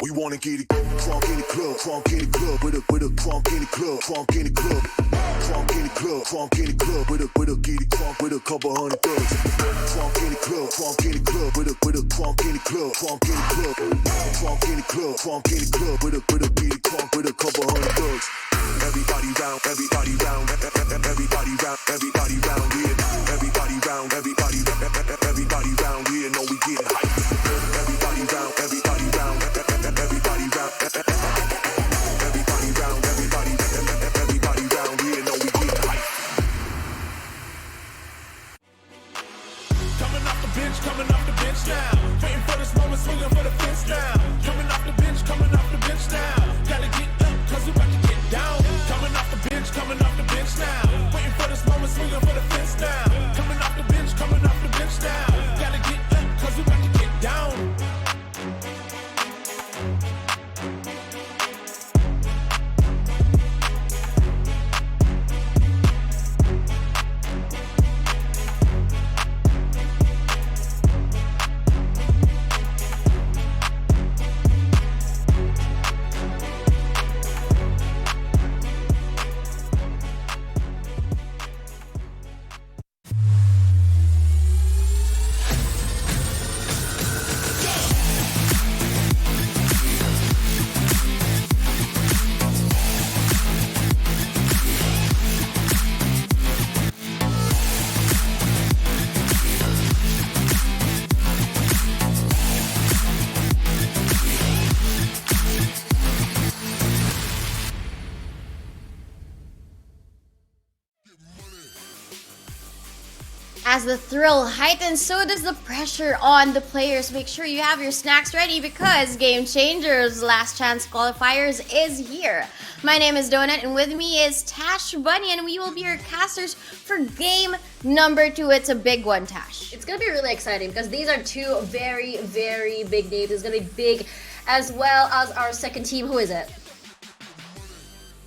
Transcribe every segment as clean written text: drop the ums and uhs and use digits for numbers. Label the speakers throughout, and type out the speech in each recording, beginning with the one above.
Speaker 1: We wanna get it crunk in the club, crunk in the club, with a crunk in the club, crunk in the club, crunk in the club, crunk in the club, with a get it crunk with a couple hundred thugs. Crunk in the club, crunk in the club, with a crunk in the club, crunk in the club, crunk in the club, crunk in the club, with a get it crunk with a couple hundred thugs. Everybody round, everybody round, everybody round, everybody round here. Everybody round, everybody round here. Know we getting hype. Everybody round, everybody round, everybody round, everybody round, everybody round here. Know we getting hype.
Speaker 2: Coming off the bench now. Waiting for this moment, swinging for the fence now. Coming off the bench now. Gotta get up, cause we about to get down. Coming off the bench now. Waiting for this moment, swinging for the fence now. Coming off the bench now. Gotta get up, cause we about to get down.
Speaker 3: As the thrill heightens, so does the pressure on the players. Make sure you have your snacks ready because Game Changers Last Chance Qualifiers is here. My name is Donut and with me is Tash Bunny and we will be your casters for game number 2. It's a big one, Tash.
Speaker 4: It's gonna be really exciting because these are two very, very big names. It's gonna be big as well as our second team. Who is it?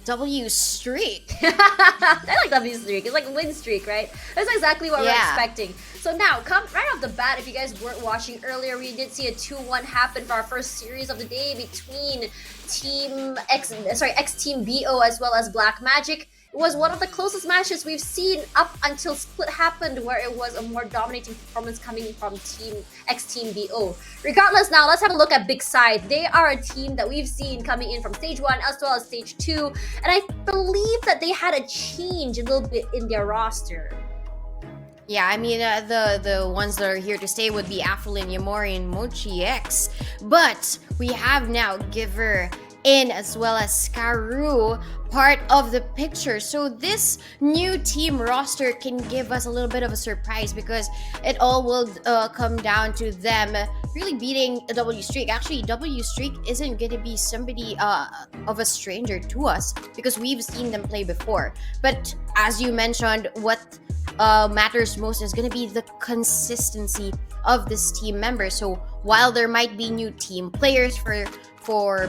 Speaker 3: W Streak.
Speaker 4: I like W streak. It's like a win streak, right? That's exactly what we're expecting. So now, come right off the bat, if you guys weren't watching earlier, we did see a 2-1 happen for our first series of the day between X Team BO as well as Black Magic. It was one of the closest matches we've seen up until Split happened, where it was a more dominating performance coming from X Team BO. Regardless, now let's have a look at Big Scythe. They are a team that we've seen coming in from Stage 1 as well as Stage 2, and I believe that they had a change a little bit in their roster.
Speaker 3: Yeah, I mean, the ones that are here to stay would be Aflin, Yamori, and Mochi X. But we have now Giver in as well as Skaru part of the picture. So this new team roster can give us a little bit of a surprise because it all will come down to them really beating a W Streak. Actually, W Streak isn't going to be somebody of a stranger to us because we've seen them play before. But as you mentioned, what matters most is going to be the consistency of this team member. So while there might be new team players for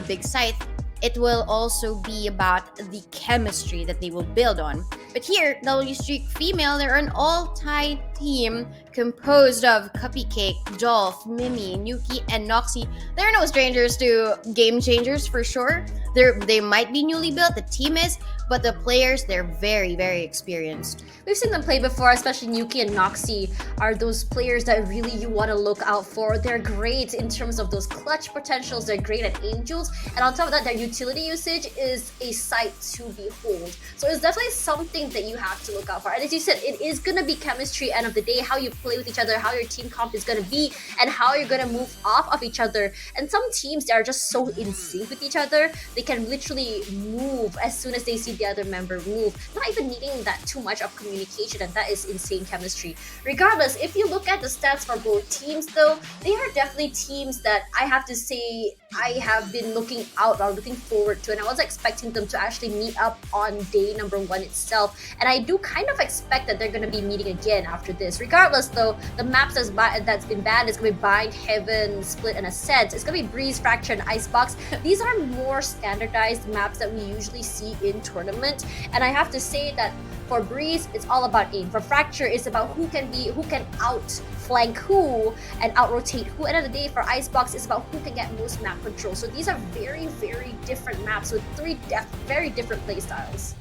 Speaker 3: Big Scythe, it will also be about the chemistry that they will build on. But here, W Streak Female, they're an all-tie team composed of Cupcake, Dolph, Mimi, Nuki, and Noxy. They're no strangers to Game Changers for sure. They might be newly built, the team is, but the players, they're very, very experienced.
Speaker 4: We've seen them play before, especially Nuki and Noxy are those players that really you want to look out for. They're great in terms of those clutch potentials. They're great at Angels. And on top of that, their utility usage is a sight to behold. So it's definitely something that you have to look out for. And as you said, it is going to be chemistry end of the day, how you play with each other, how your team comp is going to be, and how you're going to move off of each other. And some teams, they are just so in sync with each other. They can literally move as soon as they see the other member move, not even needing that too much of communication, and that is insane chemistry. Regardless, if you look at the stats for both teams though, they are definitely teams that I have to say I have been looking forward to, and I was expecting them to actually meet up on day number 1 itself, and I do kind of expect that they're going to be meeting again after this. Regardless, though, the maps that's been banned is going to be Bind, Heaven, Split, and Ascent. It's going to be Breeze, Fracture, and Icebox. These are more standardized maps that we usually see in tournament. And I have to say that for Breeze, it's all about aim. For Fracture, it's about who can outflank who and out-rotate who. End of the day, for Icebox, it's about who can get most map control. So these are very, very different maps with three very different playstyles.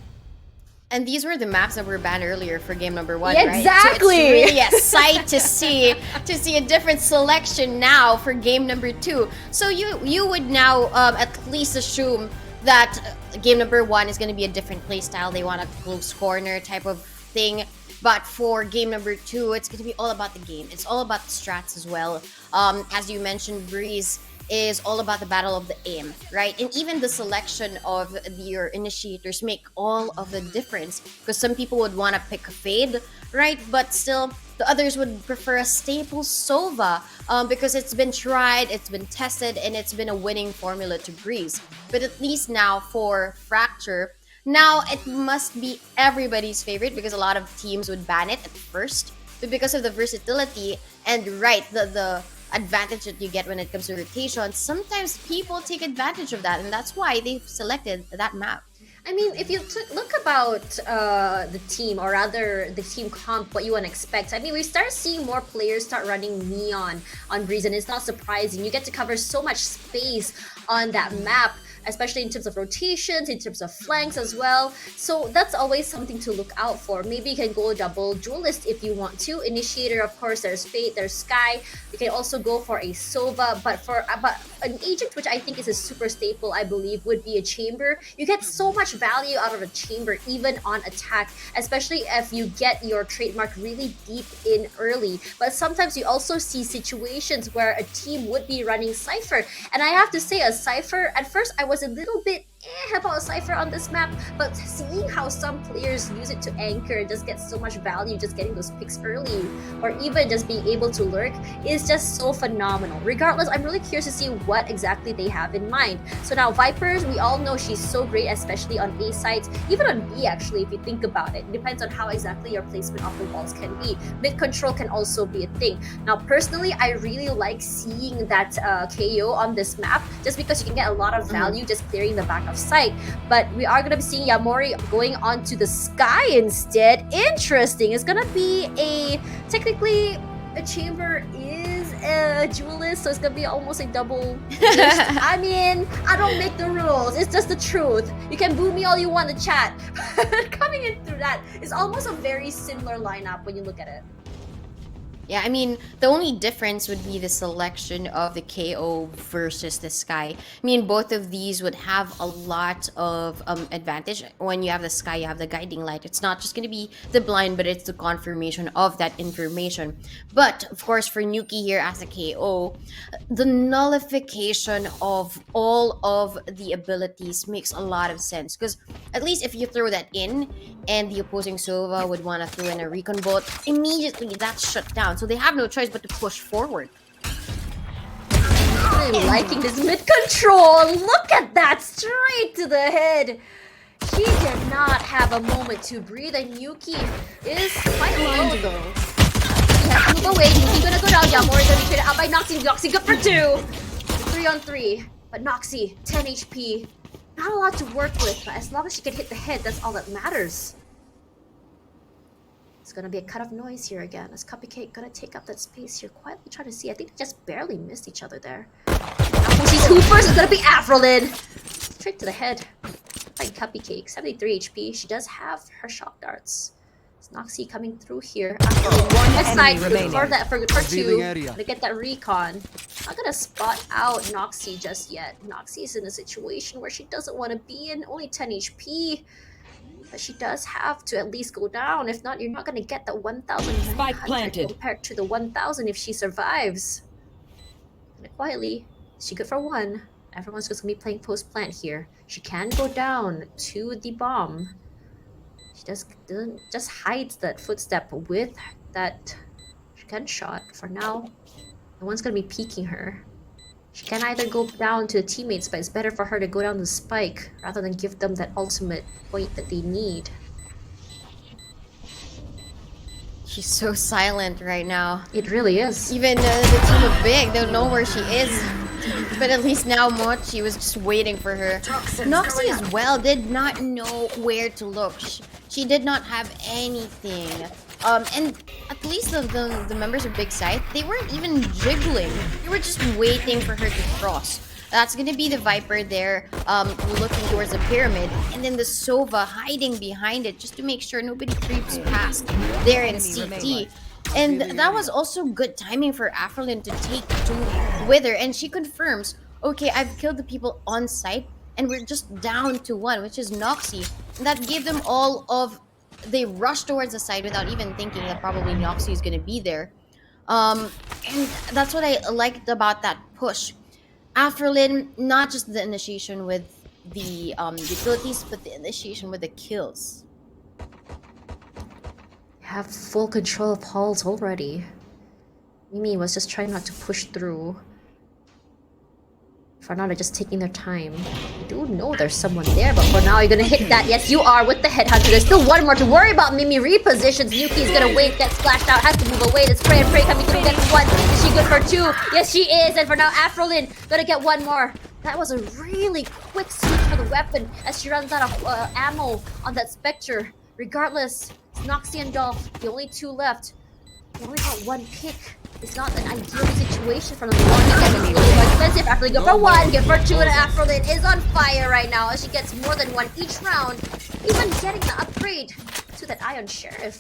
Speaker 3: And these were the maps that were banned earlier for game number 1,
Speaker 4: Yeah,
Speaker 3: right?
Speaker 4: exactly.
Speaker 3: So it's really a sight to see a different selection now for game number 2. So you would now at least assume that game number 1 is going to be a different playstyle. They want a close corner type of thing. But for game number 2, it's going to be all about the game. It's all about the strats as well. As you mentioned, Breeze is all about the battle of the aim, right? And even the selection of your initiators make all of the difference, because some people would want to pick a Fade, right? But still, the others would prefer a staple Sova because it's been tried, it's been tested, and it's been a winning formula to Breeze. But at least now for Fracture, now it must be everybody's favorite because a lot of teams would ban it at first. But because of the versatility and the advantage that you get when it comes to rotation, sometimes people take advantage of that, and that's why they've selected that map.
Speaker 4: I mean, if you look about the team, or rather the team comp, what you want to expect. I mean, we start seeing more players start running Neon on Breeze, and it's not surprising. You get to cover so much space on that map, especially in terms of rotations, in terms of flanks as well. So that's always something to look out for. Maybe you can go double duelist if you want to. Initiator, of course, there's Fate, there's Sky. You can also go for a Sova, but an agent, which I think is a super staple, I believe, would be a Chamber. You get so much value out of a Chamber, even on attack, especially if you get your trademark really deep in early. But sometimes you also see situations where a team would be running Cypher. And I have to say, a Cypher, at first I was a little bit about Cypher on this map, but seeing how some players use it to anchor and just get so much value just getting those picks early, or even just being able to lurk, is just so phenomenal. Regardless, I'm really curious to see what exactly they have in mind. So now Vipers, we all know she's so great, especially on A sites, even on B actually, if you think about it. It depends on how exactly your placement of the walls can be. Mid control can also be a thing. Now personally, I really like seeing that KO on this map, just because you can get a lot of value just clearing the back of sight. But we are going to be seeing Yamori going on to the Sky instead. Interesting. It's going to be technically a Chamber is a duelist, so it's going to be almost a double. I mean, I don't make the rules. It's just the truth. You can boo me all you want in the chat. Coming in through that is almost a very similar lineup when you look at it.
Speaker 3: Yeah, I mean, the only difference would be the selection of the KO versus the Sky. I mean, both of these would have a lot of advantage. When you have the Sky, you have the guiding light. It's not just going to be the blind, but it's the confirmation of that information. But, of course, for Nuki here as a KO, the nullification of all of the abilities makes a lot of sense. Because at least if you throw that in, and the opposing Sova would want to throw in a recon bolt, immediately that's shut down. So they have no choice but to push forward.
Speaker 4: I'm liking this mid control. Look at that, straight to the head. He did not have a moment to breathe, and Yuki is quite low though. He has to move away. Yuki gonna go down. Yamori gonna be traded out by Noxie. Noxie good for 2. 3 on 3. But Noxie, 10 HP. Not a lot to work with, but as long as she can hit the head, that's all that matters. It's gonna be a cut of noise here again. As Cupcake gonna take up that space here, quietly trying to see. I think they just barely missed each other there. Now she's Hoopers, it's gonna be Afrolin. Straight to the head. By Cupcake, 73 HP. She does have her shock darts. It's Noxie coming through here. Next side for 2. Gonna get that recon. Not gonna spot out Noxie just yet. Noxie's in a situation where she doesn't want to be in. Only 10 HP. But she does have to at least go down. If not, you're not going to get that 1,900 compared to the 1,000 if she survives. And quietly, she good for 1. Everyone's just going to be playing post-plant here. She can go down to the bomb. She doesn't just hides that footstep with that gunshot. For now, no one's going to be peeking her. She can either go down to the teammates, but it's better for her to go down the spike rather than give them that ultimate point that they need.
Speaker 3: She's so silent right now.
Speaker 4: It really is.
Speaker 3: Even the team of Big don't know where she is. But at least now Mochi was just waiting for her. Noxie as well did not know where to look. She did not have anything. And at least the members of Big Scythe, they weren't even jiggling. They were just waiting for her to cross. That's gonna be the Viper there, looking towards the pyramid, and then the Sova hiding behind it just to make sure nobody creeps past there in CT. And that was also good timing for Afrolin to take two with her, and she confirms, okay, I've killed the people on site, and we're just down to one, which is Noxie. And that gave them all of... They rushed towards the side without even thinking that probably Noxie is gonna be there. And that's what I liked about that push. Afrolin, not just the initiation with the utilities, but the initiation with the kills.
Speaker 4: Have full control of halls already. Mimi was just trying not to push through. For now, they're just taking their time. I do know there's someone there, but for now, you're gonna hit that. Yes, you are with the headhunter. There's still one more to worry about. Mimi repositions. Yuki's gonna wait, get splashed out, has to move away. There's Prey and Prey coming through. Gets one. Is she good for two? Yes, she is. And for now, Afrolin gonna get one more. That was a really quick sweep for the weapon as she runs out of ammo on that Spectre. Regardless, it's Noxie and Dolph, the only two left. They only got one pick. It's not an ideal situation for them. They want to get this little more expensive. Afrolin go for one, give her two, and Afrolin is on fire right now as she gets more than one each round. Even getting the upgrade to that Iron Sheriff.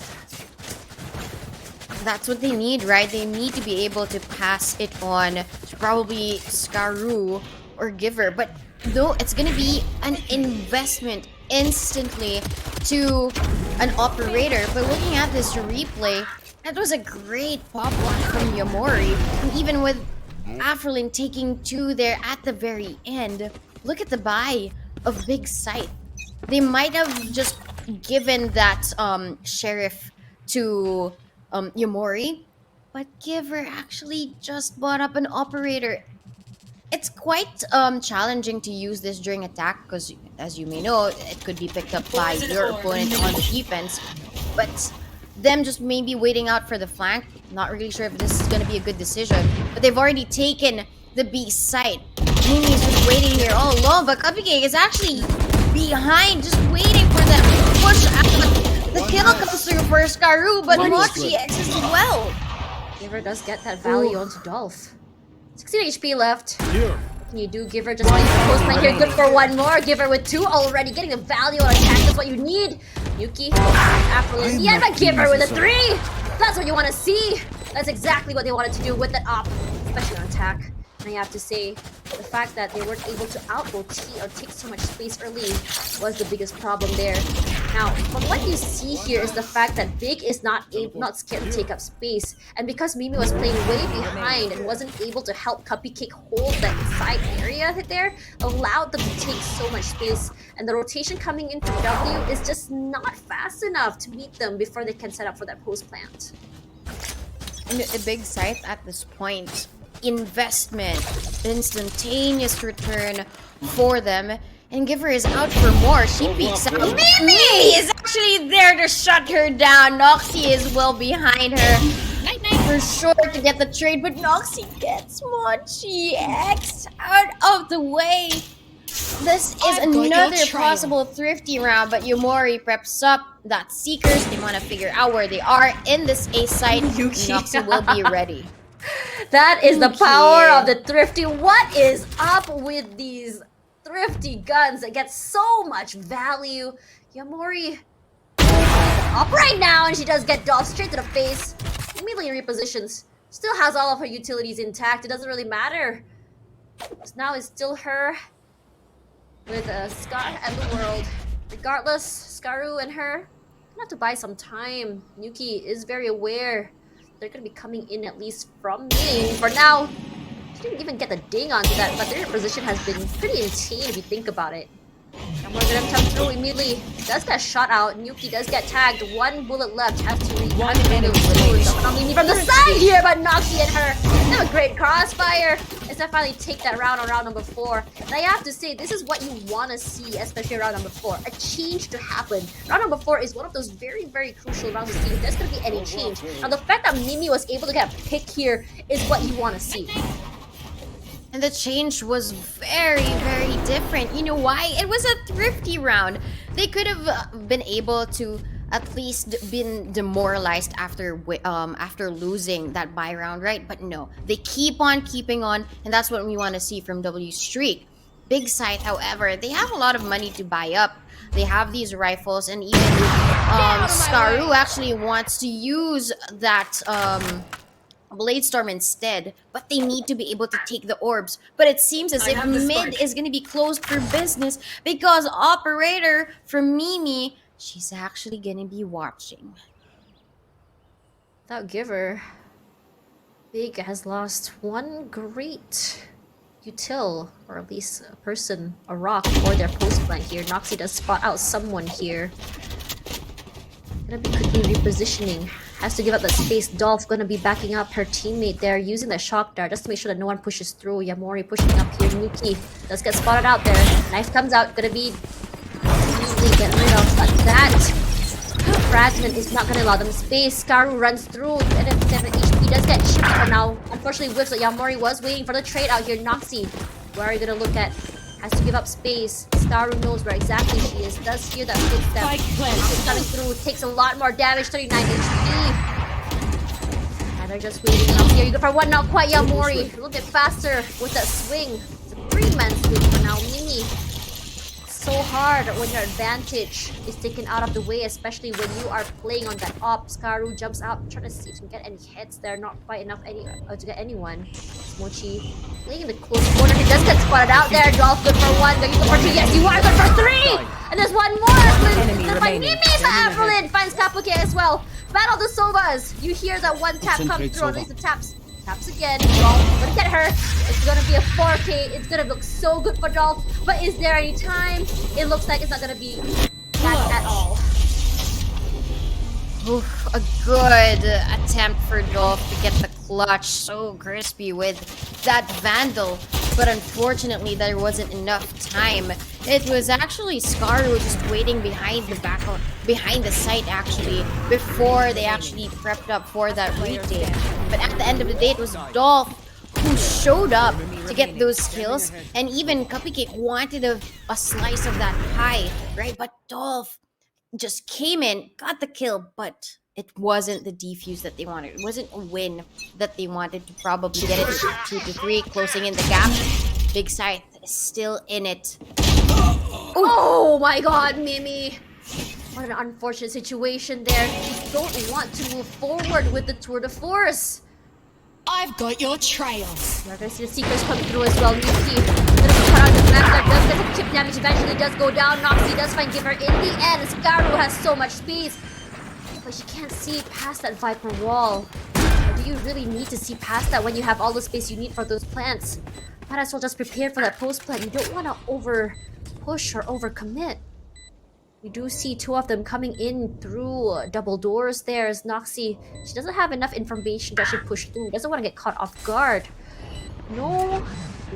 Speaker 3: That's what they need, right? They need to be able to pass it on to probably Scaru or Giver. But though it's gonna be an investment instantly to an operator. But looking at this replay, that was a great pop block from Yamori. And even with Afrolin taking two there at the very end, look at the buy of Big Scythe. They might have just given that sheriff to Yamori, but Giver actually just bought up an operator. It's quite challenging to use this during attack because, as you may know, it could be picked up by your opponent on the defense. But them just maybe waiting out for the flank, not really sure if this is going to be a good decision. But they've already taken the B site. Mimi's just waiting here all alone, but Cupcake is actually behind, just waiting for that push. The kill comes through for Scaru, but Mochi X as well.
Speaker 4: Giver does get that value onto Dolph. 16 HP left. Can you do Giver just like the post line here? Good for one more. Giver with two already. Getting the value on attack. That's what you need. Yuki, Afrolin, yeah, but Giver with a three. That's what you want to see. That's exactly what they wanted to do with that op, especially on attack. And I have to say, the fact that they weren't able to out-rotate or take so much space early was the biggest problem there. Now, from what you see here is the fact that Big is not scared to take up space. And because Mimi was playing way behind and wasn't able to help Cupcake hold that side area there, allowed them to take so much space. And the rotation coming into W is just not fast enough to meet them before they can set up for that post plant.
Speaker 3: And a Big Scythe at this point. Investment, instantaneous return for them, and Giver is out for more. She peeks out. Mimi is actually there to shut her down. Noxie is well behind her. Night-night for sure to get the trade, but Noxie gets Mochi X out of the way. This is another possible thrifty round, but Yomori preps up that Seekers. They want to figure out where they are in this A site. Noxie will be ready.
Speaker 4: That is the power of the thrifty. What is up with these thrifty guns that get so much value? Yamori up right now, and she does get Dolph straight to the face. Immediately repositions. Still has all of her utilities intact. It doesn't really matter. Now it's still her with Scar and the world. Regardless, Scaru and her have to buy some time. Yuki is very aware. They're going to be coming in at least from me. For now, she didn't even get the ding onto that, but their position has been pretty insane if you think about it. And we're going to come through immediately. Does get shot out. Yuki does get tagged. One bullet left. Has to read. One enemy from the side here, but Noxie and her. They have a great crossfire. It's Scythe finally take that round on round number 4. And I have to say, this is what you want to see, especially round number 4. A change to happen. Round number 4 is one of those very, very crucial rounds to see if there's going to be any change. Now, the fact that Mimi was able to get a pick here is what you want to see.
Speaker 3: And the change was very, very different. You know why? It was a thrifty round. They could have been able to at least been demoralized after losing that buy round, right? But no, they keep on keeping on, and that's what we want to see from W Streak. Big Scythe, however, they have a lot of money to buy up. They have these rifles, and even Skaru actually wants to use that Blade Storm instead, but they need to be able to take the orbs. But it seems as if mid is going to be closed for business because operator from Mimi, she's actually going to be watching.
Speaker 4: Without Giver, Big has lost one great util, or at least a person, a rock, for their post plant here. Noxy does spot out someone here. Gonna be quickly repositioning. Has to give up that space. Dolph gonna be backing up her teammate there, using the shock dart just to make sure that no one pushes through. Yamori pushing up here. Nuki does get spotted out there. Knife comes out, gonna be easily getting rid of. But that fragment is not gonna allow them space. Skaru runs through, and then 7 HP does get chipped for now. Unfortunately, whiffs. Yamori was waiting for the trade out here. Noxy, where are you gonna look at? Has to give up space. Skaru knows where exactly she is. Does hear that footstep. Noxy's coming through. Takes a lot more damage. 39 HP. And they're just waiting up here. You go for one, not quite. Yamori a little bit faster with that swing. It's a 3-man swing for now. Mimi. So hard when your advantage is taken out of the way, especially when you are playing on that op. Skaru jumps out, trying to see if he can get any hits there. Not quite enough to get anyone. Mochi playing in the close corner. He does get spotted out there. Dolph good for 1. Going to go for 2. Yes, you are good for 3. And there's one more. It's by Mimi, but Avril finds Kapuke as well. Battle the Sovas. You hear that one tap come through. At least the taps again. Dolph gonna get her. It's gonna be a 4K. It's gonna look so good for Dolph. But is there any time? It looks like it's not gonna be that at all.
Speaker 3: Oof, a good attempt for Dolph to get the clutch. So crispy with that Vandal. But unfortunately, there wasn't enough time. It was actually Skaru just waiting behind the site actually, before they actually prepped up for that retake. But at the end of the day, it was Dolph who showed up to get those kills, and even Cupcake wanted a slice of that pie, right? But Dolph just came in, got the kill, but it wasn't the defuse that they wanted. It wasn't a win that they wanted to probably get it to 2 to 3, closing in the gap. Big Scythe is still in it.
Speaker 4: Oh my god, Mimi! What an unfortunate situation there. You don't want to move forward with the tour de force.
Speaker 5: I've got your trail.
Speaker 4: You're gonna see the Seekers come through as well. Nuki gonna be cut out the back there. Does get some chip damage. Eventually does go down. Noxy does find Giver in the end. Skaru has so much space, but she can't see past that Viper wall. Or do you really need to see past that when you have all the space you need for those plants? Might as well just prepare for that post plant. You don't want to over push or over commit. We do see 2 of them coming in through double doors there as Noxy. She doesn't have enough information to actually push through. Doesn't want to get caught off guard. No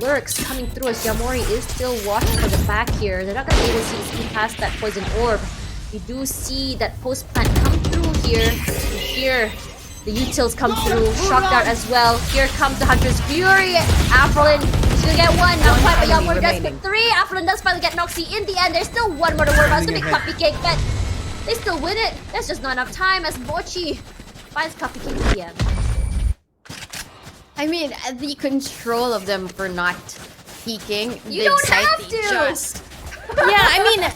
Speaker 4: lurks coming through as Yamori is still watching for the back here. They're not going to be able to see past that poison orb. You do see that post plant come through here. Here, the utils come through. Shock dart as well. Here comes the Hunter's Fury. Avril, she's gonna get 1. Not quite, but Yamori does get 3. Avril does finally get Noxy in the end. There's still 1 more to worry about. It's gonna be Cupcake, but they still win it. There's just not enough time as Mochi finds Cupcake in the end.
Speaker 3: I mean, the control of them for not peeking.
Speaker 4: You don't have to!
Speaker 3: Yeah, I mean,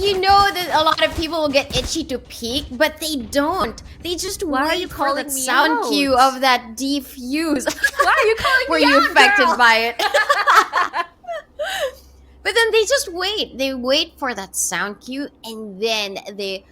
Speaker 3: you know that a lot of people will get itchy to peek, but they don't. They just wait for that sound cue of that defuse.
Speaker 4: Why are you calling
Speaker 3: Were
Speaker 4: me
Speaker 3: you
Speaker 4: out,
Speaker 3: affected
Speaker 4: girl?
Speaker 3: by it? But then they just wait. They wait for that sound cue, and then they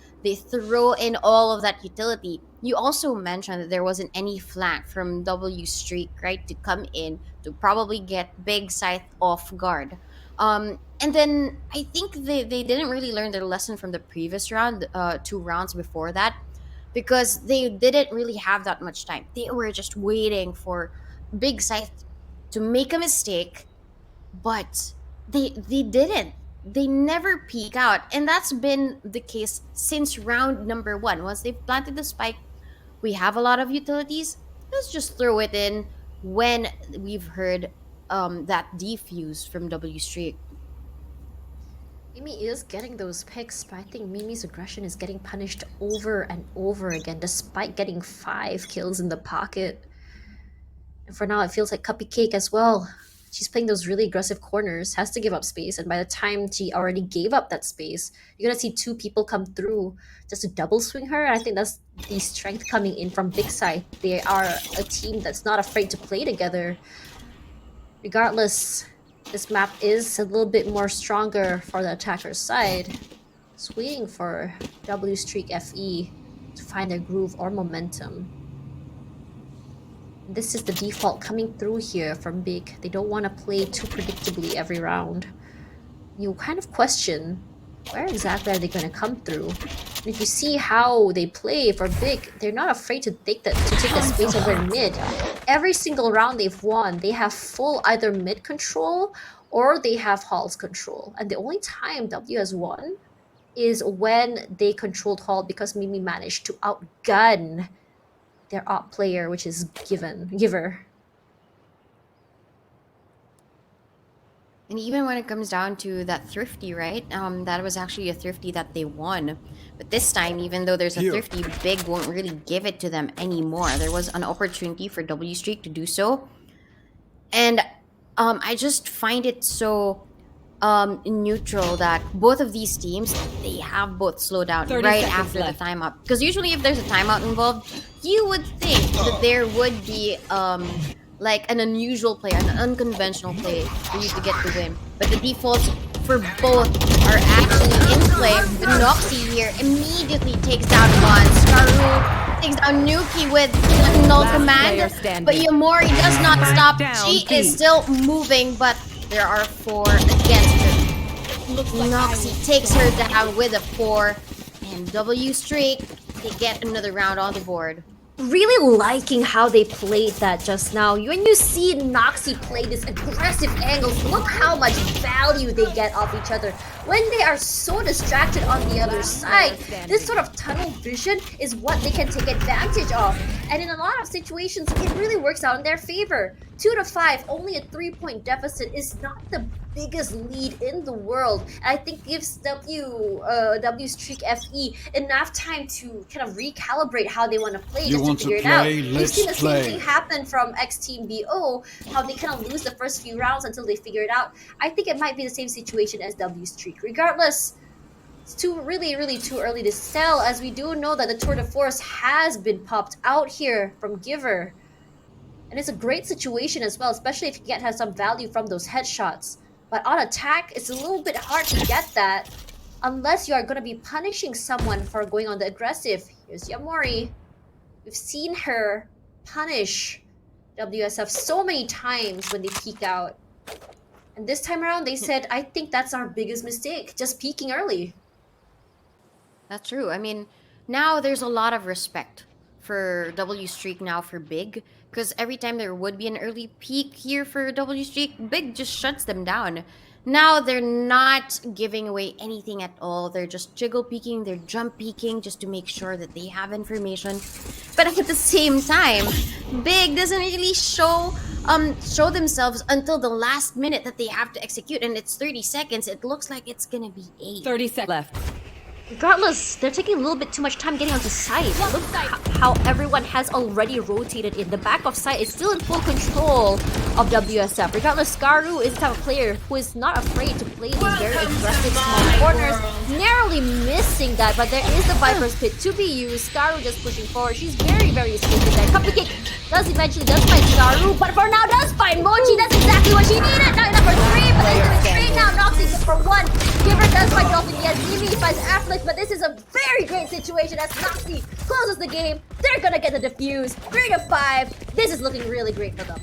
Speaker 3: throw in all of that utility. You also mentioned that there wasn't any flank from W Streak, right, to come in to probably get Big Scythe off guard. And then I think they didn't really learn their lesson from the previous round, 2 rounds before that, because they didn't really have that much time. They were just waiting for Big Scythe to make a mistake, but they didn't. They never peek out, and that's been the case since round number 1. Once they've planted the spike, we have a lot of utilities. Let's just throw it in when we've heard that defuse from W Streak.
Speaker 4: Mimi is getting those picks, but I think Mimi's aggression is getting punished over and over again, despite getting 5 kills in the pocket. And for now, it feels like Cuppy Cake as well. She's playing those really aggressive corners, has to give up space, and by the time she already gave up that space, you're gonna see 2 people come through just to double swing her. And I think that's the strength coming in from Big Scythe. They are a team that's not afraid to play together. Regardless, this map is a little bit more stronger for the attacker's side. Just waiting for W Streak FE to find their groove or momentum. This is the default coming through here from Big. They don't want to play too predictably every round. You kind of question, where exactly are they going to come through? And if you see how they play for Big, they're not afraid to take that space over in mid. Every single round they've won, they have full either mid control or they have Hall's control. And the only time W has won is when they controlled Hall because Mimi managed to outgun their op player, which is Giver.
Speaker 3: And even when it comes down to that thrifty, right? That was actually a thrifty that they won. But this time, even though there's a thrifty, Big won't really give it to them anymore. There was an opportunity for W Streak to do so. And I just find it so neutral that both of these teams, they have both slowed down right after the timeout. Because usually if there's a timeout involved, you would think that there would be like an unusual play, an unconventional play for you to get the win. But the defaults for both are actually in play. The Noxie here immediately takes down one. Scaru takes down Nuki with null command. But Yamori does not stop. She is still moving, but there are 4 against her. Noxie takes her down with a 4. And W Streak, they get another round on the board.
Speaker 4: Really liking how they played that just now. When you see Noxie play this aggressive angles, look how much value they get off each other. When they are so distracted on the other side, this sort of tunnel vision is what they can take advantage of. And in a lot of situations, it really works out in their favor. 2-5, only a 3-point deficit is not the biggest lead in the world. And I think gives W Streak FE enough time to kind of recalibrate how they want to play, just to figure it out. We've seen the same thing happen from X Team BO, how they kind of lose the first few rounds until they figure it out. I think it might be the same situation as W Streak. Regardless, it's really too early to tell, as we do know that the Tour de Force has been popped out here from Giver. And it's a great situation as well, especially if you get have some value from those headshots. But on attack, it's a little bit hard to get that unless you are going to be punishing someone for going on the aggressive. Here's Yamori. We've seen her punish WSF so many times when they peek out. And this time around, they said, I think that's our biggest mistake, just peeking early.
Speaker 3: That's true. I mean, now there's a lot of respect for W Streak now for Big. Because every time there would be an early peak here for W Streak, Big just shuts them down. Now they're not giving away anything at all. They're just jiggle peeking, they're jump peeking just to make sure that they have information. But at the same time, Big doesn't really show themselves until the last minute that they have to execute, and it's 30 seconds. It looks like it's gonna be 8.
Speaker 5: 30 seconds left.
Speaker 4: Regardless, they're taking a little bit too much time getting onto Scythe. Look how everyone has already rotated in. The back of Scythe is still in full control of WSF. Regardless, Scaru is the type of player who is not afraid to play these very aggressive small corners. Narrowly missing that, but there is the Viper's Pit to be used. Scaru just pushing forward. She's very escaped there. Cupcake does find Scaru, but for now does find Mochi. That's exactly what she needed. Now number 3, but then it's straight now. Noxie for 1. Giver does find Dolphin. Yes, Mimi finds Affleck, but this is a very great situation as Noxie closes the game. They're gonna get the defuse. 3-5. This is looking really great for them.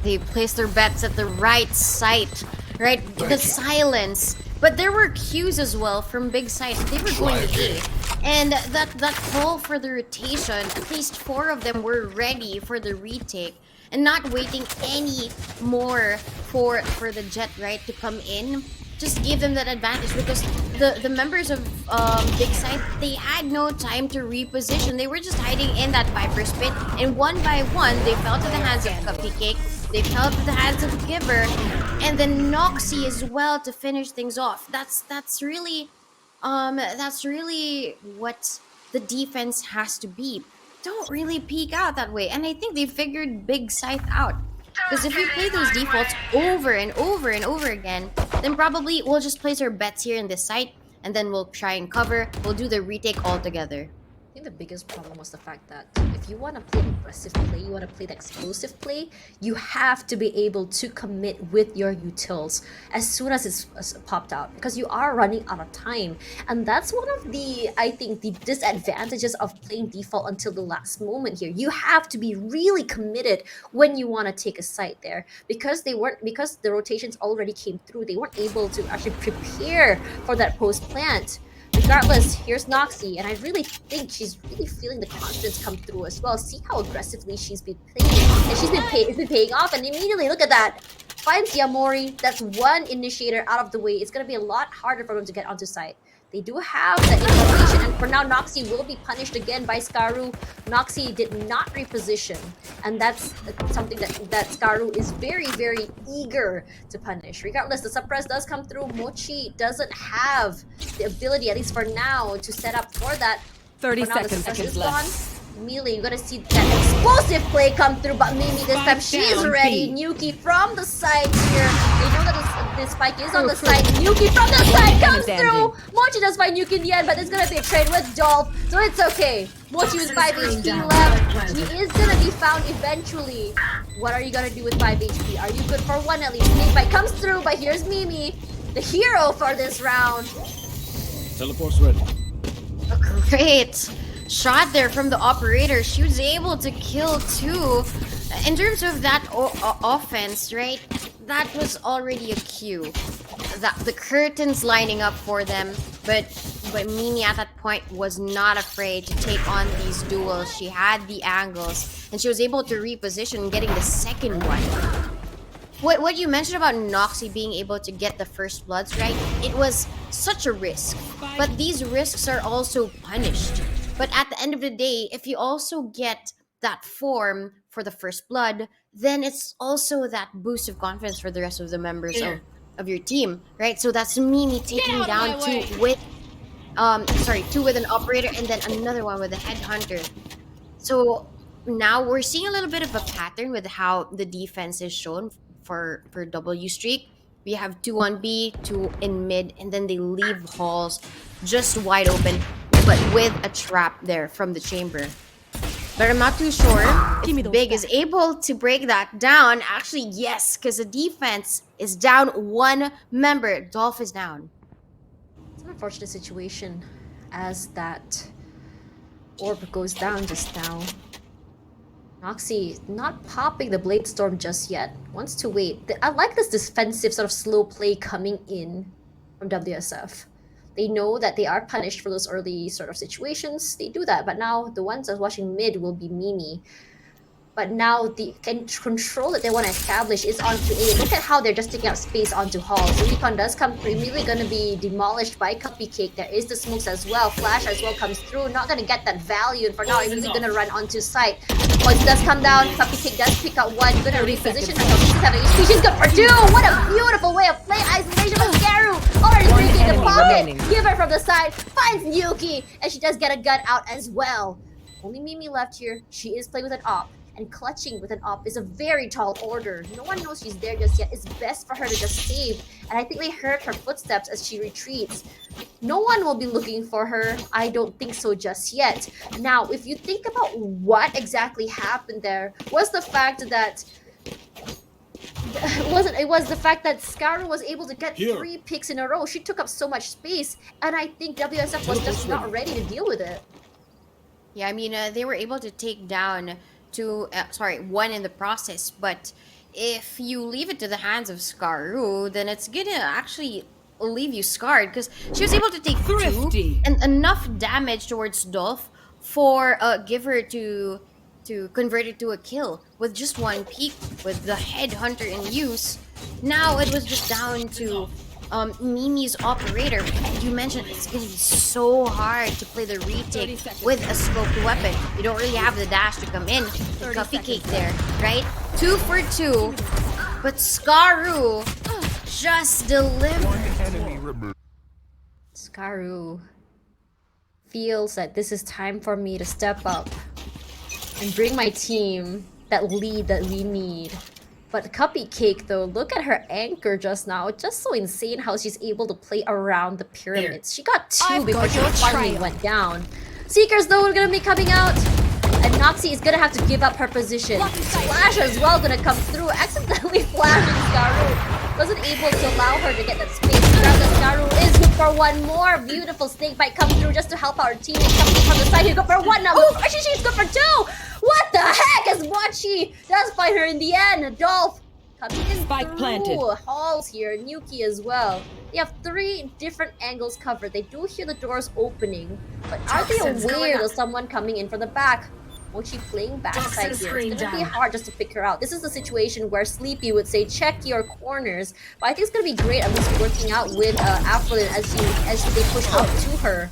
Speaker 3: They placed their bets at the right site, right? The silence. But there were cues as well from Big Scythe. They were going to A. And that call for the rotation, at least 4 of them were ready for the retake. and not waiting any more for the Jet, right, to come in. Just give them that advantage because the members of Big Scythe, they had no time to reposition. They were just hiding in that Viper's pit, and one by one, they fell to the hands of Cupcake. They fell to the hands of Giver, and then Noxy as well to finish things off. That's really what the defense has to be. Don't really peek out that way, and I think they figured Big Scythe out. Because if we play those defaults over and over and over again, then probably we'll just place our bets here in this site, and then we'll try and cover. We'll do the retake all together.
Speaker 4: I think the biggest problem was the fact that if you want to play aggressive play, you want to play the explosive play, you have to be able to commit with your utils as soon as it's popped out, because you are running out of time. And that's one of the, I think, the disadvantages of playing default until the last moment here. You have to be really committed when you want to take a site there, because because the rotations already came through, they weren't able to actually prepare for that post plant. Regardless, here's Noxy, and I really think she's really feeling the confidence come through as well. See how aggressively she's been playing, and she's been paying off, and immediately, look at that. Finds Yamori, that's one initiator out of the way. It's going to be a lot harder for them to get onto site. They do have that information, and for now, Noxy will be punished again by Scaru. Noxy did not reposition, and that's something that Scaru is very, very eager to punish. Regardless, the suppress does come through. Mochi doesn't have the ability, at least for now, to set up for that.
Speaker 6: 30
Speaker 4: For now, the
Speaker 6: seconds
Speaker 4: suppress is
Speaker 6: left.
Speaker 4: gone. Immediately, you're gonna see that explosive play come through, but maybe this time she's
Speaker 6: down,
Speaker 4: ready.
Speaker 6: B.
Speaker 4: Nuki from the side here. They know that this spike is on the side. Nuki from the side comes through. Mochi does find Nuki in the end, but there's gonna be a trade with Dolph, so it's okay. Mochi with 5 HP left. He is gonna be found eventually. What are you gonna do with 5 HP? Are you good for one at least? Snake bite comes through, but here's Mimi, the hero for this round.
Speaker 2: Teleport's ready.
Speaker 3: A great shot there from the operator. She was able to kill two. In terms of that offense, right? That was already a cue. That the curtains lining up for them, but Mimi at that point was not afraid to take on these duels. She had the angles, and she was able to reposition, getting the second one. What you mentioned about Noxy being able to get the first bloods, right? It was such a risk, but these risks are also punished. But at the end of the day, if you also get that form for the first blood, then it's also that boost of confidence for the rest of the members of your team, right? So that's Mimi taking down two with an operator and then another one with a headhunter. So now we're seeing a little bit of a pattern with how the defense is shown for W streak. We have 2 on B, 2 in mid, and then they leave halls just wide open, but with a trap there from the chamber. But I'm not too sure if Big is able to break that down. Actually, yes, because the defense is down 1 member. Dolph is down.
Speaker 4: It's an unfortunate situation as that orb goes down just now. Noxy not popping the Blade Storm just yet. Wants to wait. I like this defensive sort of slow play coming in from WSF. They know that they are punished for those early sort of situations. They do that, but now the ones that's watching mid will be Mimi. But now the control that they want to establish is onto A. Look at how they're just taking up space onto Hall. So Recon does come through, immediately going to be demolished by Cupcake. There is the smokes as well. Flash as well comes through. Not going to get that value. And for now, immediately going to run onto site. Once it does come down, Cupcake does pick up one. Going to reposition herself. She's having HP. She's good for 2. What a beautiful way of playing isolation with Garu. Already breaking the pocket. Give her from the side. Finds Yuki. And she does get a gun out as well. Only Mimi left here. She is playing with an op. And clutching with an op is a very tall order. No one knows she's there just yet. It's best for her to just save. And I think they heard her footsteps as she retreats. No one will be looking for her. I don't think so just yet. Now, if you think about what exactly happened there, was the fact that it was the fact that Scaru was able to get 3 picks in a row. She took up so much space, and I think WSF was just not ready to deal with it.
Speaker 3: Yeah, I mean, they were able to take down 1 in the process, but if you leave it to the hands of Scaru, then it's gonna actually leave you scarred, because she was able to take 2 and enough damage towards Dolph for Giver to to convert it to a kill with just one peek with the headhunter in use. Now it was just down to Mimi's operator. You mentioned it's gonna be so hard to play the retake with a scoped weapon. You don't really have the dash to come in. The cupcake there, right? 2 for 2, but Scaru just delivered.
Speaker 4: Scaru feels that this is time for me to step up and bring my team that lead that we need. But Cupcake though, look at her anchor just now. It's just so insane how she's able to play around the pyramids. She got 2 before she finally went down. Seekers though are gonna be coming out. And Noxie is gonna have to give up her position. Flash as well gonna come through, accidentally flashing Scaru. Wasn't able to allow her to get that space. Scaru is good for one more. Beautiful snake bite come through just to help our teammates coming from the side. He's good for 1 now. Oh, actually she's good for 2! What the heck is Mochi? Does fight her in the end. Dolph coming in
Speaker 6: Spike
Speaker 4: through.
Speaker 6: planted.
Speaker 4: Halls here, Nuki as well. They have 3 different angles covered. They do hear the doors opening, but are they aware of someone coming in from the back? Mochi playing backside here. It's gonna be hard just to pick her out. This is the situation where Sleepy would say check your corners, but I think it's gonna be great at least working out with Aflin as they push out to her.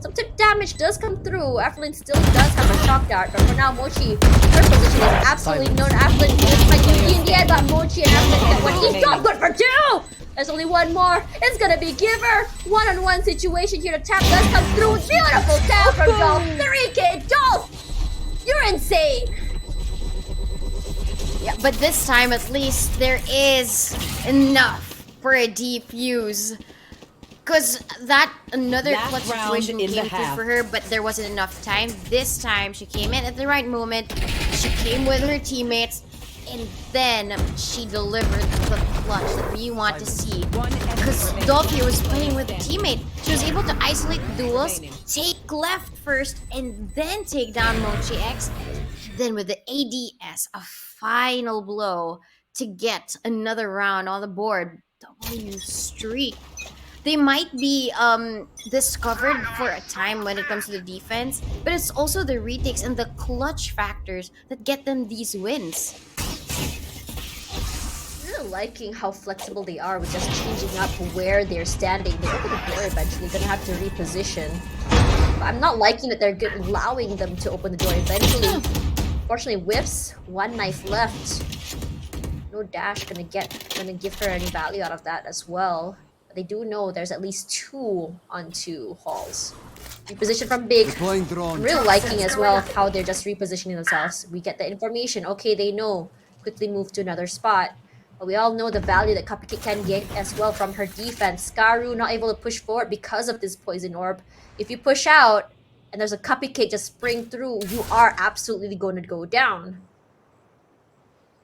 Speaker 4: Some tip damage does come through. Aflin still does have a shock dart, but for now Mochi, her position is absolutely known. Aflin is like Yuki in the end, but Mochi and Aflin get one each. Not good for 2! There's only one more. It's gonna be Giver. One-on-one situation here. The tap does come through. Beautiful tap from Dolph. 3K Dolph! You're insane!
Speaker 3: Yeah, but this time at least there is enough for a defuse. Because that another
Speaker 6: Last
Speaker 3: clutch
Speaker 6: round
Speaker 3: situation
Speaker 6: in the
Speaker 3: came through
Speaker 6: half.
Speaker 3: for her, but there wasn't enough time. This time she came in at the right moment. She came with her teammates, and then she delivered the clutch that we want to see. Because Dolphy was playing with a teammate. She was able to isolate the duels, take left first, and then take down Mochi X. Then with the ADS, a final blow to get another round on the board. W streak. They might be discovered for a time when it comes to the defense, but it's also the retakes and the clutch factors that get them these wins.
Speaker 4: I'm really liking how flexible they are with just changing up where they're standing. They open the door eventually, gonna have to reposition. But I'm not liking that they're allowing them to open the door eventually. Fortunately, whiffs, 1 knife left. No dash gonna give her any value out of that as well. They do know there's at least 2 onto Halls. Reposition from Big. I'm really liking as well how they're just repositioning themselves. We get the information. Okay, they know. Quickly move to another spot. But we all know the value that Cupcake can get as well from her defense. Scaru not able to push forward because of this poison orb. If you push out and there's a Cupcake just spring through, you are absolutely going to go down.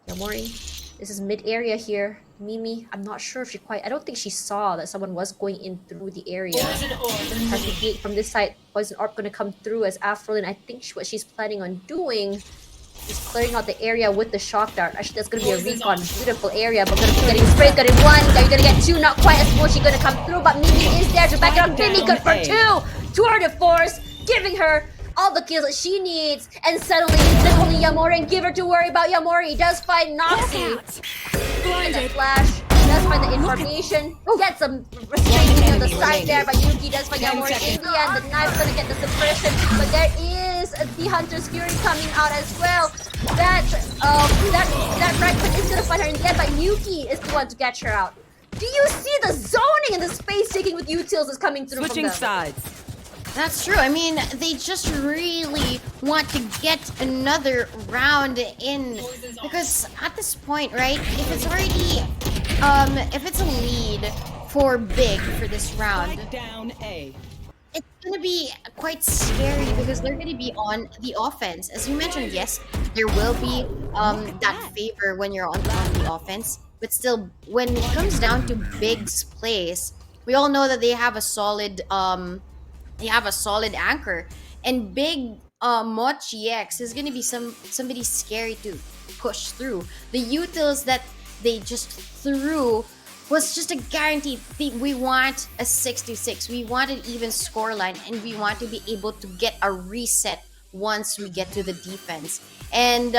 Speaker 4: Yamori, this is mid area here. Mimi, I'm not sure if she quite... I don't think she saw that someone was going in through the area. Has the gate from this side. Poison Orb going to come through as Afrolin. I think what she's planning on doing is clearing out the area with the shock dart. Actually, that's going to be a recon. Beautiful area, but going to be getting sprayed. Getting 1. Are you going to get 2? Not quite as much. She's going to come through, but Mimi is there to back it up. Mimi good for 2. Tour de force, giving her all the kills that she needs, and suddenly there's only Yamori and Giver to worry about. Yamori does find Noxie. And that flash does find the information. Gets some restraining on the side there, but Yuki does find Yamori in the end. The knife's gonna get the suppression, but there is the Hunter's Fury coming out as well. That Ragman is gonna find her in the end, but Yuki is the one to catch her out. Do you see the zoning and the space taking with utils is coming through
Speaker 6: Switching
Speaker 4: from them?
Speaker 6: sides.
Speaker 3: That's true. I mean, they just really want to get another round in because at this point, right? If it's already, if it's a lead for Big for this round,
Speaker 6: Strike down A.
Speaker 3: it's gonna be quite scary because they're gonna be on the offense. As you mentioned, yes, there will be that favor when you're on the offense, but still, when it comes down to Big's plays, we all know that they have a solid anchor, and Big Mochi X is gonna be somebody scary to push through. The utils that they just threw was just a guarantee. We want a 6-6. We want an even scoreline, and we want to be able to get a reset once we get to the defense. And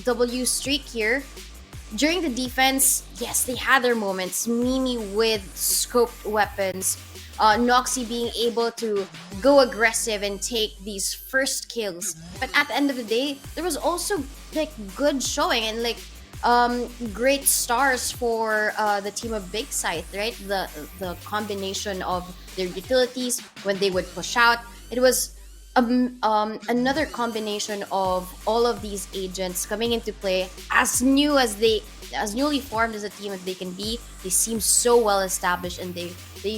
Speaker 3: W Streak here. During the defense, yes, they had their moments. Mimi with scoped weapons. Noxy being able to go aggressive and take these first kills. But at the end of the day, there was also like good showing and like great stars for the team of Big Scythe, right? The combination of their utilities when they would push out. It was another combination of all of these agents coming into play as newly formed as a team as they can be. They seem so well established and they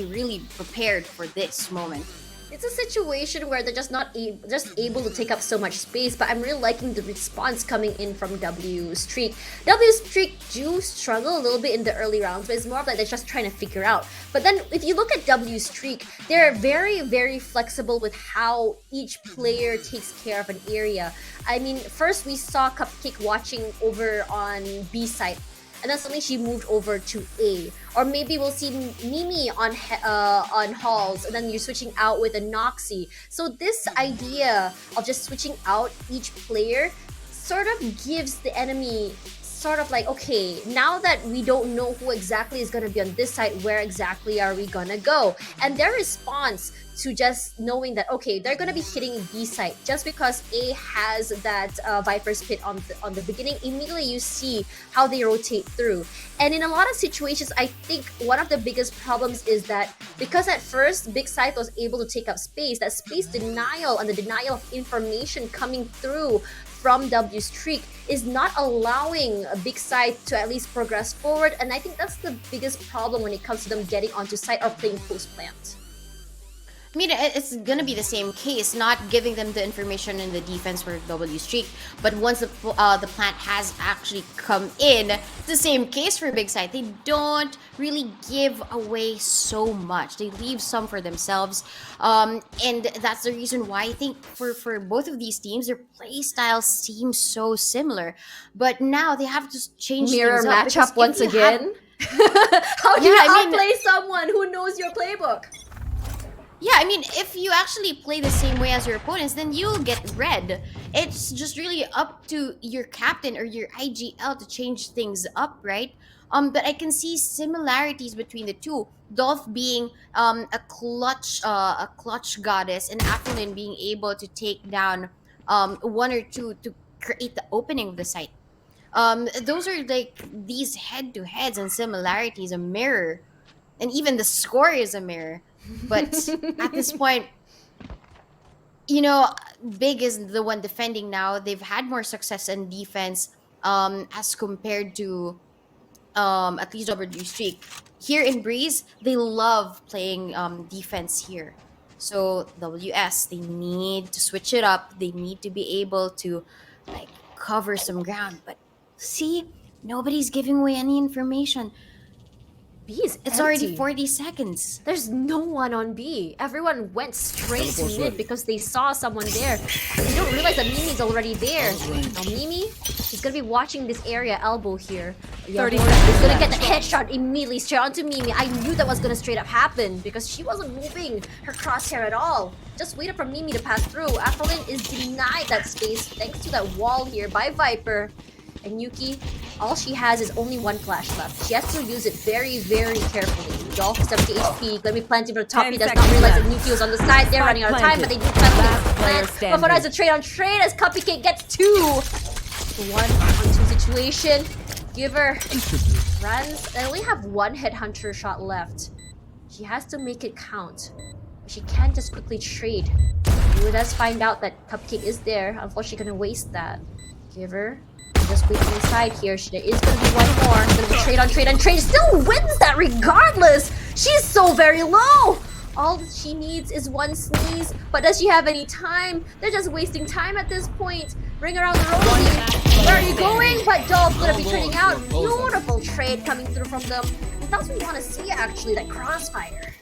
Speaker 3: really prepared for this moment.
Speaker 4: It's a situation where they're just not just able to take up so much space, but I'm really liking the response coming in from W Streak. W Streak do struggle a little bit in the early rounds, but it's more of like they're just trying to figure out. But then if you look at W Streak, they're very, very flexible with how each player takes care of an area. I mean, first we saw Cupcake watching over on B side, and then suddenly she moved over to A. Or maybe we'll see Mimi on halls, and then you're switching out with a Noxy. So this idea of just switching out each player sort of gives the enemy sort of like, okay, now that we don't know who exactly is going to be on this side, where exactly are we going to go? And their response to just knowing that, okay, they're going to be hitting B side just because A has that Viper's Pit on the beginning. Immediately you see how they rotate through. And in a lot of situations, I think one of the biggest problems is that because at first Big Scythe was able to take up space, that space denial and the denial of information coming through from W Streak is not allowing a Big Scythe to at least progress forward. And I think that's the biggest problem when it comes to them getting onto site or playing post plant.
Speaker 3: I mean, it's gonna be the same case, not giving them the information in the defense for W Streak, but once the plant has actually come in, it's the same case for Big Side. They don't really give away so much. They leave some for themselves, and that's the reason why I think for both of these teams, their play styles seem so similar. But now they have to change
Speaker 4: Mirror
Speaker 3: things up
Speaker 4: matchup once again. How do you outplay someone who knows your playbook?
Speaker 3: Yeah, I mean, if you actually play the same way as your opponents, then you'll get red. It's just really up to your captain or your IGL to change things up, right? But I can see similarities between the two. Dolph being a clutch goddess, and Aphelin being able to take down one or two to create the opening of the site. Those are like these head-to-heads and similarities, a mirror, and even the score is a mirror. But at this point, you know, Big is the one defending now. They've had more success in defense as compared to at least W Streak. Here in Breeze, they love playing defense here. So WS, they need to switch it up. They need to be able to like cover some ground. But see, nobody's giving away any information.
Speaker 4: B is
Speaker 3: It's
Speaker 4: empty.
Speaker 3: already 40 seconds.
Speaker 4: There's no one on B. Everyone went straight to mid because they saw someone there. They don't realize that Mimi's already there. Now Mimi is gonna be watching this area elbow here.
Speaker 5: 30
Speaker 4: He's
Speaker 5: seconds
Speaker 4: gonna get
Speaker 5: left.
Speaker 4: the headshot immediately straight onto Mimi. I knew that was gonna straight up happen because she wasn't moving her crosshair at all. Just waited for Mimi to pass through. Aphelin is denied that space thanks to that wall here by Viper. And Yuki, all she has is only one flash left. She has to use it very, very carefully. Dolph is 70 HP. Gonna be planting from the top.
Speaker 5: 10
Speaker 4: He does not
Speaker 5: seconds
Speaker 4: realize that
Speaker 5: left.
Speaker 4: Nuki was on the side. They're running out of time, but they do plant.
Speaker 5: Last player
Speaker 4: But for now, it's
Speaker 5: standing.
Speaker 4: a trade on trade as Cupcake gets two. 1-on-2 situation. Giver runs. They only have one headhunter shot left. She has to make it count. She can't just quickly trade. You does find out that Cupcake is there. Unfortunately, gonna waste that. Giver. Just waiting inside here. There is going to be one more. It's going to be trade on trade on trade. Still wins that regardless. She's so very low. All she needs is one sneeze. But does she have any time? They're just wasting time at this point. Bring around the Rosie. Where are you going? But Dolph's going to be trading out. Beautiful trade coming through from them. And that's what we want to see actually, that crossfire.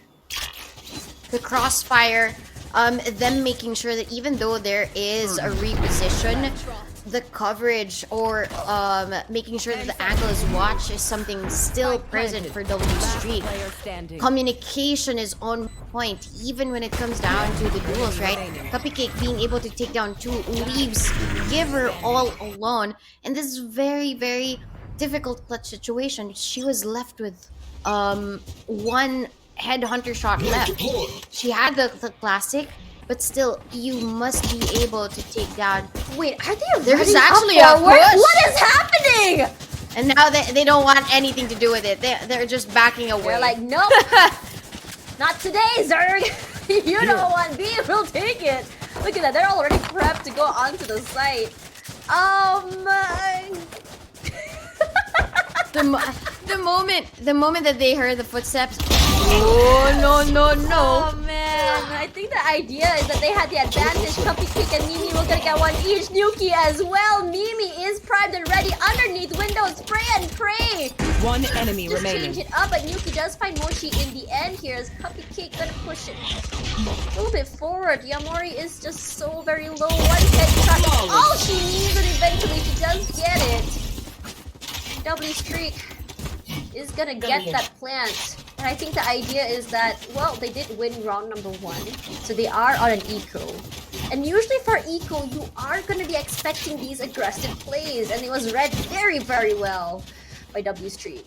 Speaker 3: The crossfire, them making sure that even though there is a reposition, the coverage or making sure that the angle is watched is something still present for W Streak. Communication is on point even when it comes down to the duels, right? Cupcake being able to take down 2 leaves Giver all alone, and this is very, very difficult clutch situation. She was left with 1 headhunter shot left. She had the classic, but still, you must be able to take down.
Speaker 4: Wait, are they
Speaker 3: There's
Speaker 4: running
Speaker 3: actually
Speaker 4: up
Speaker 3: a
Speaker 4: forward?
Speaker 3: push.
Speaker 4: What is happening?
Speaker 3: And now they don't want anything to do with it. They're just backing away.
Speaker 4: They're like, nope, not today, Zerg. You don't want B, we'll take it. Look at that, they're already prepped to go onto the site.
Speaker 3: The moment that they heard the footsteps, oh no.
Speaker 4: Oh man, I think the idea is that they had the advantage. Cupcake and Mimi will gonna get one each. Nuki as well. Mimi is primed and ready underneath windows. Spray and pray.
Speaker 6: One enemy
Speaker 4: Just
Speaker 6: remaining.
Speaker 4: change it up, but Nuki does find Mochi in the end here as Cupcake gonna push it a little bit forward. Yamori is just so very low. One headshot is all she needs, and eventually she does get it. W Streak is gonna get that plant. And I think the idea is that, well, they did win round number 1, so they are on an eco. And usually for eco, you are gonna be expecting these aggressive plays, and it was read very, very well by W Streak.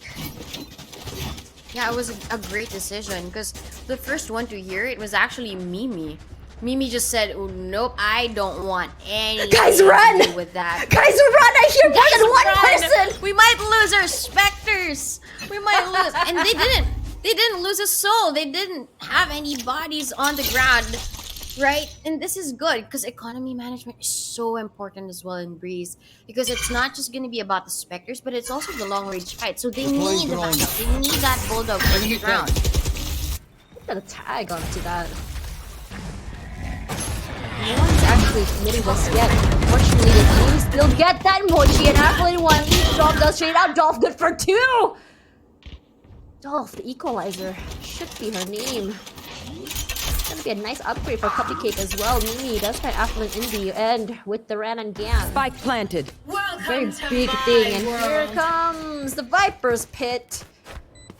Speaker 3: Yeah, it was a great decision because the first one to hear it was actually Mimi. Mimi just said, oh, nope, I don't want anything
Speaker 4: Guys, run!
Speaker 3: to do with that.
Speaker 4: Guys, run! I hear more than one person!
Speaker 3: We might lose our specters. We might lose, and they didn't. They didn't lose a soul. They didn't have any bodies on the ground, right? And this is good because economy management is so important as well in Breeze because it's not just going to be about the specters, but it's also the long range fight. So they need the backup. They need that bulldog on the ground.
Speaker 4: Got a tag onto that. No one's actually committing this yet. Unfortunately, the team still get that Mochi and Apple in 1. Dolph does straight out. Dolph good for 2. Dolph, the equalizer, should be her name. It's gonna be a nice upgrade for Cupcake as well. Mimi does find Affluent in the end with the Ran and Gam.
Speaker 6: Spike planted.
Speaker 4: Very big thing, and here comes the Viper's Pit.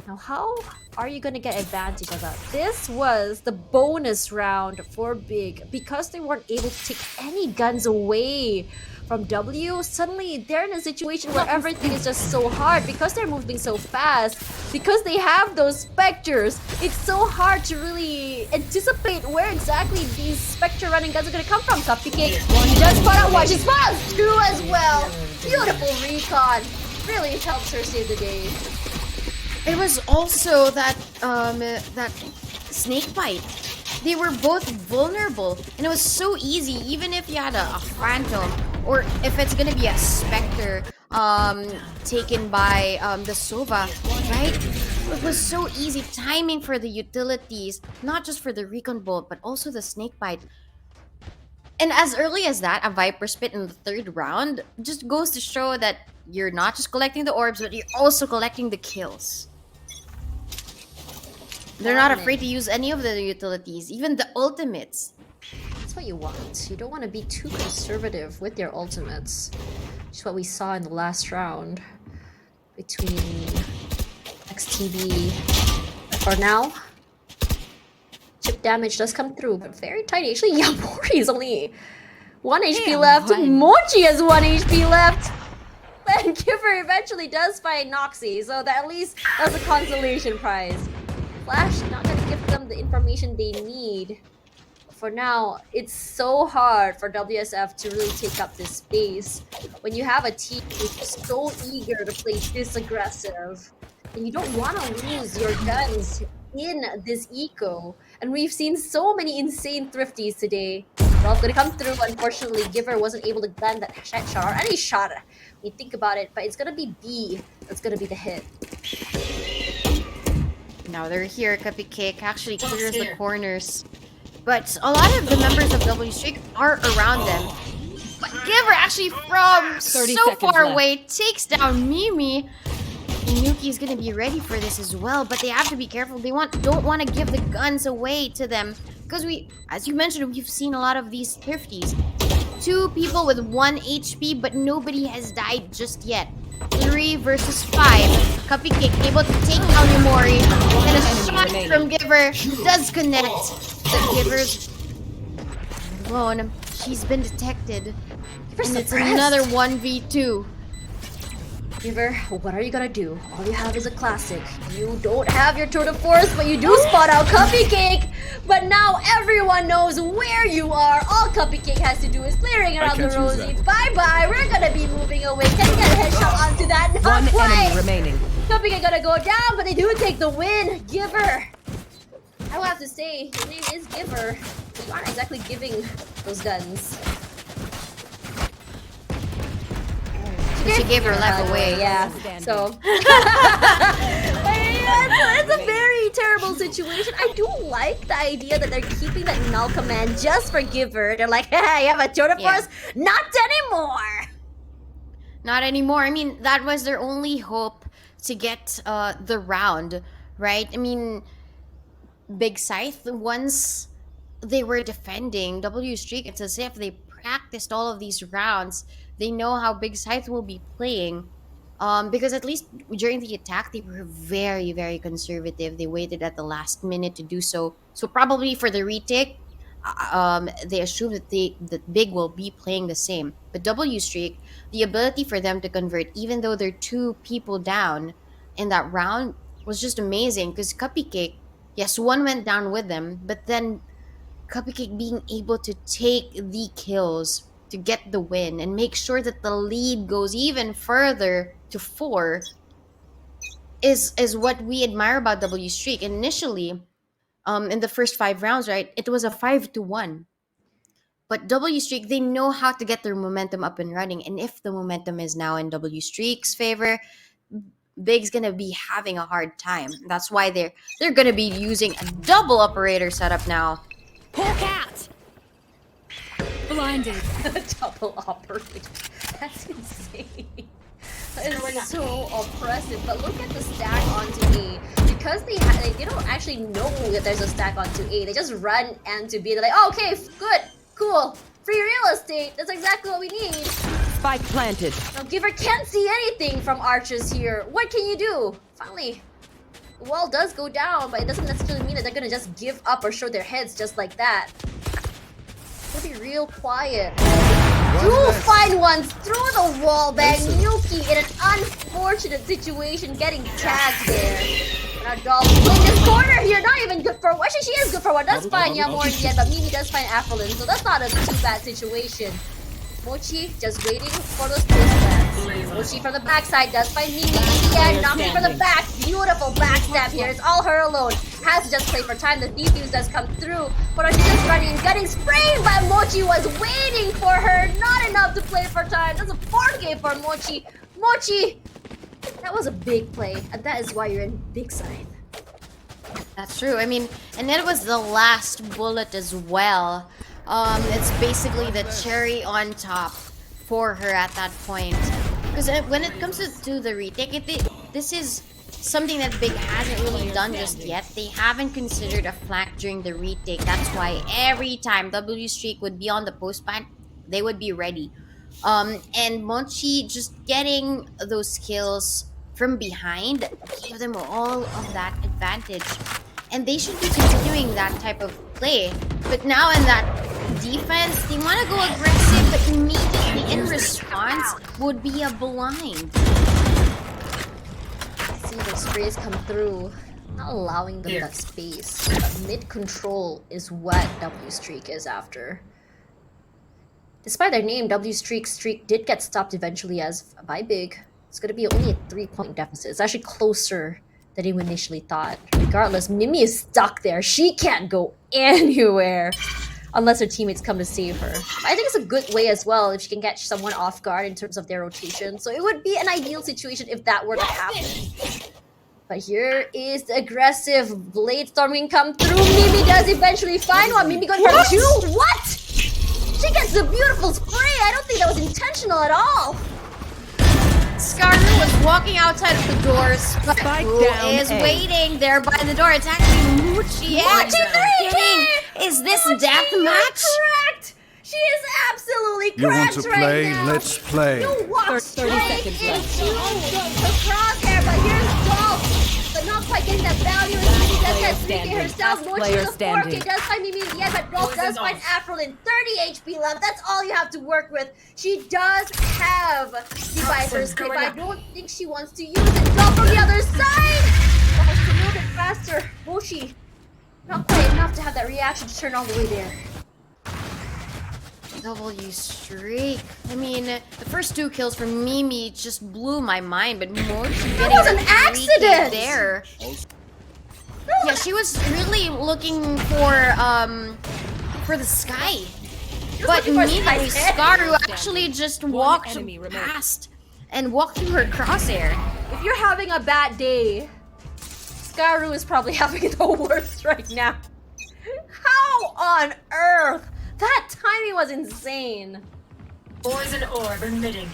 Speaker 4: Now, how are you gonna get advantage of that? This was the bonus round for Big because they weren't able to take any guns away from W. Suddenly, they're in a situation where everything is just so hard because they're moving so fast. Because they have those specters, it's so hard to really anticipate where exactly these spectre running guns are gonna come from. Cupcake, one just put out one, she spawns 2 as well. Beautiful recon, really helps her save the day.
Speaker 3: It was also that that snake bite. They were both vulnerable, and it was so easy. Even if you had a phantom, or if it's gonna be a specter taken by the Sova, right? It was so easy. Timing for the utilities, not just for the recon bolt, but also the snake bite. And as early as that, a Viper Spit in the 3rd round just goes to show that you're not just collecting the orbs, but you're also collecting the kills. They're not afraid to use any of the utilities, even the ultimates.
Speaker 4: That's what you want. You don't want to be too conservative with your ultimates. Which is what we saw in the last round between XTV. For now, chip damage does come through, but very tiny. Actually, Yamori is only 1 HP left. Mochi has 1 HP left. And Giver eventually does find Noxy, so that at least that's a consolation prize. Flash not gonna give them the information they need. For now, it's so hard for WSF to really take up this space. When you have a team who's so eager to play this aggressive, and you don't want to lose your guns in this eco. And we've seen so many insane thrifties today. Well, gonna come through. Unfortunately, Giver wasn't able to land that shot or any shot when you think about it, but it's gonna be B that's gonna be the hit.
Speaker 3: Now they're here. Cupcake actually clears the corners. But a lot of the members of W Streak are around them. But Giver actually from so far away takes down Mimi. Nuki's gonna be ready for this as well, but they have to be careful. They don't want to give the guns away to them. Because as you mentioned, we've seen a lot of these thrifties. 2 people with 1 HP, but nobody has died just yet. 3 versus 5. Cupcake able to take down Yamori. And a shot from Giver does connect. The Giver's blown. She's been detected. And it's another 1v2.
Speaker 4: Giver, what are you gonna do? All you have is a classic. You don't have your tour de force, but you do spot out Cupcake. But now everyone knows where you are. All Cupcake has to do is clearing around the Rosie. Bye-bye. We're gonna be moving away. Can you get a headshot onto that? Not
Speaker 6: One
Speaker 4: quite.
Speaker 6: enemy remaining.
Speaker 4: Cupcake gonna go down, but they do take the win. Giver. I will have to say, your name is Giver. You aren't exactly giving those guns.
Speaker 3: She gave her life away.
Speaker 4: Yeah, so it's a very terrible situation. I do like the idea that they're keeping that null command just for Giver. They're like, hey, you have a tour de force? Not anymore.
Speaker 3: Not anymore. I mean, that was their only hope to get the round, right? I mean, Big Scythe, once they were defending W Streak, it's as if they practiced all of these rounds. They know how Big Scythe will be playing. Because at least during the attack, they were very, very conservative. They waited at the last minute to do so. So probably for the retake, they assume that Big will be playing the same. But W Streak, the ability for them to convert, even though they're 2 people down in that round, was just amazing. Because Cupcake, yes, 1 went down with them, but then Cupcake being able to take the kills to get the win and make sure that the lead goes even further to 4 is what we admire about W Streak. Initially, in the first 5 rounds, right, it was a 5-1. But W Streak, they know how to get their momentum up and running. And if the momentum is now in W Streak's favor, Big's gonna be having a hard time. That's why they're gonna be using a double operator setup now.
Speaker 5: Hawk out! Blinded.
Speaker 4: Double operator. That's insane. That is so oppressive. But look at the stack onto A. Because they don't actually know that there's a stack onto A. They just run onto B. They're like, oh, okay, good, cool, free real estate. That's exactly what we need.
Speaker 6: Spike planted.
Speaker 4: Now Giver can't see anything from archers here. What can you do? Finally, the wall does go down, but it doesn't necessarily mean that they're gonna just give up or show their heads just like that. They'll be real quiet. 2 fine ones through the wall bang. Yuki in an unfortunate situation getting tagged there. Now Doll playing this corner here, not even good for one. Actually, she is good for one. That's fine Yamor in the end, but Mimi does find Aphelin, so that's not a too bad situation. Mochi just waiting for those pushbacks. Mochi from the backside does find Mimi in the end. Knocking from the back. Beautiful backstab here. It's all her alone. Has to just play for time. The defuse does come through. But she's just running and getting sprayed, but Mochi was waiting for her. Not enough to play for time. That's a 4K for Mochi. Mochi! That was a big play. And that is why you're in Big Scythe.
Speaker 3: That's true. I mean, and it was the last bullet as well. It's basically the cherry on top for her at that point. Because when it comes to the retake, this is something that Big hasn't really done just yet. They haven't considered a flank during the retake. That's why every time W Streak would be on the post plant, they would be ready. And Mochi just getting those kills from behind gave them all of that advantage. And they should be continuing that type of play. But now in that defense, they want to go aggressive, but immediately in response would be a blind.
Speaker 4: See the sprays come through, not allowing them that space. But mid control is what W Streak is after. Despite their name, W Streak did get stopped eventually as by Big. It's going to be only a 3-point deficit. It's actually closer than you initially thought. Regardless, Mimi is stuck there. She can't go anywhere unless her teammates come to save her. I think it's a good way as well if she can catch someone off guard in terms of their rotation. So it would be an ideal situation if that were to happen. But here is the aggressive blade storming come through. Mimi does eventually find one. Mimi going for 2. What? She gets the beautiful spray. I don't think that was intentional at all.
Speaker 3: Scaru was walking outside of the doors, but who is waiting there by the door? It's actually Muchi.
Speaker 4: Muchi 3K!
Speaker 3: Is this death match?
Speaker 4: Correct! She is absolutely
Speaker 1: You want
Speaker 4: cracked
Speaker 1: to
Speaker 4: right
Speaker 1: play?
Speaker 4: now.
Speaker 1: Let's play.
Speaker 4: You walk
Speaker 5: 30
Speaker 4: straight
Speaker 5: seconds
Speaker 4: into
Speaker 5: left.
Speaker 4: the crosshair, but here's Dolph. But not quite getting that value. And she does that 3K
Speaker 5: standing.
Speaker 4: herself.
Speaker 5: Last
Speaker 4: Mochi
Speaker 5: player
Speaker 4: with a 4K
Speaker 5: standing.
Speaker 4: does find Mimi in the end, but Dolph does find Afrolin. 30 HP left. That's all you have to work with. She does have the Viper's Pit, but I don't think she wants to use it. Dolph from the other side. Dolph's a little bit faster. Mochi, not quite enough to have that reaction to turn all the way there.
Speaker 3: W streak. I mean, the first 2 kills from Mimi just blew my mind, but Mochi getting
Speaker 4: was an
Speaker 3: the 3K
Speaker 4: accident!
Speaker 3: there. Yeah, she was really looking for the sky. But
Speaker 4: looking for
Speaker 3: Mimi
Speaker 4: Scythe.
Speaker 3: Scaru actually just walked
Speaker 5: enemy remaining.
Speaker 3: past and walked through her crosshair.
Speaker 4: If you're having a bad day, Scaru is probably having the worst right now. How on earth? That timing was insane.
Speaker 6: Poison orb emitting.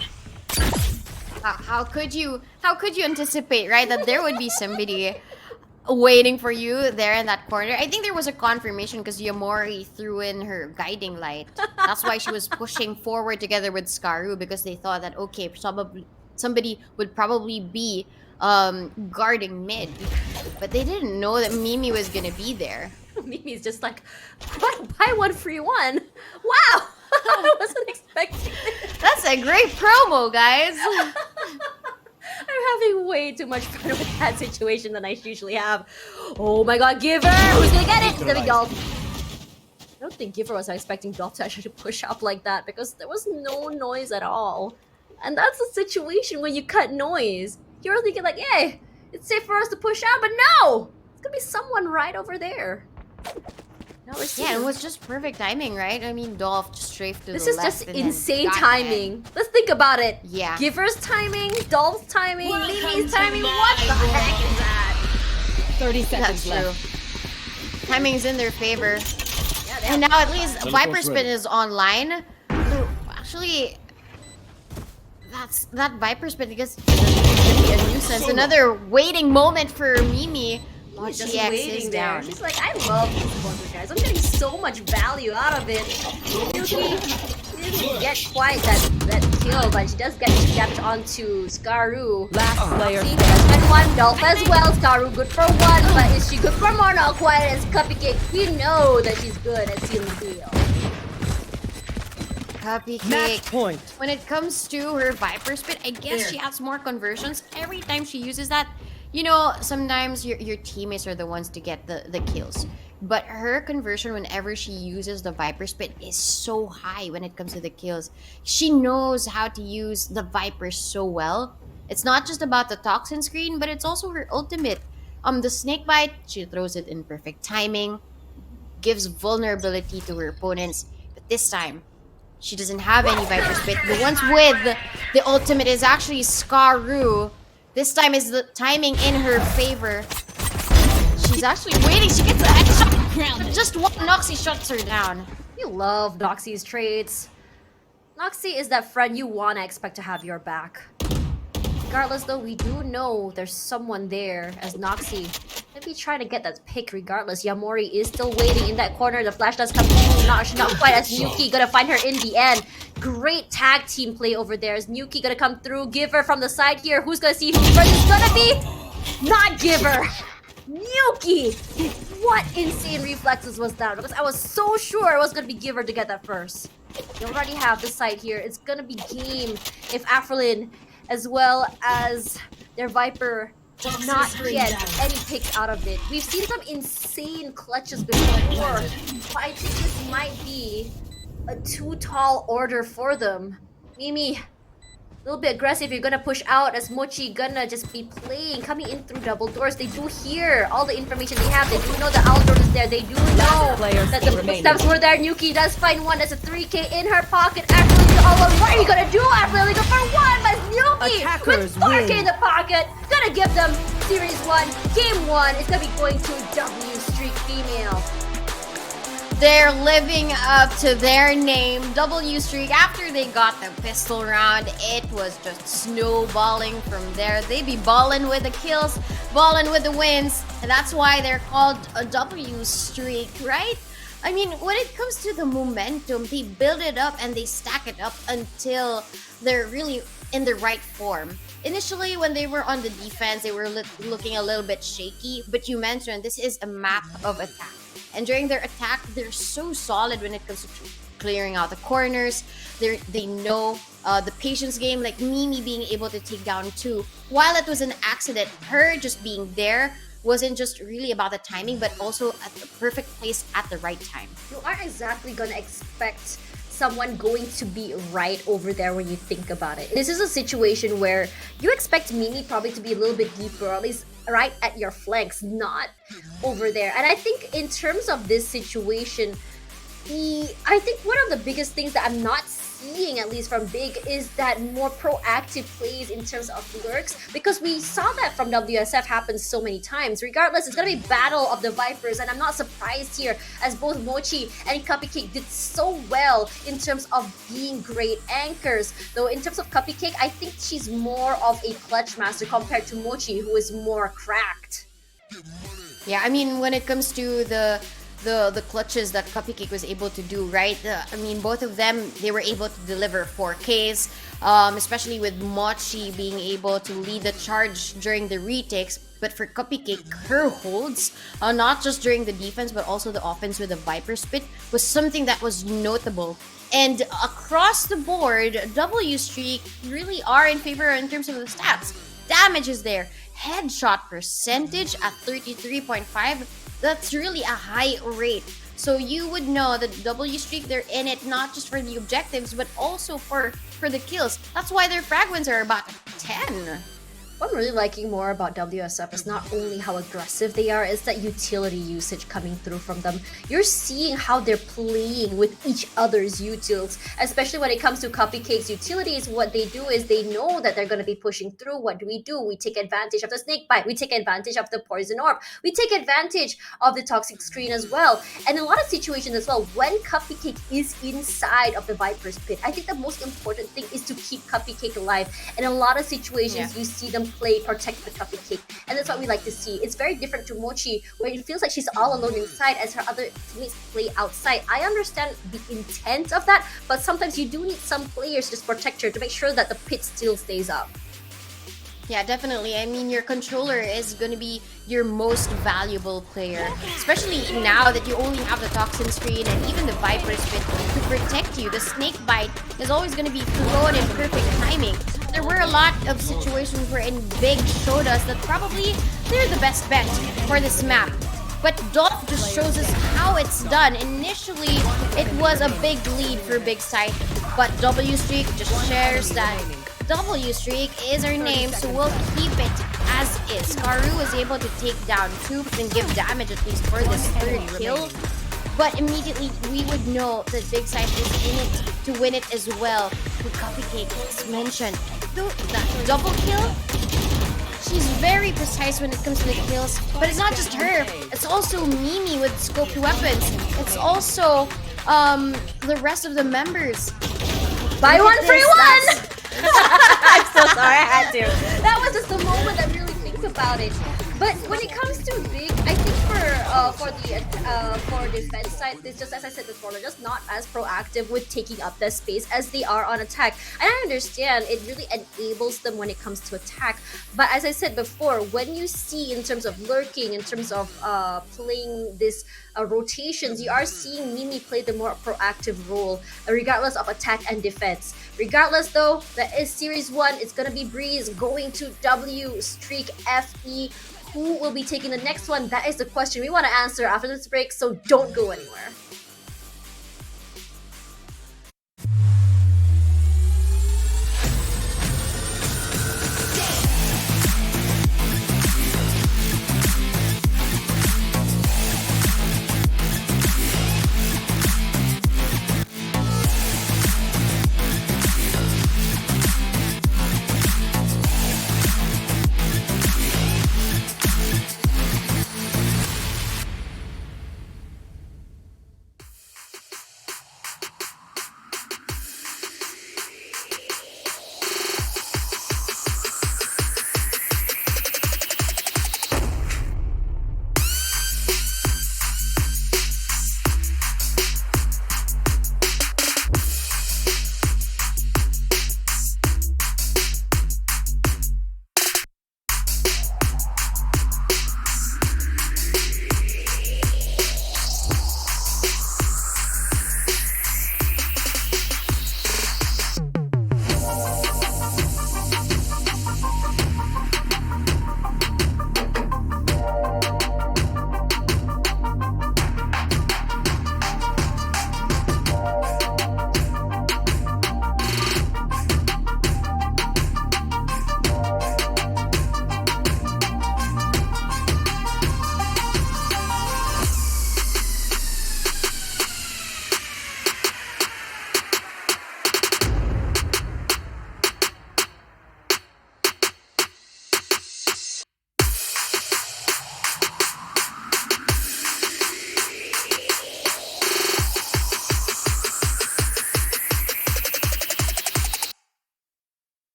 Speaker 3: How could you anticipate, right, that there would be somebody waiting for you there in that corner? I think there was a confirmation because Yamori threw in her guiding light. That's why she was pushing forward together with Scaru, because they thought that, okay, probably somebody would probably be guarding mid. But they didn't know that Mimi was gonna be there.
Speaker 4: Mimi's just like, buy one free one. Wow, I wasn't expecting it.
Speaker 3: That's a great promo, guys.
Speaker 4: I'm having way too much fun with that situation than I usually have. Oh my god, Giver! Who's gonna get it? It's gonna be Dolph. I don't think Giver was expecting Dolph to actually push up like that because there was no noise at all. And that's a situation where you cut noise. You're thinking like, hey, it's safe for us to push out, but no! It's gonna be someone right over there. Now we're seeing.
Speaker 3: Yeah, it was just perfect timing, right? I mean, Dolph just strafed to
Speaker 4: This
Speaker 3: the
Speaker 4: is
Speaker 3: left
Speaker 4: just
Speaker 3: and then
Speaker 4: insane
Speaker 3: got
Speaker 4: timing. Let's think about it.
Speaker 3: Yeah.
Speaker 4: Giver's timing, Dolph's timing,
Speaker 6: Welcome
Speaker 4: Mimi's
Speaker 6: to
Speaker 4: timing.
Speaker 6: my
Speaker 4: What the
Speaker 6: world.
Speaker 4: heck is that?
Speaker 5: 30
Speaker 3: That's
Speaker 5: seconds
Speaker 3: true.
Speaker 5: left.
Speaker 3: Timing's in their favor.
Speaker 4: Yeah, they
Speaker 3: And
Speaker 4: have-
Speaker 3: now at least
Speaker 1: Teleport's
Speaker 3: Viper Spin
Speaker 1: ready.
Speaker 3: is online. So, actually, that Viper Spin, because it's gonna be a nuisance. Another waiting moment for Mimi.
Speaker 4: She's just
Speaker 3: GX
Speaker 4: waiting
Speaker 3: is
Speaker 4: there.
Speaker 3: down.
Speaker 4: She's like, I love these sponsor guys. I'm getting so much value out of it. Yuki, she didn't get quite that kill, but she does get stepped onto Scaru.
Speaker 5: Last player
Speaker 4: See,
Speaker 5: standing.
Speaker 4: and one Dolph as well. Scaru good for 1, but is she good for more? Not quite as Cupcake. We know that she's good at sealing the deal.
Speaker 3: Cupcake.
Speaker 5: Match point.
Speaker 3: When it comes to her Viper Spin, I guess she has more conversions. Every time she uses that, you know, sometimes your teammates are the ones to get the kills. But her conversion whenever she uses the Viper Spin is so high when it comes to the kills. She knows how to use the Viper so well. It's not just about the toxin screen, but it's also her ultimate. The snake bite, she throws it in perfect timing, gives vulnerability to her opponents. But this time, she doesn't have any Viper Spit. The ones with the ultimate is actually Scaru. This time is the timing in her favor. She's actually waiting. She gets the headshot. But just one Noxie shuts her down.
Speaker 4: You love Noxie's traits. Noxie is that friend you wanna expect to have your back. Regardless though, we do know there's someone there as Noxie. Maybe trying to get that pick regardless. Yamori is still waiting in that corner. The flash does come through. She's not quite as Nuki. Gonna find her in the end. Great tag team play over there. Is Nuki gonna come through? Giver from the side here. Who's gonna see who first is gonna be? Not Giver. Nuki! What insane reflexes was that? Because I was so sure it was gonna be Giver to get that first. You already have the side here. It's gonna be game if Afrolin as well as their Viper does not get any picks out of it. We've seen some insane clutches before, but I think this might be a too tall order for them. Mimi, a little bit aggressive. You're gonna push out as Mochi gonna just be playing, coming in through double doors. They do hear all the information they have. They do know the outdoor is there. They do know
Speaker 5: player
Speaker 4: that
Speaker 5: still
Speaker 4: the
Speaker 5: remaining.
Speaker 4: footsteps were there. Nuki does find one. That's a 3K in her pocket. Actually, all alone. What are you gonna do? Actually, go for one, but Nuki
Speaker 5: Attackers
Speaker 4: with 4K
Speaker 5: win.
Speaker 4: in the pocket, gonna give them Series 1, Game 1. It's gonna be going to W Streak Female.
Speaker 3: They're living up to their name, W Streak. After they got the pistol round, it was just snowballing from there. They be balling with the kills, balling with the wins, and that's why they're called a W Streak, right? I mean, when it comes to the momentum, they build it up and they stack it up until they're really in the right form. Initially, when they were on the defense, they were looking a little bit shaky, but you mentioned this is a map of attack. And during their attack, they're so solid when it comes to clearing out the corners. They know the patience game, like Mimi being able to take down two. While it was an accident, her just being there wasn't just really about the timing, but also at the perfect place at the right time.
Speaker 4: You aren't exactly gonna expect someone going to be right over there when you think about it. This is a situation where you expect Mimi probably to be a little bit deeper, or at least right at your flanks, not over there. And I think in terms of this situation, I think one of the biggest things that I'm not seeing, at least from Big, is that more proactive plays in terms of lurks, because we saw that from WSF happen so many times. Regardless, it's gonna be battle of the Vipers, and I'm not surprised here as both Mochi and Cupcake did so well in terms of being great anchors. Though in terms of Cupcake, I think she's more of a clutch master compared to Mochi, who is more cracked.
Speaker 3: Yeah, I mean, when it comes to the clutches that Cupcake was able to do, right? I mean, both of them, they were able to deliver 4Ks, especially with Mochi being able to lead the charge during the retakes. But for Cupcake, her holds, not just during the defense, but also the offense with the Viper Spit, was something that was notable. And across the board, W Streak really are in favor in terms of the stats. Damage is there. Headshot percentage at 33.5. That's really a high rate. So you would know that W Streak, they're in it not just for the objectives, but also for the kills. That's why their frag wins are about 10.
Speaker 4: What I'm really liking more about WSF is not only how aggressive they are, it's that utility usage coming through from them. You're seeing how they're playing with each other's utils, especially when it comes to Cupcake's utilities. What they do is they know that they're going to be pushing through. What do? We take advantage of the snake bite. We take advantage of the poison orb. We take advantage of the toxic screen as well. And in a lot of situations as well, when Cupcake is inside of the Viper's pit, I think the most important thing is to keep Cupcake alive. And in a lot of situations, you see them protect the Cupcake, and that's what we like to see. It's very different to Mochi, where it feels like she's all alone inside as her other teammates play outside. I understand the intent of that, but sometimes you do need some players to just protect her to make sure that the pit still stays up.
Speaker 3: Yeah, definitely. I mean, your controller is going to be your most valuable player, especially now that you only have the toxin screen and even the Viper Spit to protect you. The snake bite is always going to be thrown in perfect timing. There were a lot of situations wherein Big showed us that probably they're the best bet for this map. But Dolph just shows us how it's done. Initially, it was a big lead for Big Scythe, but W Streak just shares that W Streak is her name, so we'll keep it as is. Karu was able to take down two and give damage at least for this third kill. But immediately, we would know that Big Scythe is in it to win it as well. With Cupcake, as mentioned, that double kill, she's very precise when it comes to the kills. But it's not just her, it's also Mimi with scoped weapons. It's also the rest of the members.
Speaker 4: Buy one, free one! I'm so sorry, I had to. That was just the moment I really think about it. But when it comes to Big, I think for defense side, it's just, as I said before, they're just not as proactive with taking up the space as they are on attack. And I understand it really enables them when it comes to attack. But as I said before, when you see in terms of lurking, in terms of playing this rotations, you are seeing Mimi play the more proactive role, regardless of attack and defense. Regardless though, that is Series 1. It's gonna be Breeze going to W Streak FE. Who will be taking the next one? That is the question we want to answer after this break, so don't go anywhere.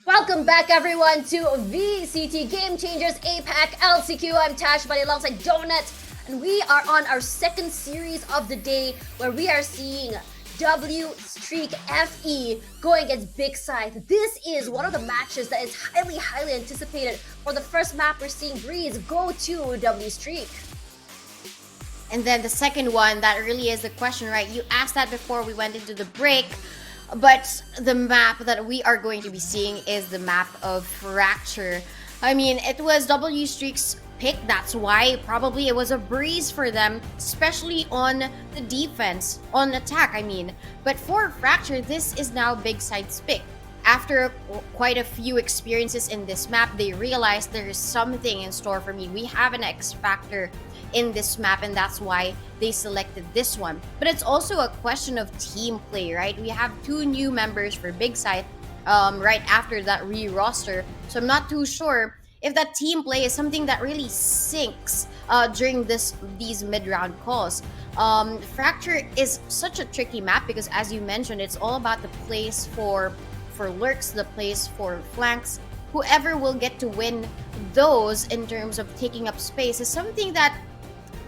Speaker 4: Welcome back, everyone, to VCT Game Changers APAC LCQ. I'm Tash, buddy, alongside Donut, and we are on our second series of the day where we are seeing W Streak FE going against Big Scythe. This is one of the matches that is highly anticipated. For the first map, we're seeing Breeze go to W Streak.
Speaker 3: And then the second one, that really is the question, right? You asked that before we went into the break, but the map that we are going to be seeing is the map of Fracture. I mean, it was W Streak's pick, that's why probably it was a breeze for them, especially on the defense, on attack, I mean. But for Fracture, this is now Big Scythe's pick. After quite a few experiences in this map, they realized there is something in store for me. We have an X factor in this map, and that's why they selected this one. But it's also a question of team play, right? We have 2 new members for Big Scythe right after that re-roster, so I'm not too sure if that team play is something that really sinks during these mid-round calls. Fracture is such a tricky map because, as you mentioned, it's all about the plays for lurks, the plays for flanks. Whoever will get to win those in terms of taking up space is something that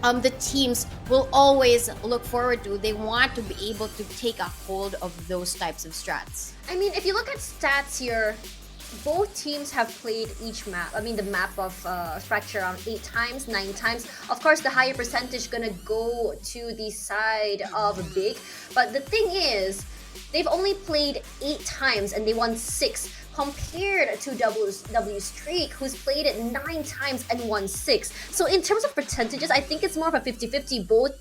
Speaker 3: the teams will always look forward to. They want to be able to take a hold of those types of strats.
Speaker 4: I mean, if you look at stats here, both teams have played each map. I mean, the map of Fracture around 8 times, 9 times. Of course, the higher percentage gonna go to the side of Big. But the thing is, they've only played 8 times and they won 6, compared to W Streak, who's played it 9 times and won 6. So in terms of percentages, I think it's more of a 50-50. Both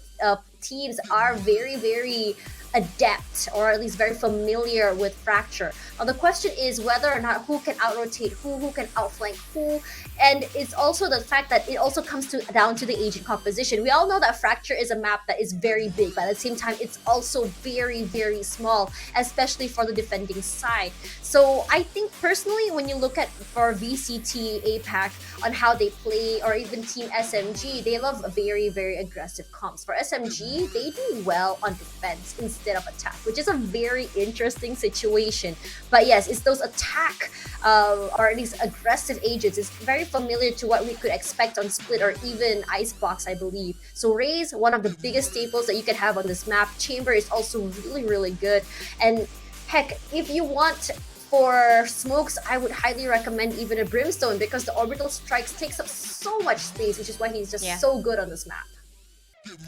Speaker 4: teams are very adept, or at least very familiar with Fracture. Now the question is whether or not who can out-rotate who can outflank who, and it's also the fact that it also comes down to the agent composition. We all know that Fracture is a map that is very big, but at the same time it's also very small, especially for the defending side. So I think personally, when you look at for VCT APAC on how they play, or even Team SMG, they love very aggressive comps. For SMG, they do well on defense instead of attack, which is a very interesting situation. But yes, it's those attack or at least aggressive agents. It's very familiar to what we could expect on Split or even Icebox, I believe. So Raze, one of the biggest staples that you can have on this map. Chamber is also really good. And heck, if you want for smokes, I would highly recommend even a Brimstone, because the orbital strikes takes up so much space, which is why he's just so good on this map.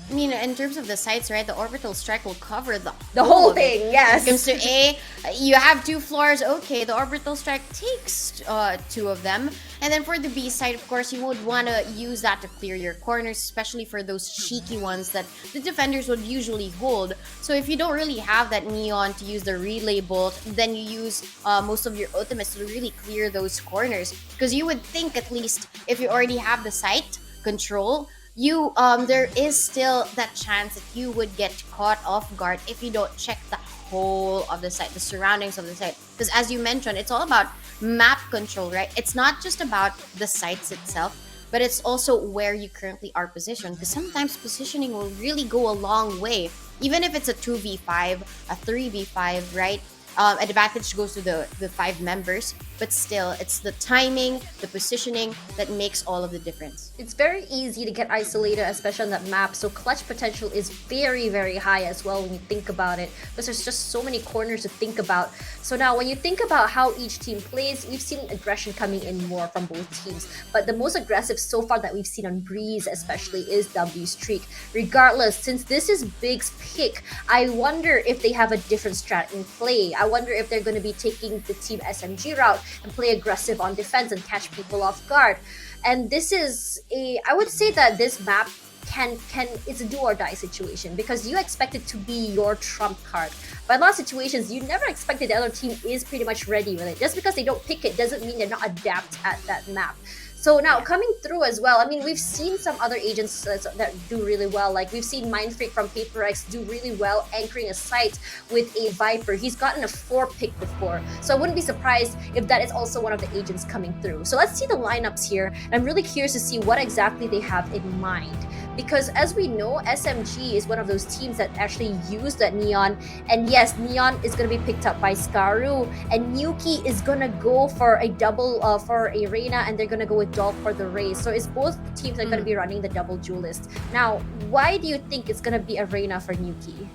Speaker 3: I mean, in terms of the sites, right, the orbital strike will cover the
Speaker 4: whole thing, yes.
Speaker 3: When it comes to A, you have 2 floors, okay, the orbital strike takes 2 of them. And then for the B side, of course, you would want to use that to clear your corners, especially for those cheeky ones that the defenders would usually hold. So if you don't really have that neon to use the relay bolt, then you use most of your ultimates to really clear those corners. Because you would think, at least, if you already have the site control, there is still that chance that you would get caught off guard if you don't check the whole of the site, the surroundings of the site. Because as you mentioned, it's all about map control, right? It's not just about the sites itself, but it's also where you currently are positioned. Because sometimes positioning will really go a long way. Even if it's a 2v5, a 3v5, right? Advantage goes to the 5 members, but still, it's the timing, the positioning that makes all of the difference.
Speaker 4: It's very easy to get isolated, especially on that map, so clutch potential is very high as well when you think about it, because there's just so many corners to think about. So now, when you think about how each team plays, we've seen aggression coming in more from both teams, but the most aggressive so far that we've seen on Breeze especially is W Streak. Regardless, since this is Big's pick, I wonder if they have a different strat in play. I wonder if they're going to be taking the Team SMG route and play aggressive on defense and catch people off guard. And this is I would say that this map it's a do or die situation, because you expect it to be your trump card. But in a lot of situations, you never expected the other team is pretty much ready with it. Just because they don't pick it doesn't mean they're not adept at that map. So now, coming through as well, I mean, we've seen some other agents that do really well. Like, we've seen Mindfreak from PaperX do really well anchoring a site with a Viper. He's gotten a 4 pick before. So I wouldn't be surprised if that is also one of the agents coming through. So let's see the lineups here. I'm really curious to see what exactly they have in mind. Because as we know, SMG is one of those teams that actually use that Neon. And yes, Neon is going to be picked up by Scaru. And Yuki is going to go for a double for a Reina. And they're going to go with Dolph for the Raze. So it's both teams that are going to be running the double duelist. Now, why do you think it's going to be a Reina for Yuki?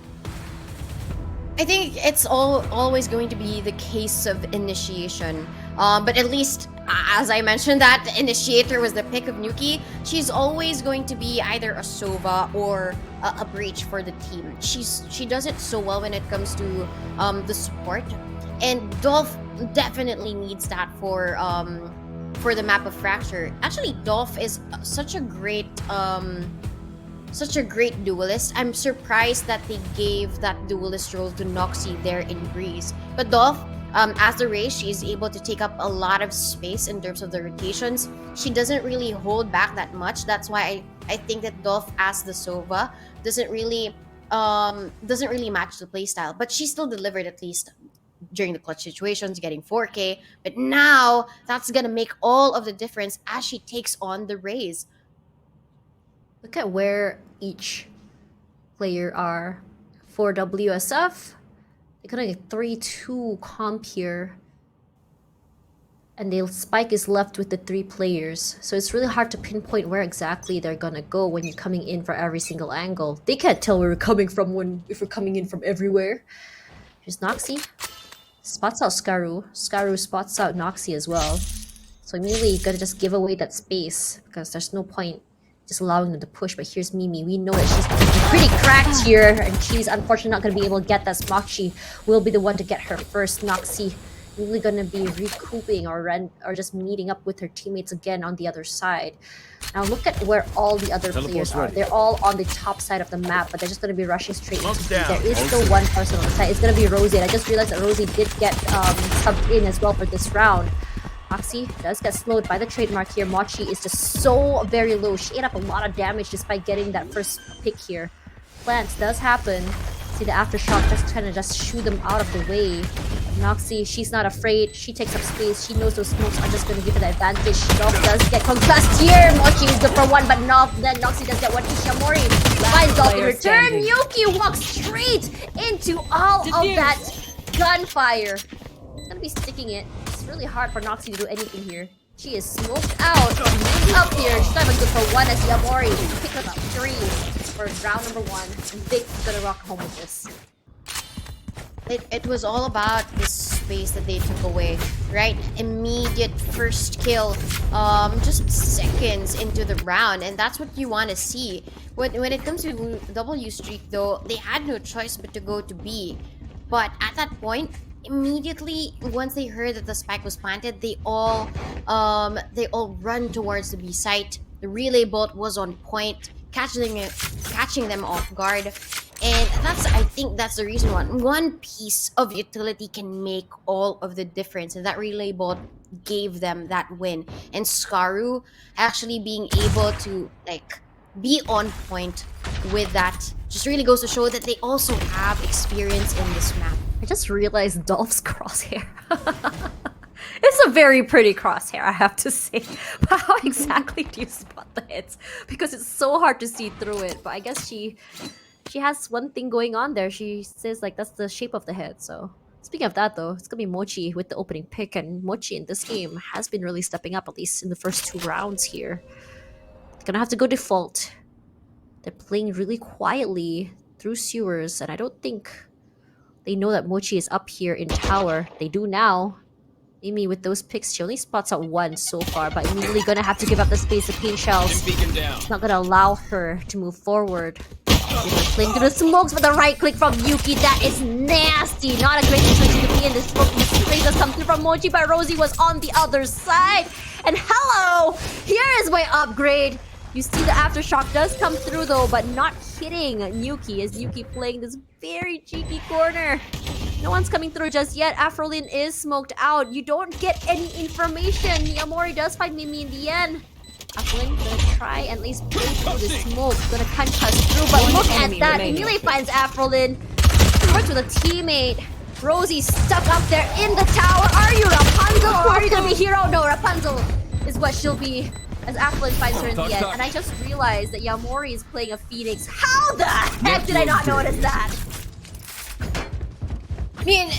Speaker 3: I think it's always going to be the case of initiation. But at least, as I mentioned, that the initiator was the pick of Nuki. She's always going to be either a Sova or a breach for the team. She does it so well when it comes to the support, and Dolph definitely needs that for the map of Fracture. Actually, Dolph is such a great duelist. I'm surprised that they gave that duelist role to Noxie there in Breeze. But Dolph, as the Raze, she is able to take up a lot of space in terms of the rotations. She doesn't really hold back that much. That's why I think that Dolph as the Sova doesn't really match the playstyle. But she still delivered, at least during the clutch situations, getting 4K. But now that's gonna make all of the difference as she takes on the Raze.
Speaker 4: Look at where each player are. For WSF, they're gonna get 3-2 comp here. And the Spike is left with the 3 players. So it's really hard to pinpoint where exactly they're gonna go when you're coming in for every single angle. They can't tell where we're coming from if we're coming in from everywhere. Here's Noxie. Spots out Scaru. Scaru spots out Noxie as well. So immediately you gotta just give away that space because there's no point just allowing them to push. But here's Mimi. We know that she's pretty cracked here, and she's unfortunately not going to be able to get that Smoxy. Will be the one to get her first. Noxie really going to be recouping or just meeting up with her teammates again on the other side. Now look at where all the other players are. They're all on the top side of the map, but they're just going to be rushing straight into B. There is still one person on the side. It's going to be Rosie. And I just realized that Rosie did get subbed in as well for this round. Moxie does get slowed by the trademark here. Mochi is just so very low. She ate up a lot of damage just by getting that first pick here. Plants does happen. See the aftershock just kind of just shoo them out of the way. Noxie, she's not afraid. She takes up space. She knows those smokes are just going to give her the advantage. Dolph does get concussed here. Mochi is good for one, but then Noxie does get one. Ishamori finds Dolph in return. Yuki walks straight into all of that gunfire. It's going to be sticking it. It's really hard for Noxie to do anything here. She is smoked out. Up here. She's not even good for one as Yamori picks up 3 for round number 1. And Vic's gonna rock home with this.
Speaker 3: It was all about the space that they took away, right? Immediate first kill, just seconds into the round, and that's what you want to see. When it comes to W Streak, though, they had no choice but to go to B. But at that point, immediately once they heard that the spike was planted, they all run towards the B site. The relay bolt was on point, catching them off guard. And I think that's the reason why one piece of utility can make all of the difference, and that relay bolt gave them that win. And Scaru actually being able to be on point with that just really goes to show that they also have experience in this map.
Speaker 4: I just realized Dolph's crosshair. It's a very pretty crosshair, I have to say. But how exactly do you spot the hits? Because it's so hard to see through it. But I guess she has one thing going on there. She says that's the shape of the head. So speaking of that though, it's gonna be Mochi with the opening pick, and Mochi in this game has been really stepping up, at least in the first 2 rounds here. They're gonna have to go default. They're playing really quietly through sewers, and I don't think they know that Mochi is up here in tower. They do now. Amy with those picks, she only spots out 1 so far, but immediately gonna have to give up the space to paint shells. It's not gonna allow her to move forward. Playing through the smokes with a right click from Yuki. That is nasty. Not a great situation to be in. This smoke spray does come through from Mochi, but Rosie was on the other side. And hello! Here is my upgrade. You see the aftershock does come through though, but not hitting Yuki, as Yuki playing this very cheeky corner. No one's coming through just yet. Afrolin is smoked out. You don't get any information. Miyamori does find Mimi in the end. Afrolin gonna try and at least break through the smoke. Gonna concuss through, but look at that. Emile finds Afrolin. Works with a teammate. Rosie stuck up there in the tower. Are you Rapunzel or are you gonna be hero? No, Rapunzel is what she'll be. as Affluent finds her in the end. And I just realized that Yamori is playing a Phoenix. How the heck did I not notice that?
Speaker 3: I mean,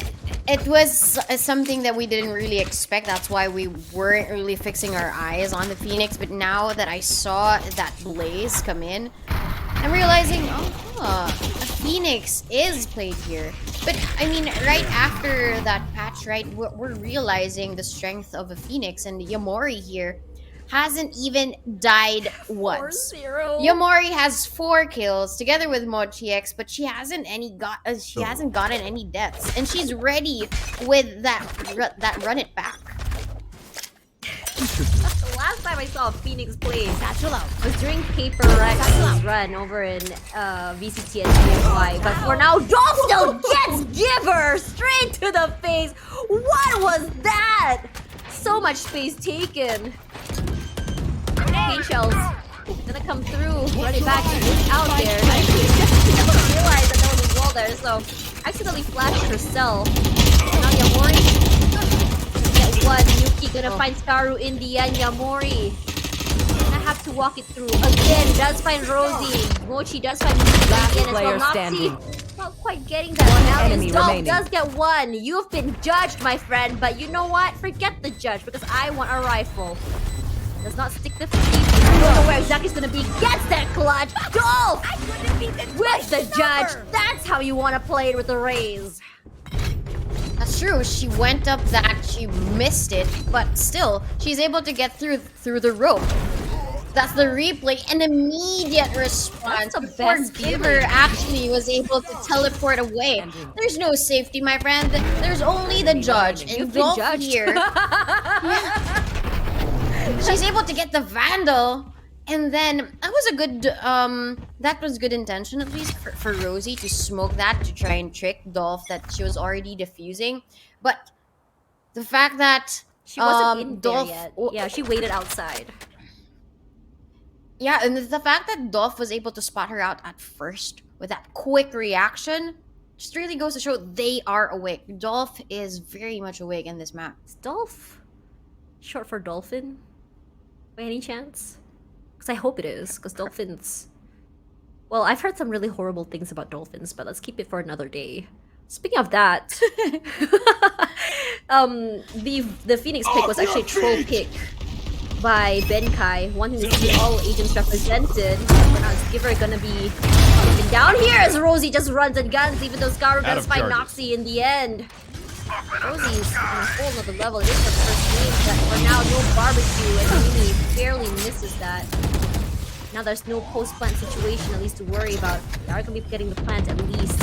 Speaker 3: it was something that we didn't really expect. That's why we weren't really fixing our eyes on the Phoenix. But now that I saw that blaze come in, I'm realizing, a Phoenix is played here. But I mean, right after that patch, right, we're realizing the strength of a Phoenix, and Yamori here hasn't even died once.
Speaker 4: 4-0.
Speaker 3: Yamori has 4 kills together with MochiX, but she hasn't gotten any deaths, and she's ready with that run it back.
Speaker 4: The last time I saw a Phoenix play was during Paper Rex's run over in VCT and GFY. But for now, Dolph still gets Giver straight to the face. What was that? So much space taken. Pain shells gonna come through. Run it back. It's out there. I never realized that there was a wall there, so accidentally flashed herself. Now Yamori get one. Yuki gonna find Skaru in the end. Yamori gonna have to walk it through again. Does find Rosie. Mochi does find Yuki again as well. Noxie not quite getting that. Now his Dolph does get one. You've been judged, my friend, but you know what? Forget the judge because I want a rifle. Does not stick the 50. I don't know where exactly it's gonna be. Gets that clutch. Dolph! With the judge. That's how you want to play it with the Rays.
Speaker 3: That's true. She went up that, she missed it, but still, she's able to get through the rope. That's the replay, an immediate response before Giver actually was able to teleport away. There's no safety, my friend. There's only the judge. And Dolph here. She's able to get the Vandal, and then that was a good good intention, at least for Rosie to smoke that to try and trick Dolph that she was already defusing. But the fact that
Speaker 4: she wasn't in
Speaker 3: Dolph,
Speaker 4: there yet. Yeah, she waited outside.
Speaker 3: Yeah, and the fact that Dolph was able to spot her out at first with that quick reaction just really goes to show they are awake. Dolph is very much awake in this map.
Speaker 4: Is Dolph short for dolphin? By any chance? Because I hope it is, because dolphins... Well, I've heard some really horrible things about dolphins, but let's keep it for another day. Speaking of that, the Phoenix pick was actually a troll pick by Benkai, wanting to see all agents represented. But now is Giver gonna be taken down here as Rosie just runs and guns, even though Skaru does find Noxie in the end. Rosie's on a whole other level. It is her first game, but for now, no barbecue, and Mimi barely misses that. Now there's no post-plant situation, at least to worry about. They are going to be getting the plant at least.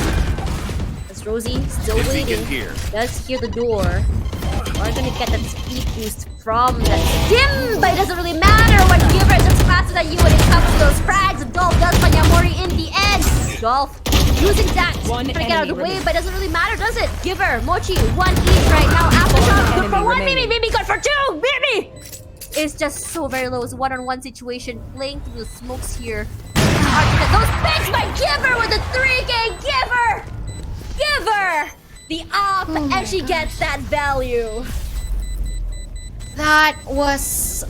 Speaker 4: As Rosie still waiting, does hear the door. They are going to get that speed boost from that stim, but it doesn't really matter when Giver is just faster than you when it comes to those frags. Dolph does find Yamori in the end. Dolph using that, trying to get out of the way, but it doesn't really matter, does it? Giver, Mochi, 1 each right now. Aftershock, good for 1, Mimi, good for 2, Mimi! It's just so very low. It's a one-on-one situation, playing through the smokes here. Those picks by Giver with the 3K, Giver! The up, and she gets that value.
Speaker 3: That was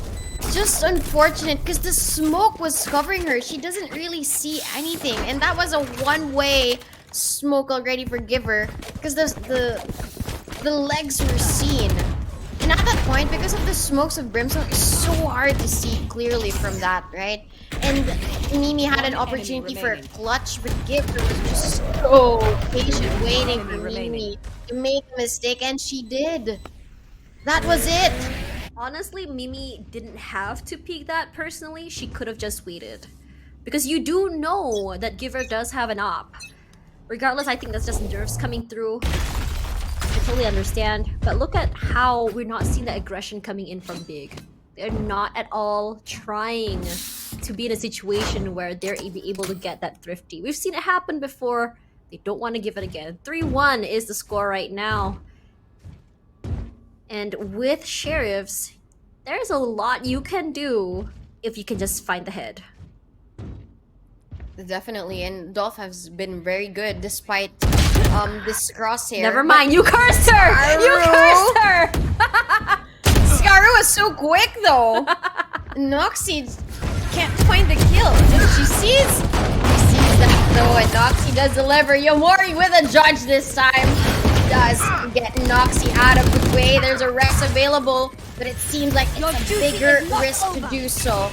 Speaker 3: just unfortunate because the smoke was covering her. She doesn't really see anything, and that was a one-way smoke already for Giver because the legs were seen. And at that point, because of the smokes of Brimstone, it's so hard to see clearly from that, right? And Mimi had an opportunity for a clutch, but Giver was just so patient, waiting for Mimi to make a mistake, and she did. That was it.
Speaker 4: Honestly, Mimi didn't have to peek that personally. She could have just waited. Because you do know that Giver does have an op. Regardless, I think that's just nerves coming through. I totally understand. But look at how we're not seeing the aggression coming in from BIGG. They're not at all trying to be in a situation where they're able to get that thrifty. We've seen it happen before. They don't want to give it again. 3-1 is the score right now. And with sheriffs, there's a lot you can do if you can just find the head.
Speaker 3: Definitely, and Dolph has been very good despite this crosshair.
Speaker 4: Never mind, you cursed her! You cursed her!
Speaker 3: Skaru was so quick though. Noxie can't find the kill. She sees that though, and Noxie does deliver. Yomori with a judge this time. Does get Noxie out of the way. There's a rest available, but it seems like it's a bigger risk to do so.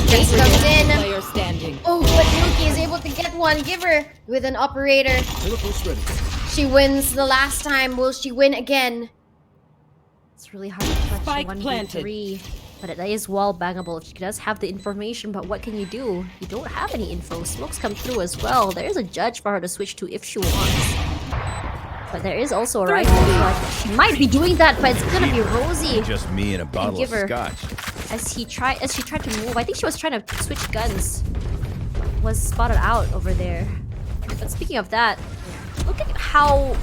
Speaker 3: Chase comes in.
Speaker 7: Player standing.
Speaker 3: Oh, but Yuki is able to get one. Give her with an operator.
Speaker 1: Teleport's ready.
Speaker 3: She wins the last time. Will she win again?
Speaker 4: It's really hard to catch
Speaker 7: Spike
Speaker 4: 1v3. But it is wall bangable. She does have the information, but what can you do? You don't have any info. Smokes come through as well. There is a judge for her to switch to if she wants. But there is also a rifle. But she might be doing that, but it's gonna be Rosie.
Speaker 8: Just me and a bottle of scotch.
Speaker 4: As she tried to move. I think she was trying to switch guns. Was spotted out over there. But speaking of that, look at how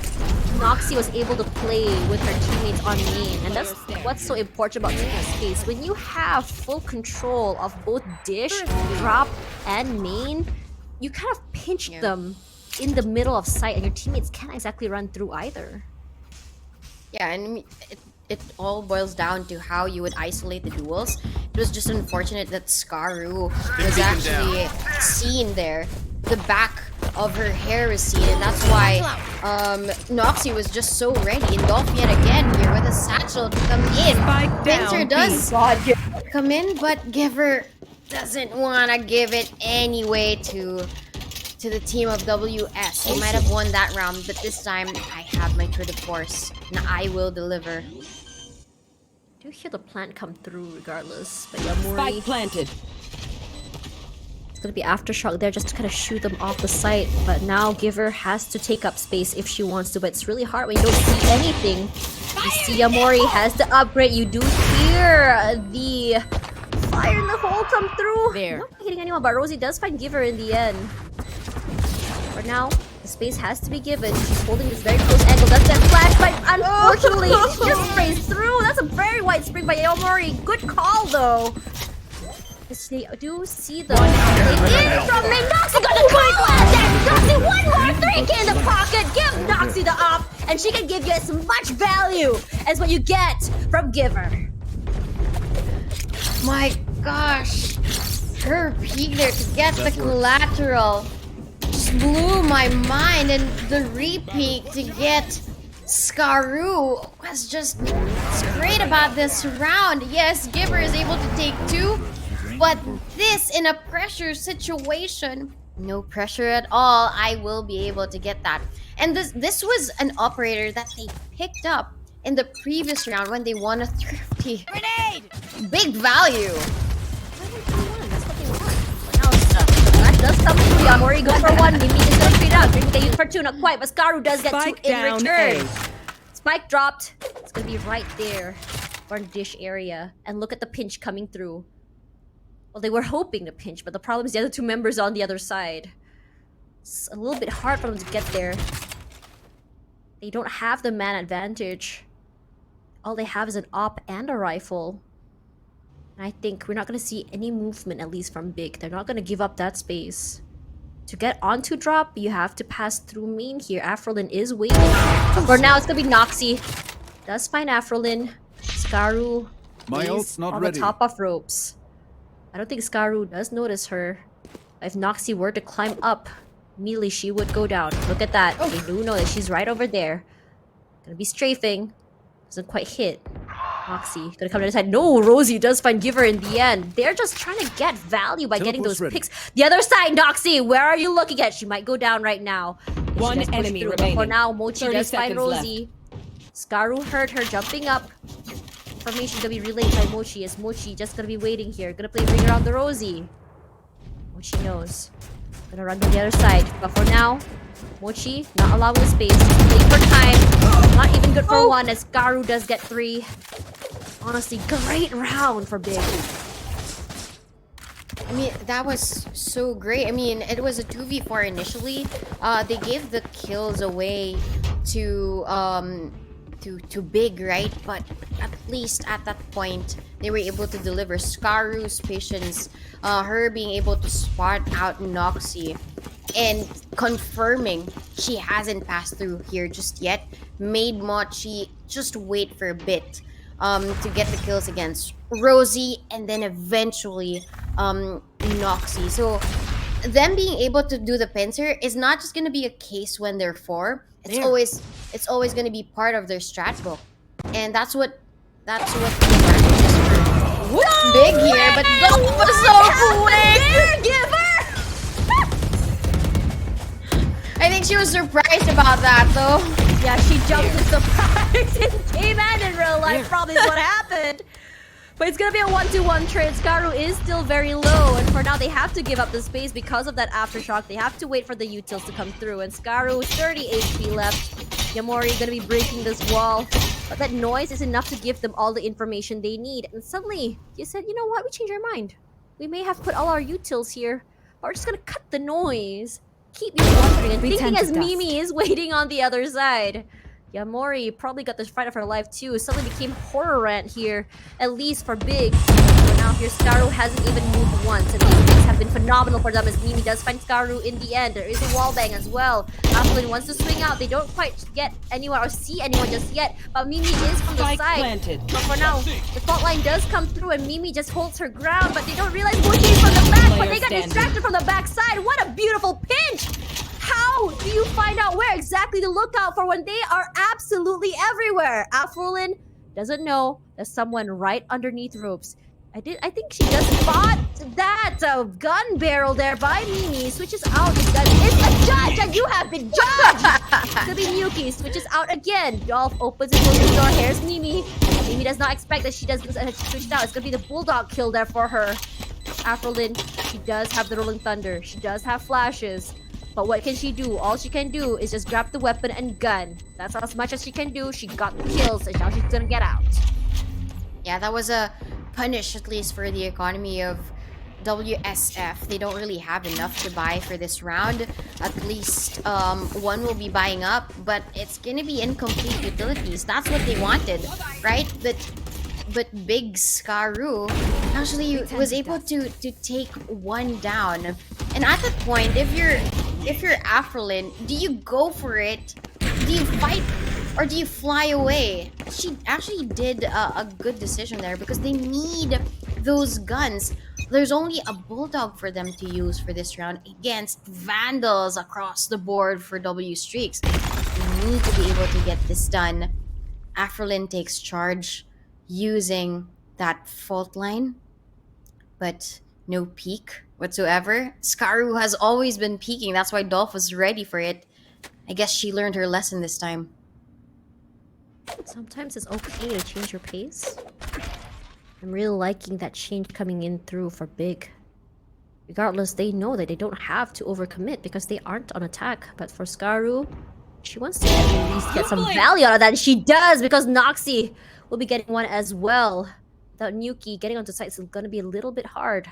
Speaker 4: Noxie was able to play with her teammates on main, and that's what's so important about taking a space. When you have full control of both dish, drop, and main, you kind of pinch them in the middle of sight, and your teammates can't exactly run through either.
Speaker 3: Yeah, and it all boils down to how you would isolate the duels. It was just unfortunate that Scaru was actually seen there. The back of her hair is seen, and that's why Noxie was just so ready. And Dolph yet again here with a satchel to come in. Winter does come in, but Giver doesn't want to give it anyway to the team of WS. They might have won that round, but this time I have my tour de force, and I will deliver.
Speaker 4: Do hear the plant come through regardless, but Yamori...
Speaker 7: Spike planted.
Speaker 4: It's gonna be Aftershock there just to kind of shoot them off the site, but now Giver has to take up space if she wants to, but it's really hard when you don't see anything. You see Yamori has the upgrade. You do hear the fire in the hole come through.
Speaker 7: There.
Speaker 4: Not hitting anyone, but Rosie does find Giver in the end. For now, the space has to be given. She's holding this very close angle. That's that flash, but unfortunately, she just sprays through. That's a very wide spring by Yomori. Good call, though. As they do see the in from main. Noxie got the point last and Noxie one more 3K in the pocket. Give Noxie the op, and she can give you as much value as what you get from Giver.
Speaker 3: My gosh, her peek there to get the collateral just blew my mind, and the re-peek to get Scaru was just what's great about this round. Yes, Giver is able to take 2, but this in a pressure situation, no pressure at all, I will be able to get that. And this was an operator that they picked up in the previous round when they won a thrifty. Grenade! Big value.
Speaker 4: That does come through. Yamori go for 1. Mimi is gonna trade out. They use for 2, not quite, but Scaru does get 2
Speaker 7: Spike
Speaker 4: in
Speaker 7: down
Speaker 4: return.
Speaker 7: A.
Speaker 4: Spike dropped. It's gonna be right there for the dish area. And look at the pinch coming through. Well, they were hoping to pinch, but the problem is the other 2 members on the other side. It's a little bit hard for them to get there. They don't have the man advantage. All they have is an op and a rifle. And I think we're not going to see any movement, at least from Big. They're not going to give up that space. To get onto drop, you have to pass through main here. Afrolin is waiting. But for now, it's going to be Noxie. Does find Afrolin. Scaru
Speaker 1: My
Speaker 4: is
Speaker 1: ult's not
Speaker 4: on
Speaker 1: ready.
Speaker 4: the top of ropes. I don't think Scaru does notice her. If Noxie were to climb up, immediately she would go down. Look at that. They do know that she's right over there. Gonna be strafing. Doesn't quite hit. Noxie gonna come to the other side. No, Rosie does find Giver in the end. They're just trying to get value by getting
Speaker 1: Teleport's
Speaker 4: those
Speaker 1: ready.
Speaker 4: picks. The other side, Noxie, where are you looking at? She might go down right now. She
Speaker 7: One
Speaker 4: does push
Speaker 7: enemy
Speaker 4: through, but
Speaker 7: remaining.
Speaker 4: for now, Mochi
Speaker 7: 30
Speaker 4: does find
Speaker 7: seconds left.
Speaker 4: Rosie. Scaru heard her jumping up. Formation gonna be relayed by Mochi, as Mochi just gonna be waiting here. Gonna play ring around the Rosie. Mochi knows. Gonna run to the other side. But for now, Mochi not allowing the space. Waiting for time. Not even good for 1, as Scaru does get 3. Honestly, great round for Big.
Speaker 3: I mean, that was so great. I mean, it was a 2v4 initially. They gave the kills away to Big, right? But at least at that point, they were able to deliver. Scaru's patience, her being able to spot out Noxie, and confirming she hasn't passed through here just yet, made Mochi just wait for a bit. to get the kills against Rosie and then eventually Noxy. So them being able to do the pincer is not just gonna be a case when they're 4. It's always gonna be part of their strat book, and that's what the advantage is for Big here. But Dolph was so quick. I think she was surprised about that though.
Speaker 4: Yeah, she jumped with surprise in game and in real life. Probably is what happened. But it's gonna be a 1-2-1 trade. Scaru is still very low, and for now they have to give up the space because of that aftershock. They have to wait for the utils to come through, and Scaru 30 HP left. Yamori gonna be breaking this wall, but that noise is enough to give them all the information they need. And suddenly, you said, you know what? We changed our mind. We may have put all our utils here, but we're just gonna cut the noise. Keep you wondering and thinking as Mimi is waiting on the other side. Yamori probably got the fight of her life too. Suddenly became horror rant here, at least for Big. For now here, Scaru hasn't even moved once, and these things have been phenomenal for them as Mimi does find Scaru in the end. There is a wallbang as well. Aslin wants to swing out. They don't quite get anyone or see anyone just yet, but Mimi is from the side. But for now, the fault line does come through and Mimi just holds her ground, but they don't realize Mochi is from the back, but they got distracted from the backside. What a beautiful pinch! How do you find out where exactly to look out for when they are absolutely everywhere? Afulin doesn't know there's someone right underneath ropes. I think she just spot that gun barrel there by Mimi. Switches out the gun. It's a judge and you have been judged! It's gonna be Yuki. Switches out again. Dolph opens and closes the door. Here's Mimi. Mimi does not expect that she switched out. It's gonna be the bulldog kill there for her. Afrolin, she does have the rolling thunder. She does have flashes. But what can she do? All she can do is just grab the weapon and gun. That's as much as she can do. She got the kills, and now she's gonna get out.
Speaker 3: Yeah, that was a punish, at least for the economy of WSF. They don't really have enough to buy for this round. At least one will be buying up, but it's gonna be incomplete utilities. That's what they wanted, right? But Big Scaru actually was able to take one down. And at that point, if you're Afrolin, do you go for it? Do you fight? Or do you fly away? She actually did a good decision there because they need those guns. There's only a bulldog for them to use for this round against vandals across the board for W streaks. They need to be able to get this done. Afrolin takes charge using that fault line, but no peek whatsoever. Scaru has always been peeking. That's why Dolph was ready for it. I guess she learned her lesson this time.
Speaker 4: Sometimes it's okay to change your pace. I'm really liking that change coming in through for Big. Regardless, they know that they don't have to overcommit because they aren't on attack. But for Scaru, she wants to at least get some value out of that. And she does because Noxy will be getting one as well. Without Nuki, getting onto sites is going to be a little bit hard.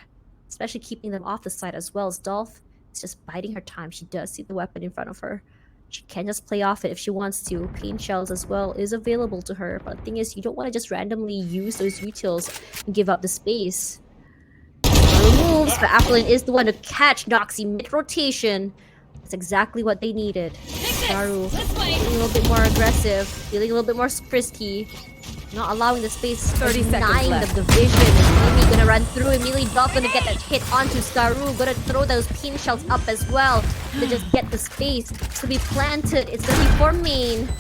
Speaker 4: Especially keeping them off the side as well as Dolph is just biding her time. She does see the weapon in front of her. She can just play off it if she wants to. Pain shells as well is available to her. But the thing is, you don't want to just randomly use those utils and give up the space. Moves, but Applin is the one to catch Noxy mid-rotation. That's exactly what they needed. Garu feeling a little bit more aggressive, feeling a little bit more frisky. Not allowing the space 30 seconds left. The vision is Mimi gonna run through. Immediately Dolph gonna get that hit onto Scaru. Gonna throw those pin shells up as well to just get the space. It's gonna be planted. It's gonna be for main.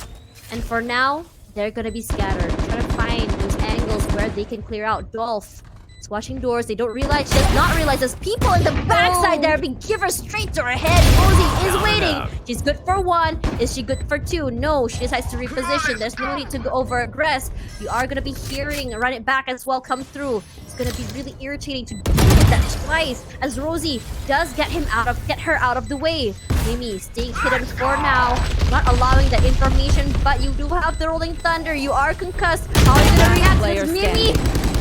Speaker 4: And for now, they're gonna be scattered. Trying to find those angles where they can clear out. Dolph is watching doors. They don't realize, she does not realize there's people in the backside there. Big give her straight to her head. Rosie is waiting. She's good for one. Is she good for two? No, she decides to reposition. There's no need to go over aggress. You are gonna be hearing run it back as well come through. It's gonna be really irritating to do that twice as Rosie does get her out of the way. Mimi staying hidden for now, not allowing that information, but you do have the rolling thunder. You are concussed. How are you gonna react? It's Mimi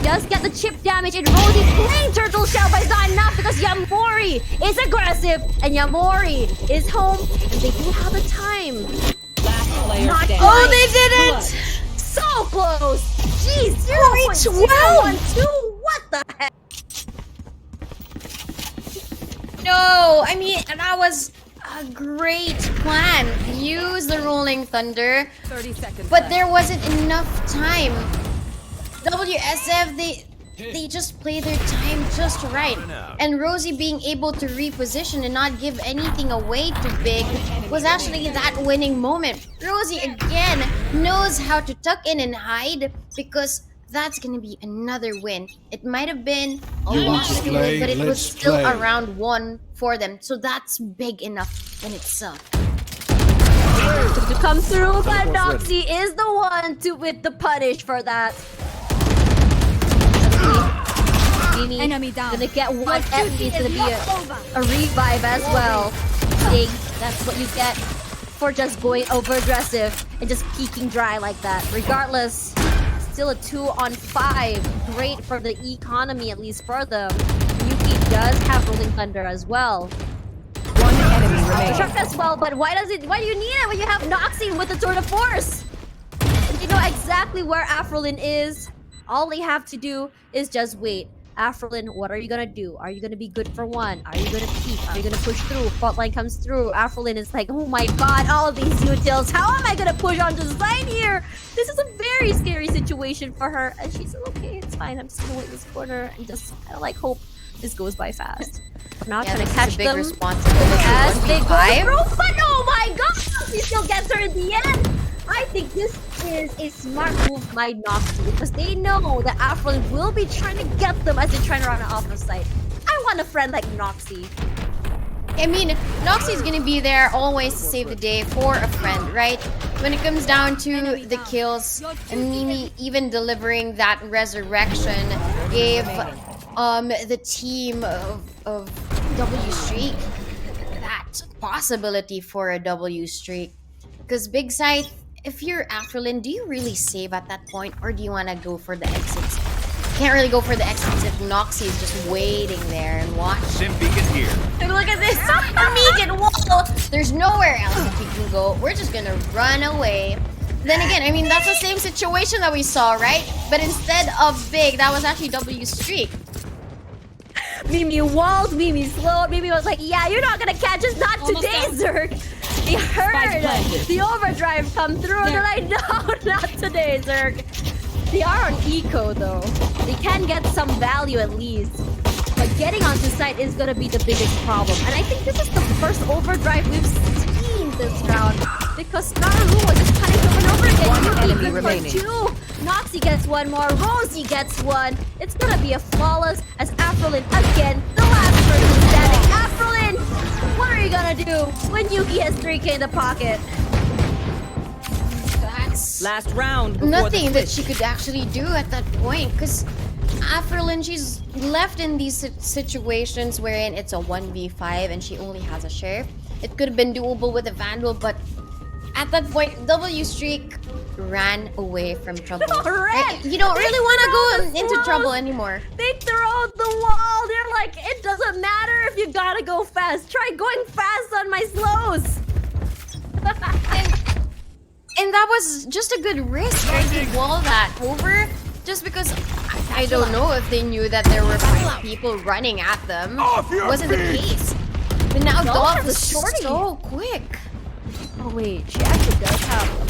Speaker 4: does get the chip damage, and Rosie playing turtle shell, but it's not enough because Yamori is aggressive and Yamori is home, and they do have the time. Not
Speaker 3: oh, they didn't!
Speaker 4: So close! Jeez,
Speaker 3: 0.012!
Speaker 4: What the heck?
Speaker 3: No, I mean, that was a great plan. Use the rolling thunder,
Speaker 5: 30 seconds
Speaker 3: but
Speaker 5: left.
Speaker 3: there wasn't enough time. WSF, they just play their time just right. And Rosie being able to reposition and not give anything away to Big was actually that winning moment. Rosie again knows how to tuck in and hide because that's gonna be another win. It might have been a loss, but it was still around 1 for them. So that's big enough in itself.
Speaker 4: To come through, but Noxy is the one with the punish for that.
Speaker 7: Enemy down.
Speaker 4: Gonna get one FP. It's gonna be a revive as well. Ding. That's what you get for just going over aggressive and just peeking dry like that. Regardless, still a 2-on-5. Great for the economy, at least for them. Yuki does have Rolling Thunder as well.
Speaker 7: One enemy remaining.
Speaker 4: Truck as well, but why do you need it when you have Noxy with the Tour de Force? You know exactly where Afrolin is. All they have to do is just wait. Afrolin, what are you gonna do? Are you gonna be good for one? Are you gonna peek? Are you gonna push through? Fault line comes through. Afrolin is like, oh my god, all of these utils. How am I gonna push onto the side here? This is a very scary situation for her. And she's like, okay, it's fine. I'm just gonna wait this corner and just kind of like hope this goes by fast. We're not trying to catch them
Speaker 3: responsibility
Speaker 4: as they go through. But oh my god, she still gets her in the end. I think this is a smart move by Noxy because they know that Afrolin will be trying to get them as they try to run it off the site. I want a friend like Noxy.
Speaker 3: I mean, Noxy's gonna be there always to save the day for a friend, right? When it comes down to the kills, and Mimi even delivering that resurrection gave the team of W Streak that possibility for a W Streak. Because Big Scythe, if you're Afrolin, do you really save at that point, or do you want to go for the exits? You can't really go for the exits if Noxy is just waiting there and watching.
Speaker 8: Sim beacon here.
Speaker 3: Look at this immediate wall. There's nowhere else that you can go. We're just gonna run away. Then again, I mean, that's the same situation that we saw, right? But instead of Big, that was actually W Streak.
Speaker 4: Mimi walled, Mimi slowed. Mimi was like, yeah, you're not gonna catch us, not today, Zerg. They heard the overdrive come through. They're like, no, not today, Zerg. They are on eco though. They can get some value at least. But getting onto site is gonna be the biggest problem. And I think this is the first overdrive we've seen this round. Because Naru was just punished over and over again.
Speaker 7: One
Speaker 4: Yuki
Speaker 7: enemy
Speaker 4: good
Speaker 7: remaining.
Speaker 4: for 2. Noxy gets one more. Rosie gets one. It's gonna be a flawless as Afrolin again. The last person standing. Afrolin, what are you gonna do when Yuki has 3k in the pocket?
Speaker 3: That's
Speaker 7: Last round before
Speaker 3: nothing
Speaker 7: the
Speaker 3: that
Speaker 7: switch.
Speaker 3: she could actually do at that point. Because Afrolin, she's left in these situations wherein it's a 1v5 and she only has a sheriff. It could have been doable with a Vandal, but at that point, W Streak ran away from trouble. Right? You don't really want to go into trouble anymore.
Speaker 4: They throw the wall. They're like, it doesn't matter if you gotta go fast. Try going fast on my slows.
Speaker 3: And that was just a good risk, right? To wall that over. Just because I don't know if they knew that there were 5 people running at them. Wasn't the case. But now Dolph was so quick.
Speaker 4: Oh wait, she actually does have a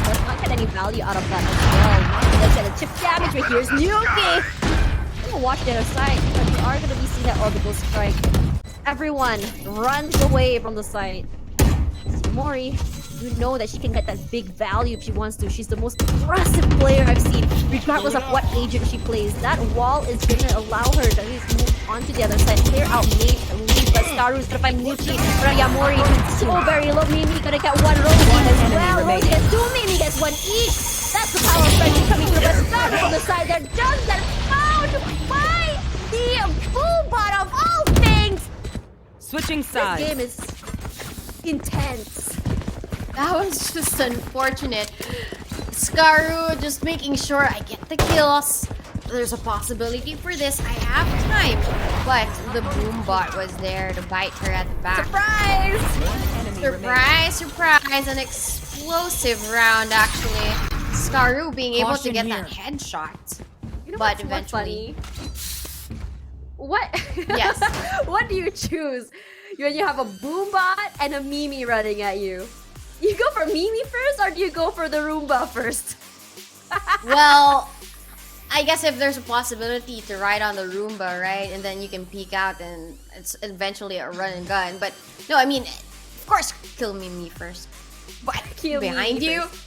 Speaker 4: does not get any value out of that as well. Let's get a chip damage, but here's Yuki! I'm gonna watch the other side, but we are gonna be seeing that orbital strike. Everyone runs away from the site. Mori, you know that she can get that big value if she wants to. She's the most aggressive player I've seen, regardless of what agent she plays. That wall is gonna allow her to at least move onto the other side, clear out main and leave, but Staru's gonna find Muchi. Rayamori, so very low. Mimi gonna get one Rosie as well. Rosie gets 2, Mimi gets 1 each. That's the power of friendship coming through, but Staru on the side, they're just that found by the Boobot of all things.
Speaker 7: Switching
Speaker 4: This
Speaker 7: sides.
Speaker 4: game is intense.
Speaker 3: That was just unfortunate. Scaru just making sure I get the kills. There's a possibility for this. I have time. But the boom bot was there to bite her at the back.
Speaker 4: Surprise!
Speaker 3: Surprise. An explosive round, actually. Scaru being able to get that headshot.
Speaker 4: You know
Speaker 3: But
Speaker 4: what's more
Speaker 3: eventually...
Speaker 4: funny? What?
Speaker 3: Yes.
Speaker 4: What do you choose? When you have a Boombot and a Mimi running at you? You go for Mimi first, or do you go for the Roomba first?
Speaker 3: Well, I guess if there's a possibility to ride on the Roomba, right? And then you can peek out and it's eventually a run and gun. But no, I mean, of course, kill me first. But
Speaker 4: Kill me
Speaker 3: behind you?
Speaker 4: first.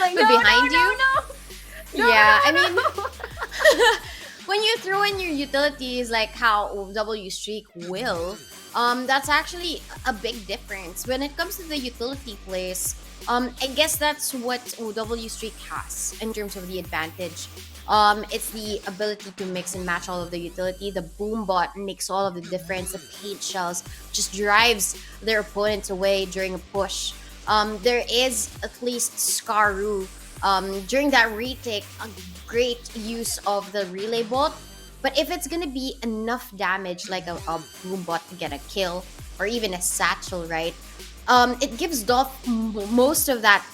Speaker 4: Like,
Speaker 3: But
Speaker 4: no,
Speaker 3: behind
Speaker 4: no,
Speaker 3: you?
Speaker 4: No,
Speaker 3: Yeah,
Speaker 4: no,
Speaker 3: I mean,
Speaker 4: no.
Speaker 3: when you throw in your utilities like how W Streak will, that's actually a big difference. When it comes to the utility plays, I guess that's what W Streak has in terms of the advantage. It's the ability to mix and match all of the utility. The boom bot makes all of the difference. The paint shells just drives their opponents away during a push. There is at least Scaru during that retake, a great use of the relay bot. But if it's gonna be enough damage, like a boom bot to get a kill, or even a satchel, right? It gives Dolph most of that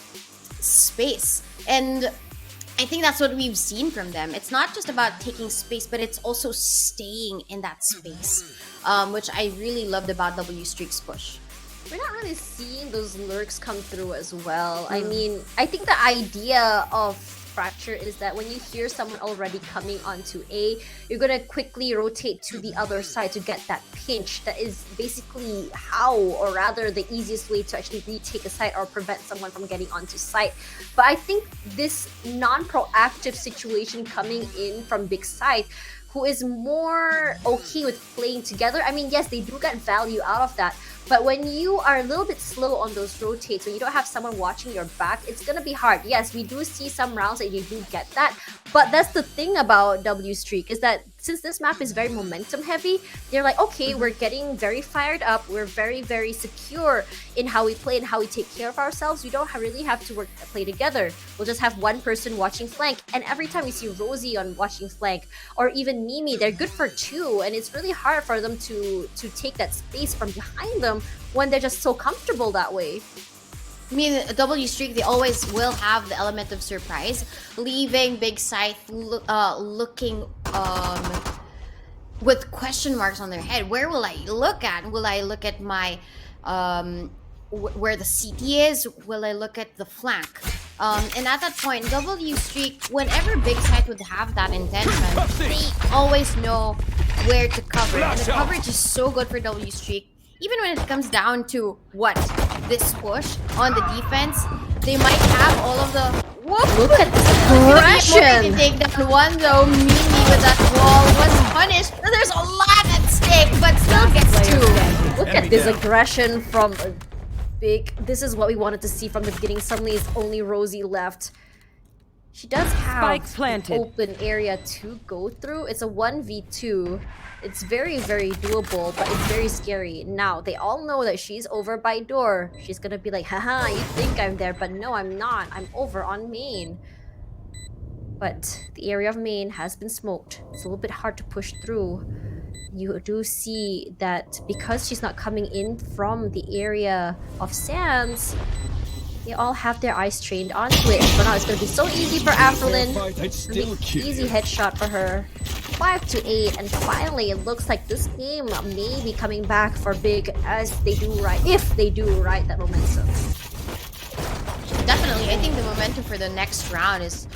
Speaker 3: space. And I think that's what we've seen from them. It's not just about taking space, but it's also staying in that space, which I really loved about W Streak's push.
Speaker 4: We're not really seeing those lurks come through as well. I mean, I think the idea of Fracture is that when you hear someone already coming onto A, you're gonna quickly rotate to the other side to get that pinch. That is basically how, or rather the easiest way to actually retake a site or prevent someone from getting onto site. But I think this non-proactive situation coming in from Big Scythe, who is more okay with playing together. I mean, yes, they do get value out of that, but when you are a little bit slow on those rotates, when you don't have someone watching your back, it's gonna be hard. Yes, we do see some rounds that you do get that, but that's the thing about W Streak, is that since this map is very momentum heavy, they're like, okay, we're getting very fired up, we're very, very secure in how we play and how we take care of ourselves. We don't really have to play together. We'll just have one person watching flank, and every time we see Rosie on watching flank, or even Mimi, they're good for two, and it's really hard for them to take that space from behind them when they're just so comfortable that way.
Speaker 3: I mean, W Streak, they always will have the element of surprise, leaving Big Scythe looking with question marks on their head. Where will I look at? Will I look at my where the CT is? Will I look at the flank? And at that point, W Streak, whenever Big Scythe would have that intention, they always know where to cover. And the coverage is so good for W Streak. Even when it comes down to this push on the defense, they might have all of the. Whoop!
Speaker 4: Look at this aggression!
Speaker 3: To take down one though, Mimi with that wall was punished. There's a lot at stake, but still gets two.
Speaker 4: Look at this aggression from Big. This is what we wanted to see from the beginning. Suddenly, it's only Rosie left. She does have
Speaker 7: Spike planted.
Speaker 4: an open area to go through. It's a 1v2. It's very, very doable, but it's very scary. Now, they all know that she's over by door. She's gonna be like, haha, you think I'm there, but no, I'm not. I'm over on main. But the area of main has been smoked. It's a little bit hard to push through. You do see that because she's not coming in from the area of Sands, they all have their eyes trained onto it. For now, it's gonna be so easy for Aphrodite. Easy headshot for her. 5-8, and finally, it looks like this game may be coming back for Big as they do right, if they do right that momentum.
Speaker 3: Definitely, I think the momentum for the next round is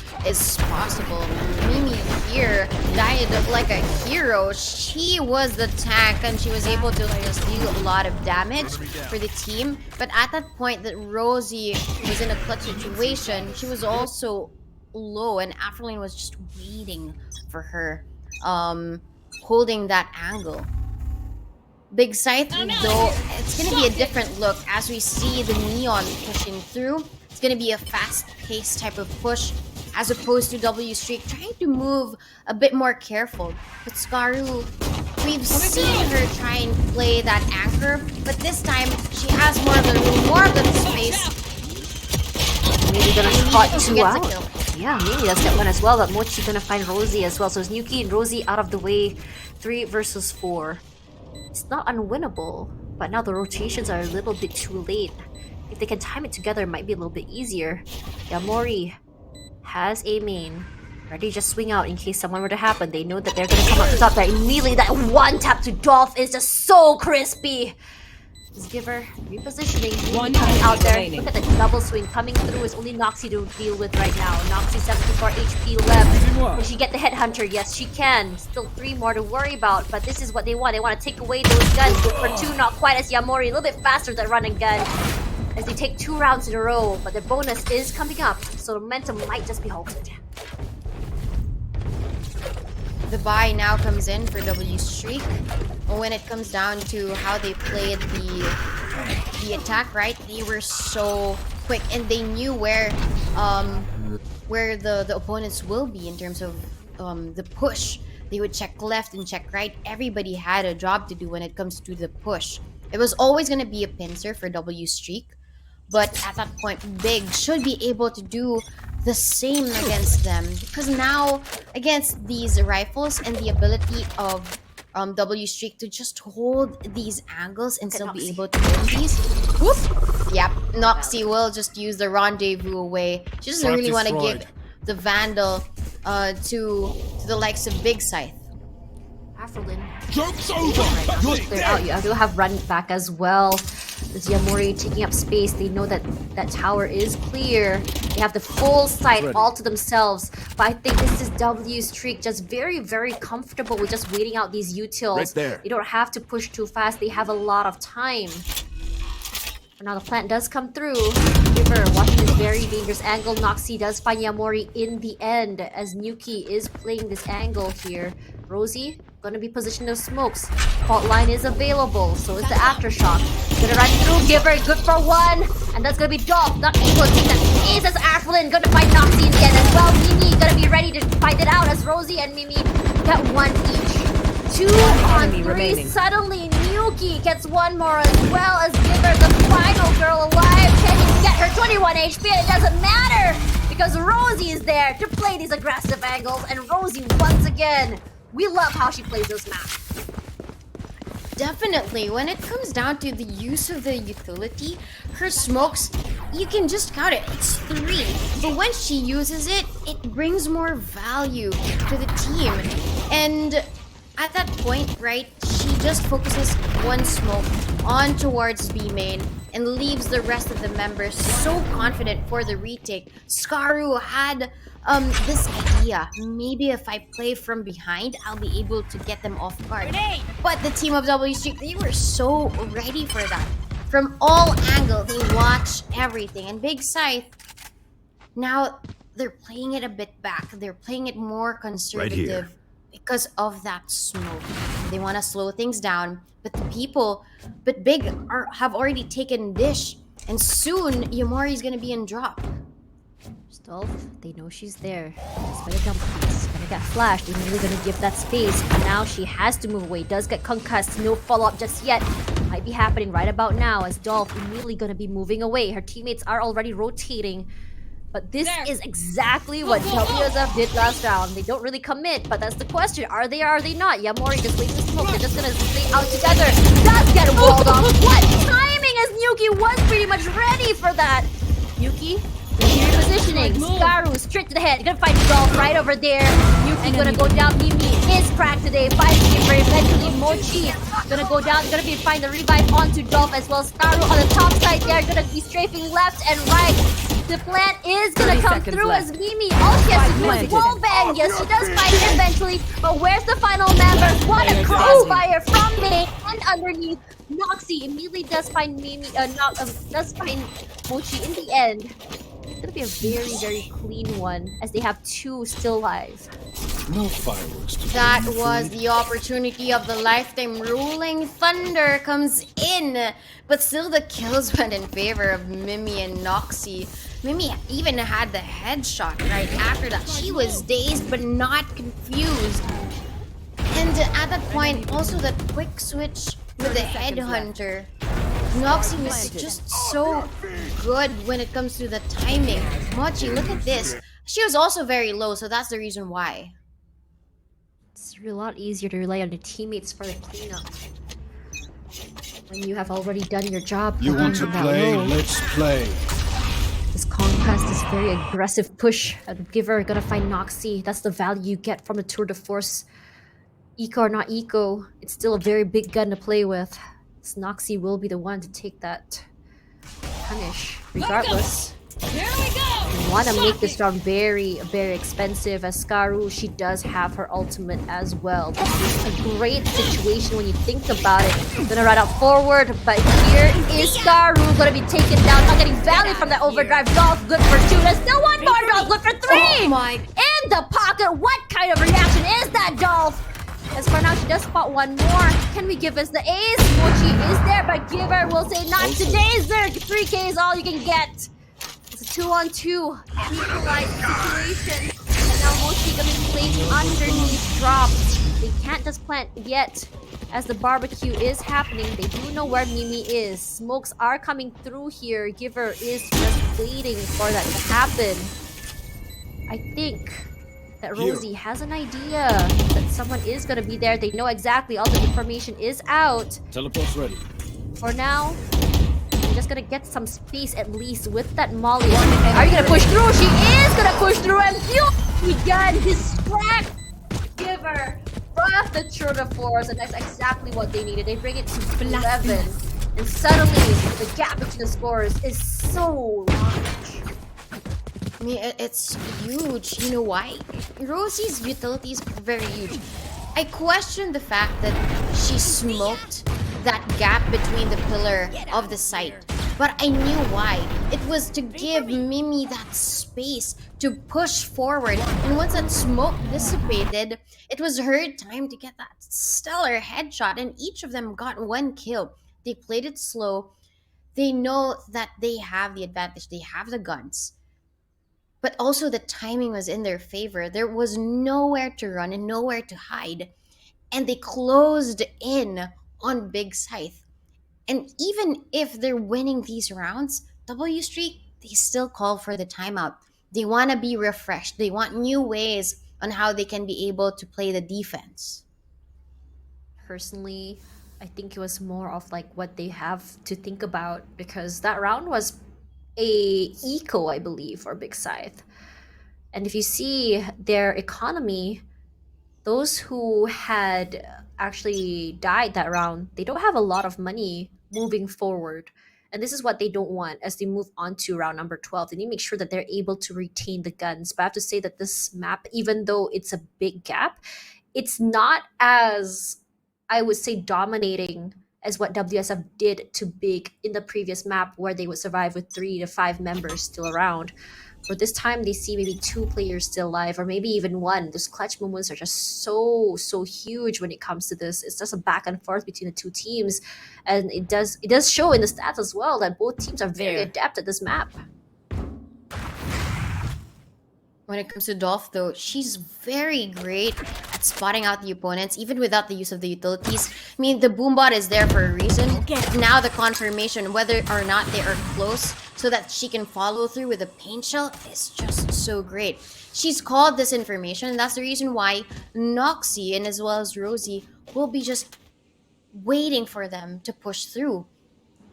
Speaker 3: possible. Mimi here died like a hero. She was the tank and she was able to just deal a lot of damage for the team. But at that point that Rosie was in a clutch situation, she was also low and Aphrodite was just waiting for her, holding that angle. Big Scythe, though, it's gonna be a different look as we see the Neon pushing through. It's gonna be a fast-paced type of push as opposed to W Streak trying to move a bit more careful. But Scaru, we've seen her try and play that anchor, but this time she has more of the room, more of the space.
Speaker 4: Maybe gonna spot
Speaker 3: She
Speaker 4: two
Speaker 3: gets a
Speaker 4: out.
Speaker 3: kill.
Speaker 4: Yeah, maybe that's that one as well, but Mochi's gonna find Rosie as well. So it's Nuki and Rosie out of the way. 3 versus 4. It's not unwinnable, but now the rotations are a little bit too late. If they can time it together, it might be a little bit easier. Yamori has a main. Ready to just swing out in case someone were to happen. They know that they're gonna come up to top there. Immediately, that one tap to Dolph is just so crispy. Just give her repositioning.
Speaker 7: One
Speaker 4: Coming out there.
Speaker 7: remaining.
Speaker 4: Look at the double swing coming through. Is only Noxie to deal with right now. Noxie 74 HP left. Can she get the headhunter? Yes, she can. Still 3 more to worry about. But this is what they want. They want to take away those guns. But for 2, not quite as Yamori. A little bit faster than run and gun. As they take 2 rounds in a row. But the bonus is coming up. So momentum might just be halted.
Speaker 3: The buy now comes in for W Streak. When it comes down to how they played the attack, right? They were so quick and they knew where the opponents will be in terms of the push. They would check left and check right. Everybody had a job to do when it comes to the push. It was always going to be a pincer for W Streak, but at that point, Big should be able to do the same against them, because now against these rifles and the ability of W Streak to just hold these angles and still be able to hold these. Whoop! Yep, Noxie will just use the rendezvous away. She doesn't really want to give the Vandal to the likes of Big Scythe.
Speaker 4: Afrolin.
Speaker 2: Joke's over!
Speaker 4: Clear out. You do have run back as well. This Yamori taking up space. They know that that tower is clear. They have the full site all to themselves. But I think this is W Streak just very, very comfortable with just waiting out these utils.
Speaker 8: Right there.
Speaker 4: They don't have to push too fast. They have a lot of time. But now the plant does come through. River watching this very dangerous angle. Noxie does find Yamori in the end as Nuki is playing this angle here. Rosie gonna be positioned of smokes. Fault line is available, so is the aftershock. Gonna run through, give her good for 1, and that's gonna be Dolph, not able to take that space as Afrolin gonna find Noxie in the end as well. Mimi gonna be ready to fight it out as Rosie and Mimi get 1 each. 2 on 3.
Speaker 7: remaining.
Speaker 4: Suddenly, Nuki gets 1 more as well as Giver, the final girl alive. Can he get her 21 HP? And it doesn't matter because Rosie is there to play these aggressive angles, and Rosie once again. We love how she plays those maps.
Speaker 3: Definitely, when it comes down to the use of the utility, her smokes, you can just count it, it's 3. But when she uses it, it brings more value to the team. And at that point, right, she just focuses 1 smoke on towards B main and leaves the rest of the members so confident for the retake. Scaru had this idea, maybe if I play from behind, I'll be able to get them off guard. But the team of W Streak, they were so ready for that. From all angles, they watch everything. And Big Scythe, now they're playing it a bit back. They're playing it more conservative because of that smoke. They want to slow things down. But Big have already taken Dish. And soon, Yamori's gonna be in drop.
Speaker 4: Dolph, they know she's there. Just better jump. She's gonna get flashed. They're really gonna give that space. But now she has to move away. Does get concussed. No follow-up just yet. Might be happening right about now as Dolph immediately gonna be moving away. Her teammates are already rotating. But this is exactly what WSF did last round. They don't really commit, but that's the question. Are they or are they not? Yamori just waiting to smoke. They're just gonna stay out together. Does get walled off. What timing as Nuki was pretty much ready for that. Nuki repositioning. Scaru straight to the head. Gonna find Dolph right over there. Yuki gonna go down. Mimi is cracked today. Fighting for eventually Mochi. Gonna go down. Gonna be find the revive onto Dolph as well. Scaru on the top side there. Gonna be strafing left and right. The plant is gonna come through as Mimi. All she has to do is wall bang. Yes, she does fight eventually. But where's the final member? What a crossfire from me and underneath. Noxie immediately does find Mimi. Does find Mochi in the end. It's gonna be a very, very clean one as they have 2 still alive.
Speaker 2: No fireworks.
Speaker 3: That was the opportunity of the lifetime. Rolling Thunder comes in, but still the kills went in favor of Mimi and Noxie. Mimi even had the headshot right after that. She was dazed but not confused. And at that point, also the quick switch with the headhunter. Noxie was just so good when it comes to the timing. Mochi, look at this. She was also very low, so that's the reason why.
Speaker 4: It's a lot easier to rely on your teammates for the cleanup. When you have already done your job.
Speaker 2: You want to play? Let's play.
Speaker 4: This conquest is very aggressive push. Giver gonna find Noxie. That's the value you get from the Tour de Force. Eco or not eco, it's still a very big gun to play with. Noxy will be the one to take that punish, regardless.
Speaker 7: Here we go.
Speaker 4: Want to make this round very, very expensive, as Skaru, she does have her ultimate as well. This is a great situation when you think about it. Gonna run out forward, but here is Skaru gonna be taken down, not getting value from that overdrive. Dolph, good for 2. There's still one more. Dolph, good for 3.
Speaker 3: Oh my.
Speaker 4: In the pocket. What kind of reaction is that, Dolph? As for now, she does spot one more. Can we give us the ace? Mochi is there, but Giver will say not today, Zerg. 3K is all you can get. It's a 2-on-2 equalized situation. And now Mochi gonna be placed underneath drop. They can't just plant yet. As the barbecue is happening, they do know where Mimi is. Smokes are coming through here. Giver is just waiting for that to happen. I think that Rosie has an idea that someone is gonna be there. They know exactly. All the information is out.
Speaker 8: Teleport's ready.
Speaker 4: For now, I'm just gonna get some space at least with that Molly. Are you gonna push through? She is gonna push through, and beauty gun distract Giver from the tour de force, and that's exactly what they needed. They bring it to 11, and suddenly the gap between the scores is so large.
Speaker 3: I mean, it's huge. You know why? Rosie's utilities are very huge. I question the fact that she smoked that gap between the pillar of the site. But I knew why. It was to give Mimi that space to push forward. And once that smoke dissipated, it was her time to get that stellar headshot. And each of them got 1 kill. They played it slow. They know that they have the advantage. They have the guns. But also the timing was in their favor. There was nowhere to run and nowhere to hide. And they closed in on Big Scythe. And even if they're winning these rounds, W Streak, they still call for the timeout. They want to be refreshed. They want new ways on how they can be able to play the defense.
Speaker 4: Personally, I think it was more of like what they have to think about, because that round was a eco, I believe, for Big Scythe. And if you see their economy, those who had actually died that round, they don't have a lot of money moving forward. And this is what they don't want as they move on to round number 12. They need to make sure that they're able to retain the guns. But I have to say that this map, even though it's a big gap, it's not as, I would say, dominating as what WSF did to Big in the previous map, where they would survive with 3 to 5 members still around. For this time, they see maybe 2 players still alive, or maybe even 1. Those clutch moments are just so huge when it comes to this. It's just a back and forth between the 2 teams, and it does show in the stats as well that both teams are very adept at this map.
Speaker 3: When it comes to Dolph, though, she's very great at spotting out the opponents, even without the use of the utilities. I mean, the boombot is there for a reason. Now the confirmation, whether or not they are close, so that she can follow through with a paint shell, is just so great. She's called this information, and that's the reason why Noxy and as well as Rosie will be just waiting for them to push through.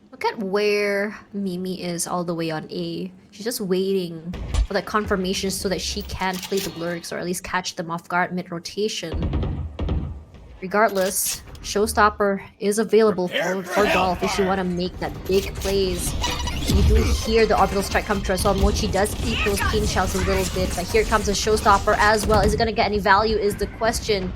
Speaker 4: Look at where Mimi is all the way on A. She's just waiting for that confirmation so that she can play the lurks, or at least catch them off guard mid-rotation. Regardless, Showstopper is available for Dolph if you want to make that big plays. You do hear the orbital strike come true as well. Mochi does eat those pain shells a little bit, but here comes a Showstopper as well. Is it going to get any value is the question.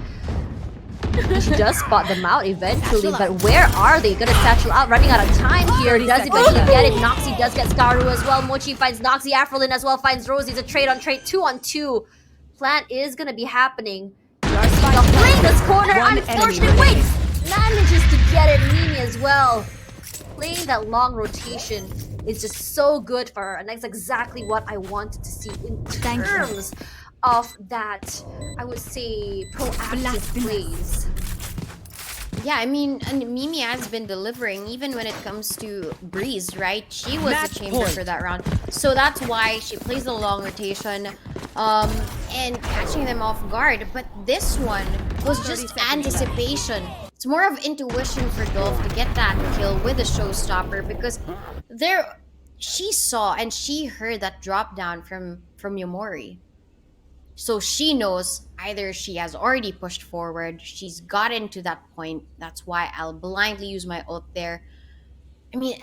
Speaker 4: She does spot them out eventually, but where are they? Gonna satchel out, running out of time here. Does eventually get it. Noxy does get Skaru as well. Mochi finds Noxy. Afrolin as well finds Rosie. It's a trade on trade, 2-on-2. Plant is gonna be happening. Darcy playing this corner. Unfortunate. Wait! Manages to get it. Mimi as well. Playing that long rotation is just so good for her, and that's exactly what I wanted to see in terms of that, I would say, proactive plays.
Speaker 3: Yeah, I mean, and Mimi has been delivering even when it comes to Breeze, right? She was the chamber for that round. So that's why she plays the long rotation and catching them off guard. But this one was just anticipation. It's more of intuition for Dolph to get that kill with a Showstopper, because she saw and she heard that drop down from Yomori. So she knows either she has already pushed forward, she's gotten to that point. That's why I'll blindly use my ult there. I mean,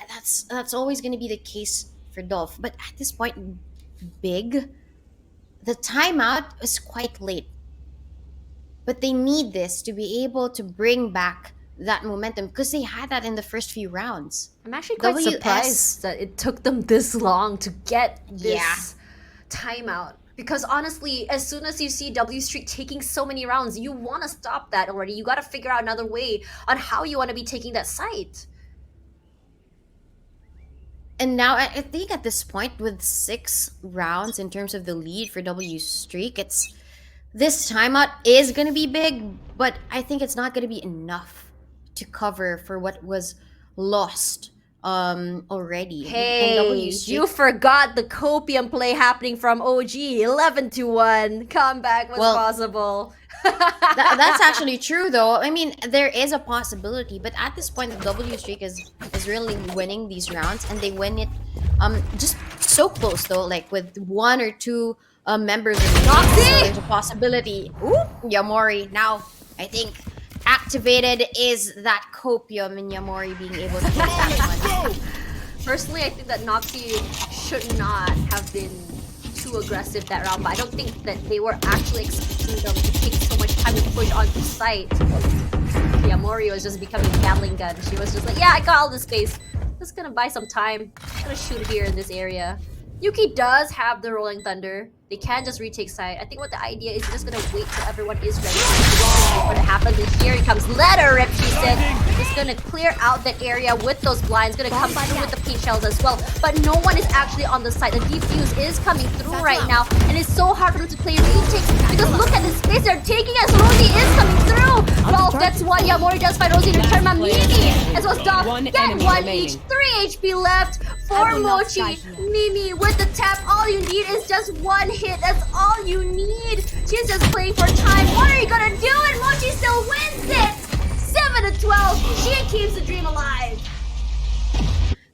Speaker 3: that's always going to be the case for Dolph. But at this point, Big, the timeout is quite late. But they need this to be able to bring back that momentum because they had that in the first few rounds.
Speaker 4: I'm actually quite surprised that it took them this long to get this timeout. Because honestly, as soon as you see W Street taking so many rounds, you want to stop that already. You got to figure out another way on how you want to be taking that site.
Speaker 3: And now I think at this point, with 6 rounds in terms of the lead for W Streak, this timeout is going to be big, but I think it's not going to be enough to cover for what was lost already.
Speaker 4: Hey, you forgot the copium play happening from OG. 11-1 comeback was possible.
Speaker 3: That's actually true, though. I mean, there is a possibility, but at this point, the W Streak is really winning these rounds, and they win it just so close, though, like with 1 or 2 members of the team. So there's a possibility. Ooh, Yamori now, I think, activated is that copium and Yamori being able to get that one.
Speaker 4: Personally, I think that Noxy should not have been too aggressive that round, but I don't think that they were actually expecting them to take so much time to push onto site. Yamori was just becoming a Gatling gun. She was just like, yeah, I got all this space. Just gonna buy some time. Gonna shoot here in this area. Yuki does have the Rolling Thunder. They can just retake side. I think what the idea is just gonna wait till everyone is ready. What happens is here he comes. Let her rip, she said. Just gonna clear out that area with those blinds. Gonna come through with the paint shells as well. But no one is actually on the side. The defuse is coming through right now. And it's so hard for them to play retakes because look at the space they're taking as Rosie is coming through. Well, that's why Yamori does find Rosie to return my Mimi. As well as Dom. Get 1 each. 3 HP left for Mochi. Mimi with the tap. All you need is just 1 hit. That's all you need. She's just playing for time. What are you gonna do? And Mochi still wins it. 7-12. She keeps the dream alive.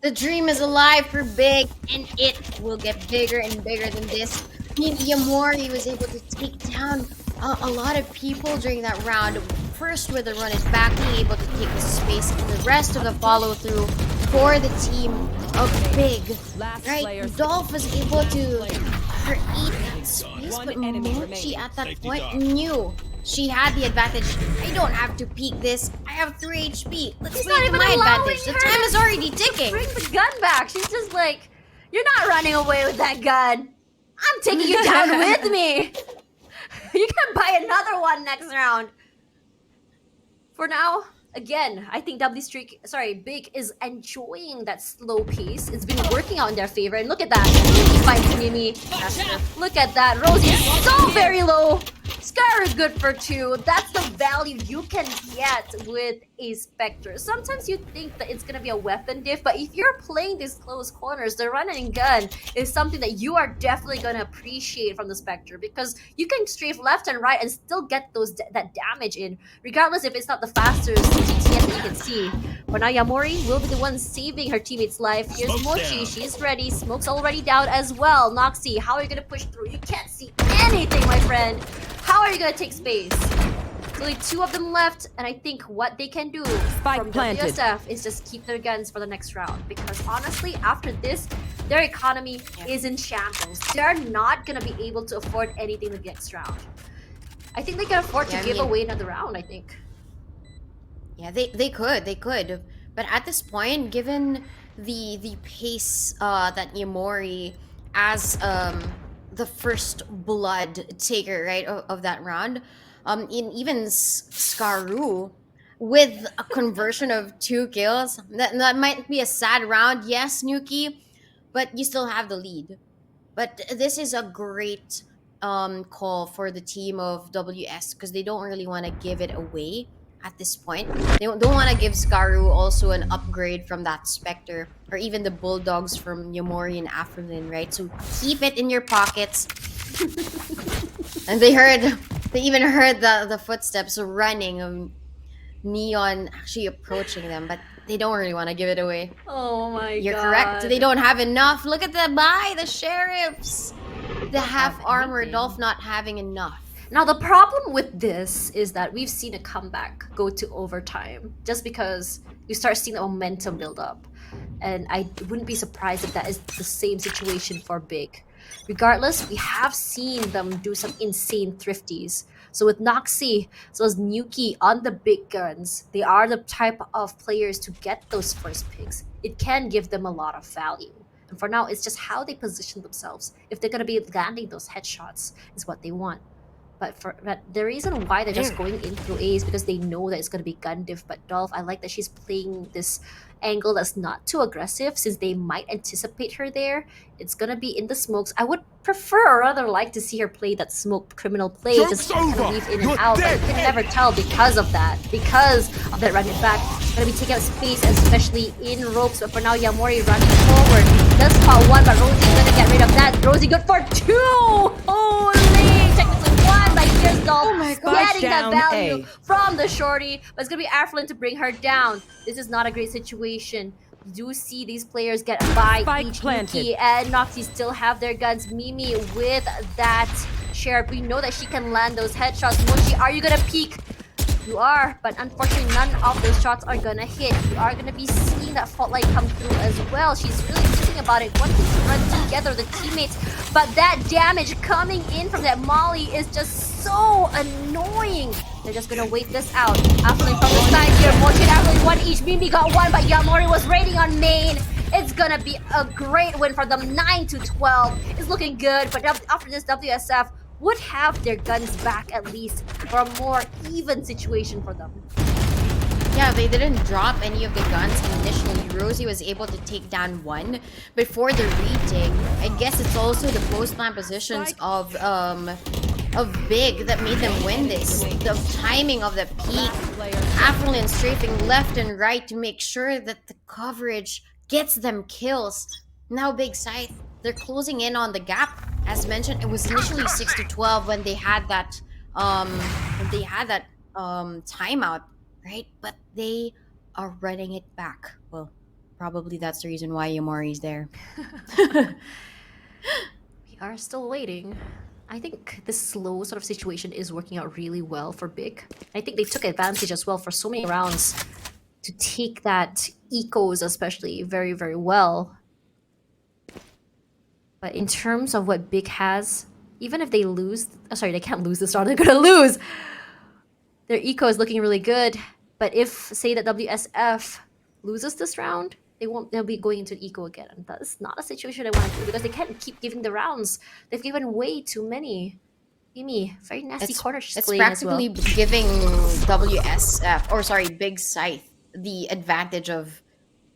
Speaker 3: The dream is alive for Big, and it will get bigger and bigger than this. I mean, Yamori was able to take down a lot of people during that round. First with the run it back, being able to take the space, and the rest of the follow through for the team of Big. Right, Dolph was able to create that space, but Mochi at that point knew she had the advantage. I don't have to peek this. I have 3 HP. Let's play to my advantage. The time is already ticking.
Speaker 4: Bring the gun back. She's just like, you're not running away with that gun. I'm taking you down with me. You can buy another one next round. For now, again, I think Big is enjoying that slow pace. It's been working out in their favor. And look at that. He fights Mimi. Look at that. Rosie is so very low. Scar is good for 2. That's the value you can get with a Spectre. Sometimes you think that it's gonna be a weapon diff, but if you're playing these close corners, the run and gun is something that you are definitely gonna appreciate from the Spectre because you can strafe left and right and still get that damage in, regardless if it's not the fastest GTS that you can see. But now Yamori will be the one saving her teammate's life. Here's Mochi. She's ready. Smoke's already down as well. Noxy, how are you gonna push through? You can't see anything, my friend. How are you gonna take space? There's only 2 of them left, and I think what they can do from WSF is just keep their guns for the next round. Because honestly, after this, their economy is in shambles. They're not gonna be able to afford anything the next round. I think they can afford to give away another round, I think.
Speaker 3: Yeah, they could. But at this point, given the pace that Yamori as the first blood taker, right, of that round, in even Scaru with a conversion of 2 kills, that might be a sad round, yes, Nuki, but you still have the lead. But this is a great call for the team of WS because they don't really want to give it away at this point. They don't want to give Scaru also an upgrade from that Spectre or even the Bulldogs from Yamori and Afrolin, right? So keep it in your pockets. And they even heard the footsteps running of Neon actually approaching them, but they don't really want to give it away.
Speaker 4: Oh my god.
Speaker 3: You're correct. They don't have enough. Look at the buy, the sheriffs. The half
Speaker 4: have
Speaker 3: armor,
Speaker 4: anything.
Speaker 3: Dolph not having enough.
Speaker 4: Now the problem with this is that we've seen a comeback go to overtime just because you start seeing the momentum build up. And I wouldn't be surprised if that is the same situation for BIGG. Regardless, we have seen them do some insane thrifties. So with Noxy, as well as Nuki on the big guns, they are the type of players to get those first picks. It can give them a lot of value. And for now, it's just how they position themselves. If they're going to be landing those headshots is what they want. But the reason why they're just going in through A is because they know that it's going to be gun diff. But Dolph, I like that she's playing this angle that's not too aggressive since they might anticipate her there. It's going to be in the smokes. I would prefer or rather like to see her play that smoke criminal play.
Speaker 1: Joke's
Speaker 4: Just kind of
Speaker 1: over.
Speaker 4: leave in
Speaker 1: You're
Speaker 4: and out. But
Speaker 1: dead.
Speaker 4: you can never tell because of that. Because of that running back. Going to be taking up space, especially in ropes. But for now, Yamori running forward. Does spot one, but Rosie's going to get rid of that. Rosie good for two! Holy! Technically one by here's Dolph getting that
Speaker 7: Down
Speaker 4: value
Speaker 7: A.
Speaker 4: from the shorty, but it's gonna be Arflin to bring her down. This is not a great situation. You do see these players get by
Speaker 7: Spike
Speaker 4: each
Speaker 7: planted.
Speaker 4: Yuki and Noxy still have their guns. Mimi with that sheriff. We know that she can land those headshots. Mochi, are you gonna peek? You are, but unfortunately none of those shots are gonna hit. You are gonna be seeing that fault line come through as well. She's really thinking about it, wanting to run together the teammates, but that damage coming in from that Molly is just so annoying. They're just gonna wait this out. Afflin from the side here, Mochi and Afflin one each. Mimi got one, but Yamori was raiding on main. It's gonna be a great win for them. 9-12. It's looking good, but after this, WSF would have their guns back at least for a more even situation for them.
Speaker 3: Yeah, they didn't drop any of the guns initially. Rosie was able to take down one before the retake. I guess it's also the post-plan positions of BIGG that made them win this. The timing of the peak, Afflin strafing left and right to make sure that the coverage gets them kills. Now Big Scythe, they're closing in on the gap. As mentioned, it was initially 6-12 when they had that timeout, right? But they are running it back. Well, probably that's the reason why Yamori's there.
Speaker 4: We are still waiting. I think this slow sort of situation is working out really well for BIGG. I think they took advantage as well for so many rounds to take that ecos especially very, very well. But in terms of what BIGG has, even if they lose, sorry, they can't lose this round, they're gonna lose. Their eco is looking really good, but if say that WSF loses this round, they'll be going into eco again, and that's not a situation I want to do because they can't keep giving the rounds. They've given way too many. Mimi, very nasty corner she's
Speaker 3: It's
Speaker 4: playing as well.
Speaker 3: practically giving WSF, or sorry, Big Scythe, the advantage of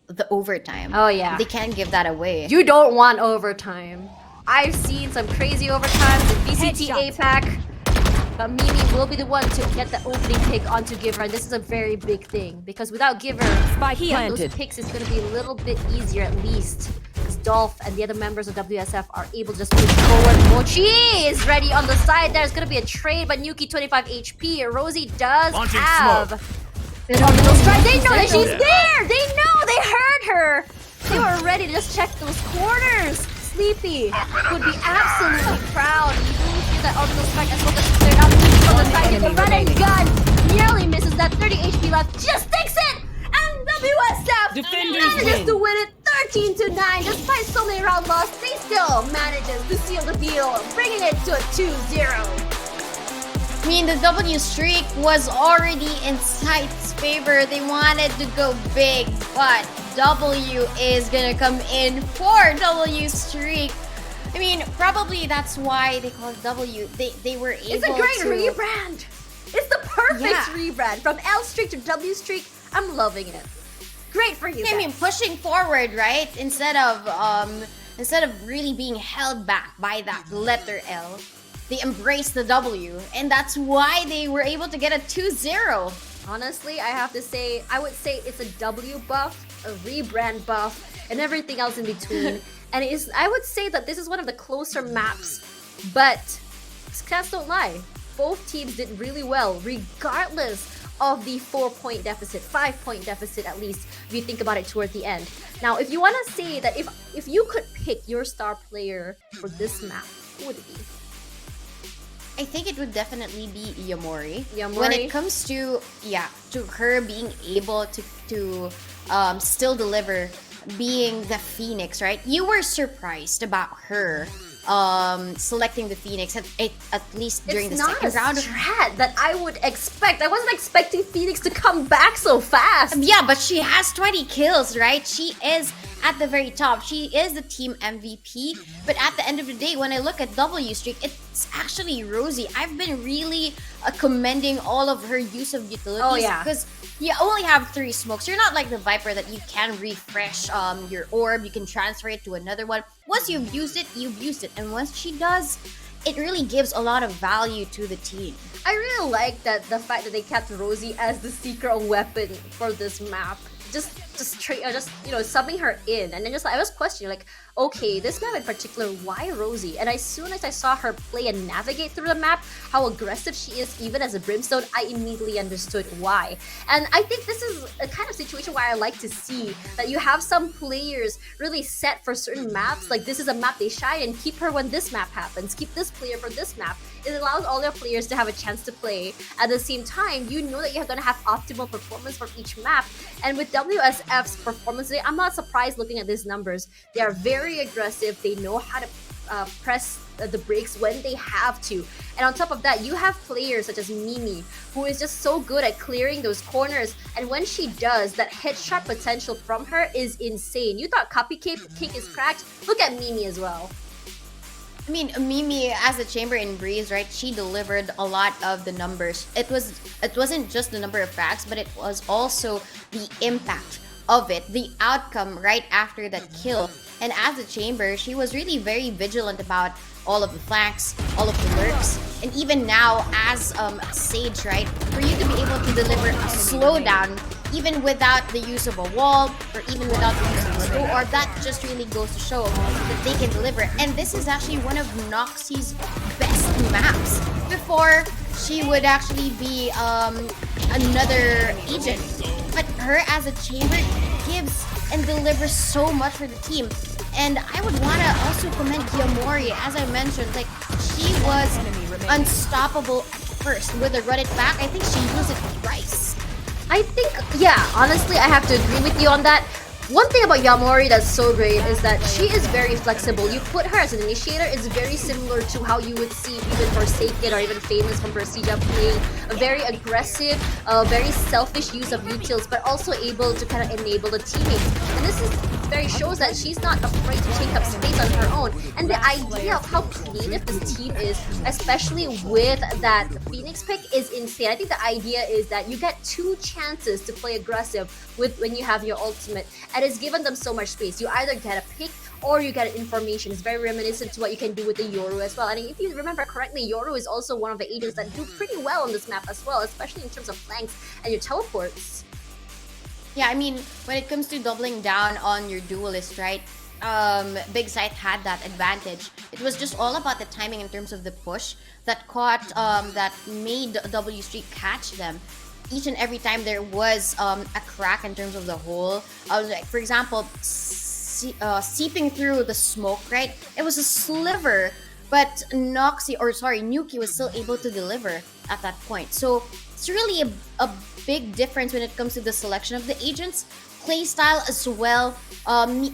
Speaker 3: the overtime.
Speaker 4: Oh yeah.
Speaker 3: They can't give that away.
Speaker 4: You don't want overtime. I've seen some crazy overtimes in VCT APAC, but Mimi will be the one to get the opening pick onto Giver, and this is a very big thing because without Giver,
Speaker 7: Spike
Speaker 4: those
Speaker 7: planted.
Speaker 4: picks is going to be a little bit easier at least. Because Dolph and the other members of WSF are able to just push forward. Mochi is ready on the side. There's going to be a trade, but Nuki 25 HP. Rosie does
Speaker 1: Launching
Speaker 4: have
Speaker 1: smoke.
Speaker 4: the orbital strike. They know that she's there. They know. They heard her. They were ready to just check those corners. Sleepy would be absolutely proud. You do hear that orbital strike as well as cleared out from the side. The run and gun nearly misses that 30 HP left. Just takes it. And WSF
Speaker 7: Defenders
Speaker 4: manages
Speaker 7: win.
Speaker 4: to win it 13-9. Despite so many round loss, they still manages to seal the deal, bringing it to a 2-0.
Speaker 3: I mean, the W streak was already in Scythe's favor. They wanted to go big, but W is gonna come in for W streak. I mean, probably that's why they call it W. They were able to...
Speaker 4: It's a great rebrand. It's the perfect rebrand. From L streak to W streak, I'm loving it. Great for you
Speaker 3: I mean,
Speaker 4: guys.
Speaker 3: pushing forward, right? Instead of really being held back by that letter L, they embraced the W, and that's why they were able to get a 2-0.
Speaker 4: Honestly, I have to say, I would say it's a W buff, a rebrand buff, and everything else in between. And it is, I would say that this is one of the closer maps, but stats don't lie. Both teams did really well, regardless of the 4-point deficit, 5-point deficit at least, if you think about it toward the end. Now, if you want to say that if you could pick your star player for this map, Who would it be?
Speaker 3: I think it would definitely be Yamori.
Speaker 4: Yamori?
Speaker 3: When it comes to her being able to still deliver, being the Phoenix, right? You were surprised about her selecting the Phoenix at least during the second round.
Speaker 4: It's not a strat that I would expect. I wasn't expecting Phoenix to come back so fast.
Speaker 3: Yeah, but she has 20 kills, right? She is at the very top. She is the team MVP. But at the end of the day, when I look at W Streak, it's actually Rosie. I've been really commending all of her use of utilities.
Speaker 4: Oh, yeah.
Speaker 3: Because you only have 3 smokes. You're not like the Viper that you can refresh your orb. You can transfer it to another one. Once you've used it, you've used it. And once she does, it really gives a lot of value to the team.
Speaker 4: I really like that the fact that they kept Rosie as the secret weapon for this map. Just subbing her in, and then I was questioning, like, okay, this map in particular, why Rosie? And as soon as I saw her play and navigate through the map, how aggressive she is even as a Brimstone, I immediately understood why. And I think this is a kind of situation where I like to see that you have some players really set for certain maps, like this is a map they shine, and keep her when this map happens, keep this player for this map. It allows all your players to have a chance to play. At the same time, you know that you're going to have optimal performance for each map. And with WSF's performance today, I'm not surprised looking at these numbers. They are very aggressive. They know how to press the brakes when they have to. And on top of that, you have players such as Mimi, who is just so good at clearing those corners. And when she does, that headshot potential from her is insane. You thought Cupcake is cracked? Look at Mimi as well.
Speaker 3: I mean, Mimi as a chamber in Breeze, right? She delivered a lot of the numbers. It wasn't just the number of frags, but it was also the impact of it, the outcome right after that kill. And as a chamber, she was really very vigilant about all of the flanks, all of the lurks, and even now as a Sage, right? For you to be able to deliver a slowdown even without the use of a wall or even without the use of a slow orb, that just really goes to show that they can deliver. And this is actually one of Noxie's best maps. Before, she would actually be another agent, but her as a chamber gives and delivers so much for the team. And I would want to also commend Yamori. As I mentioned, like, she was unstoppable at first. With the run it back, I think she used it twice.
Speaker 4: I think, yeah, honestly, I have to agree with you on that. One thing about Yamori that's so great is that she is very flexible. You put her as an initiator, it's very similar to how you would see even Forsaken or even Famous from Prestige playing a very aggressive, very selfish use of utils, but also able to kind of enable the teammates. And this is very shows that she's not afraid to take up space on her own. And the idea of how creative this team is, especially with that Phoenix pick, is insane. I think the idea is that you get 2 chances to play aggressive with when you have your ultimate, and it's given them so much space. You either get a pick or you get information. It's very reminiscent to what you can do with the Yoru as well. And if you remember correctly, Yoru is also one of the agents that do pretty well on this map as well, especially in terms of flanks and your teleports.
Speaker 3: Yeah, I mean, when it comes to doubling down on your duelist, right? Big Scythe had that advantage. It was just all about the timing in terms of the push that caught, that made W Streak catch them. Each and every time there was a crack in terms of the hole. Like, for example, seeping through the smoke, right? It was a sliver, but Nuki was still able to deliver at that point. So it's really a big difference when it comes to the selection of the agents, playstyle as well,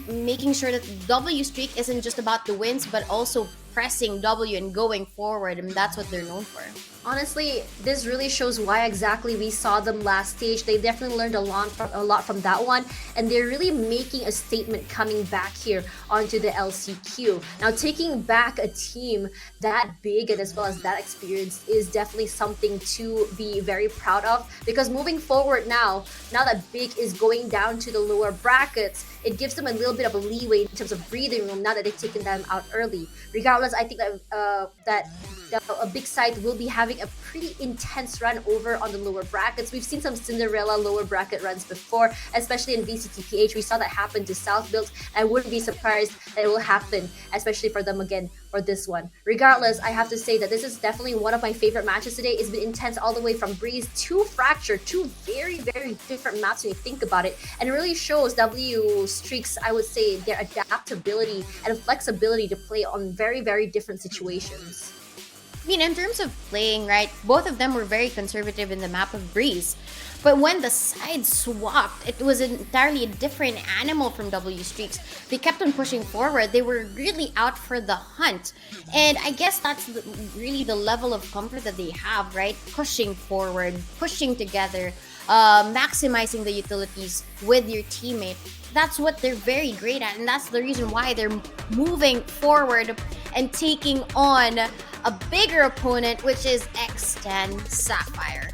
Speaker 3: making sure that W Streak isn't just about the wins, but also pressing W and going forward, and that's what they're known for.
Speaker 4: Honestly, this really shows why exactly we saw them last stage. They definitely learned a lot from that one, and they're really making a statement coming back here onto the LCQ. Now, taking back a team that big and as well as that experience is definitely something to be very proud of, because moving forward now that Big is going down to the lower brackets, it gives them a little bit of a leeway in terms of breathing room now that they've taken them out early. Regardless, I think that a Big Scythe will be having a pretty intense run over on the lower brackets. We've seen some Cinderella lower bracket runs before, especially in VCT. We saw that happen to South Build. I wouldn't be surprised that it will happen, especially for them again for this one. Regardless, I have to say that this is definitely one of my favorite matches today. It's been intense all the way from Breeze to Fracture, two very, very different maps when you think about it. And it really shows W Streaks, I would say, their adaptability and flexibility to play on very, very different situations.
Speaker 3: I mean, in terms of playing, right, both of them were very conservative in the map of Breeze. But when the sides swapped, it was entirely a different animal from W Streaks. They kept on pushing forward. They were really out for the hunt. And I guess that's really the level of comfort that they have, right? Pushing forward, pushing together, maximizing the utilities with your teammate. That's what they're very great at. And that's the reason why they're moving forward and taking on a bigger opponent, which is X10 Sapphire.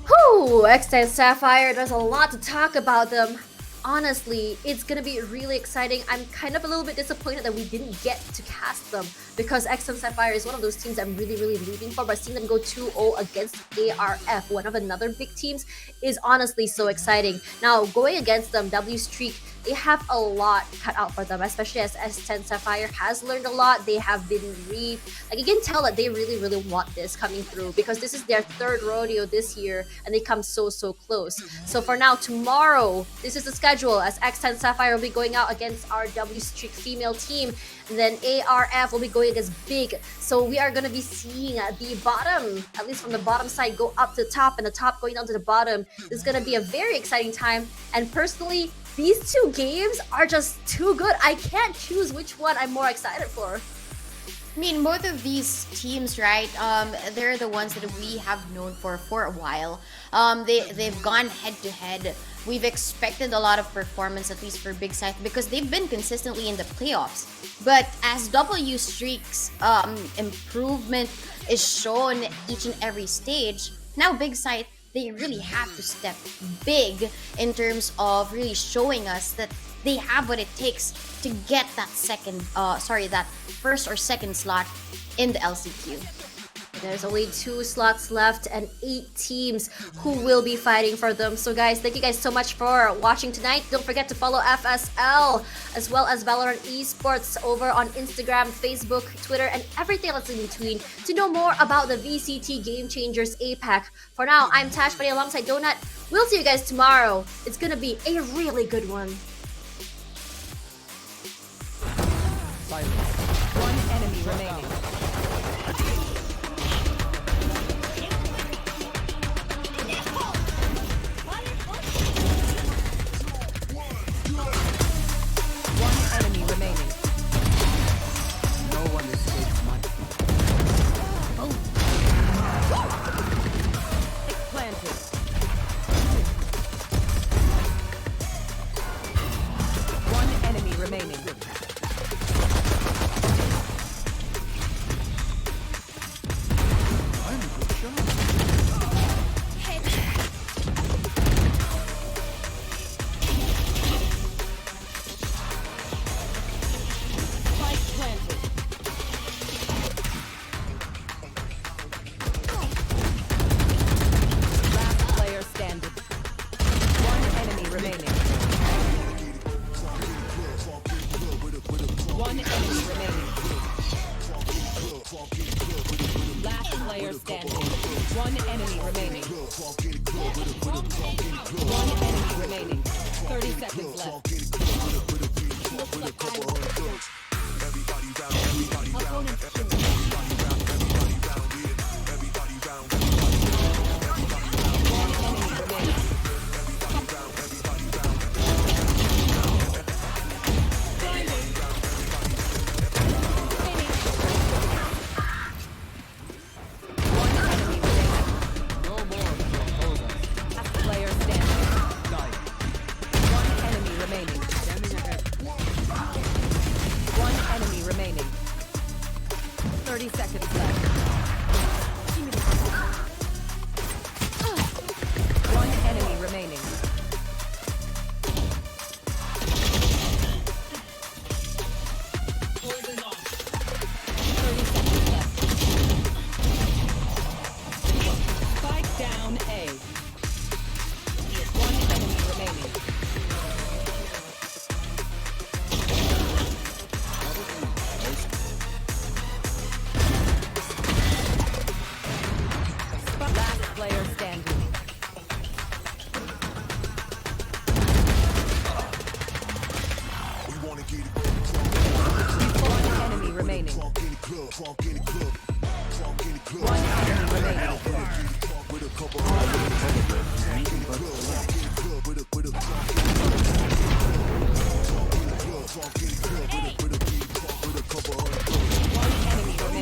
Speaker 4: Whew, X10 Sapphire, there's a lot to talk about them. Honestly, it's gonna be really exciting. I'm kind of a little bit disappointed that we didn't get to cast them because X10 Sapphire is one of those teams I'm really, really rooting for, but seeing them go 2-0 against ARF, one of another big teams, is honestly so exciting. Now, going against them, W Streak, they have a lot cut out for them, especially as X10 Sapphire has learned a lot. They have been you can tell that they really, really want this coming through because this is their third rodeo this year and they come so close. So for now, tomorrow, this is the schedule as X10 Sapphire will be going out against our W Streak female team. And then ARF will be going against BIGG. So we are going to be seeing the bottom, at least from the bottom side, go up to the top and the top going down to the bottom. This is going to be a very exciting time. And personally, these two games are just too good. I can't choose which one I'm more excited for.
Speaker 3: I mean, both of these teams, right, they're the ones that we have known for a while. They've gone head-to-head. We've expected a lot of performance, at least for Big Scythe, because they've been consistently in the playoffs. But as W Streak's improvement is shown each and every stage, now Big Scythe, they really have to step big in terms of really showing us that they have what it takes to get that that first or second slot in the LCQ.
Speaker 4: There's only 2 slots left and 8 teams who will be fighting for them. So guys, thank you guys so much for watching tonight. Don't forget to follow FSL as well as Valorant Esports over on Instagram, Facebook, Twitter, and everything else in between to know more about the VCT Game Changers APAC. For now, I'm Tash Buddy alongside Donut. We'll see you guys tomorrow. It's gonna be a really good one.
Speaker 7: One enemy remaining. One enemy remaining. 30 seconds left.
Speaker 1: Trunk in the club. Trunk in the club.
Speaker 7: One enemy remaining.
Speaker 1: With a couple hundred
Speaker 7: One enemy remaining.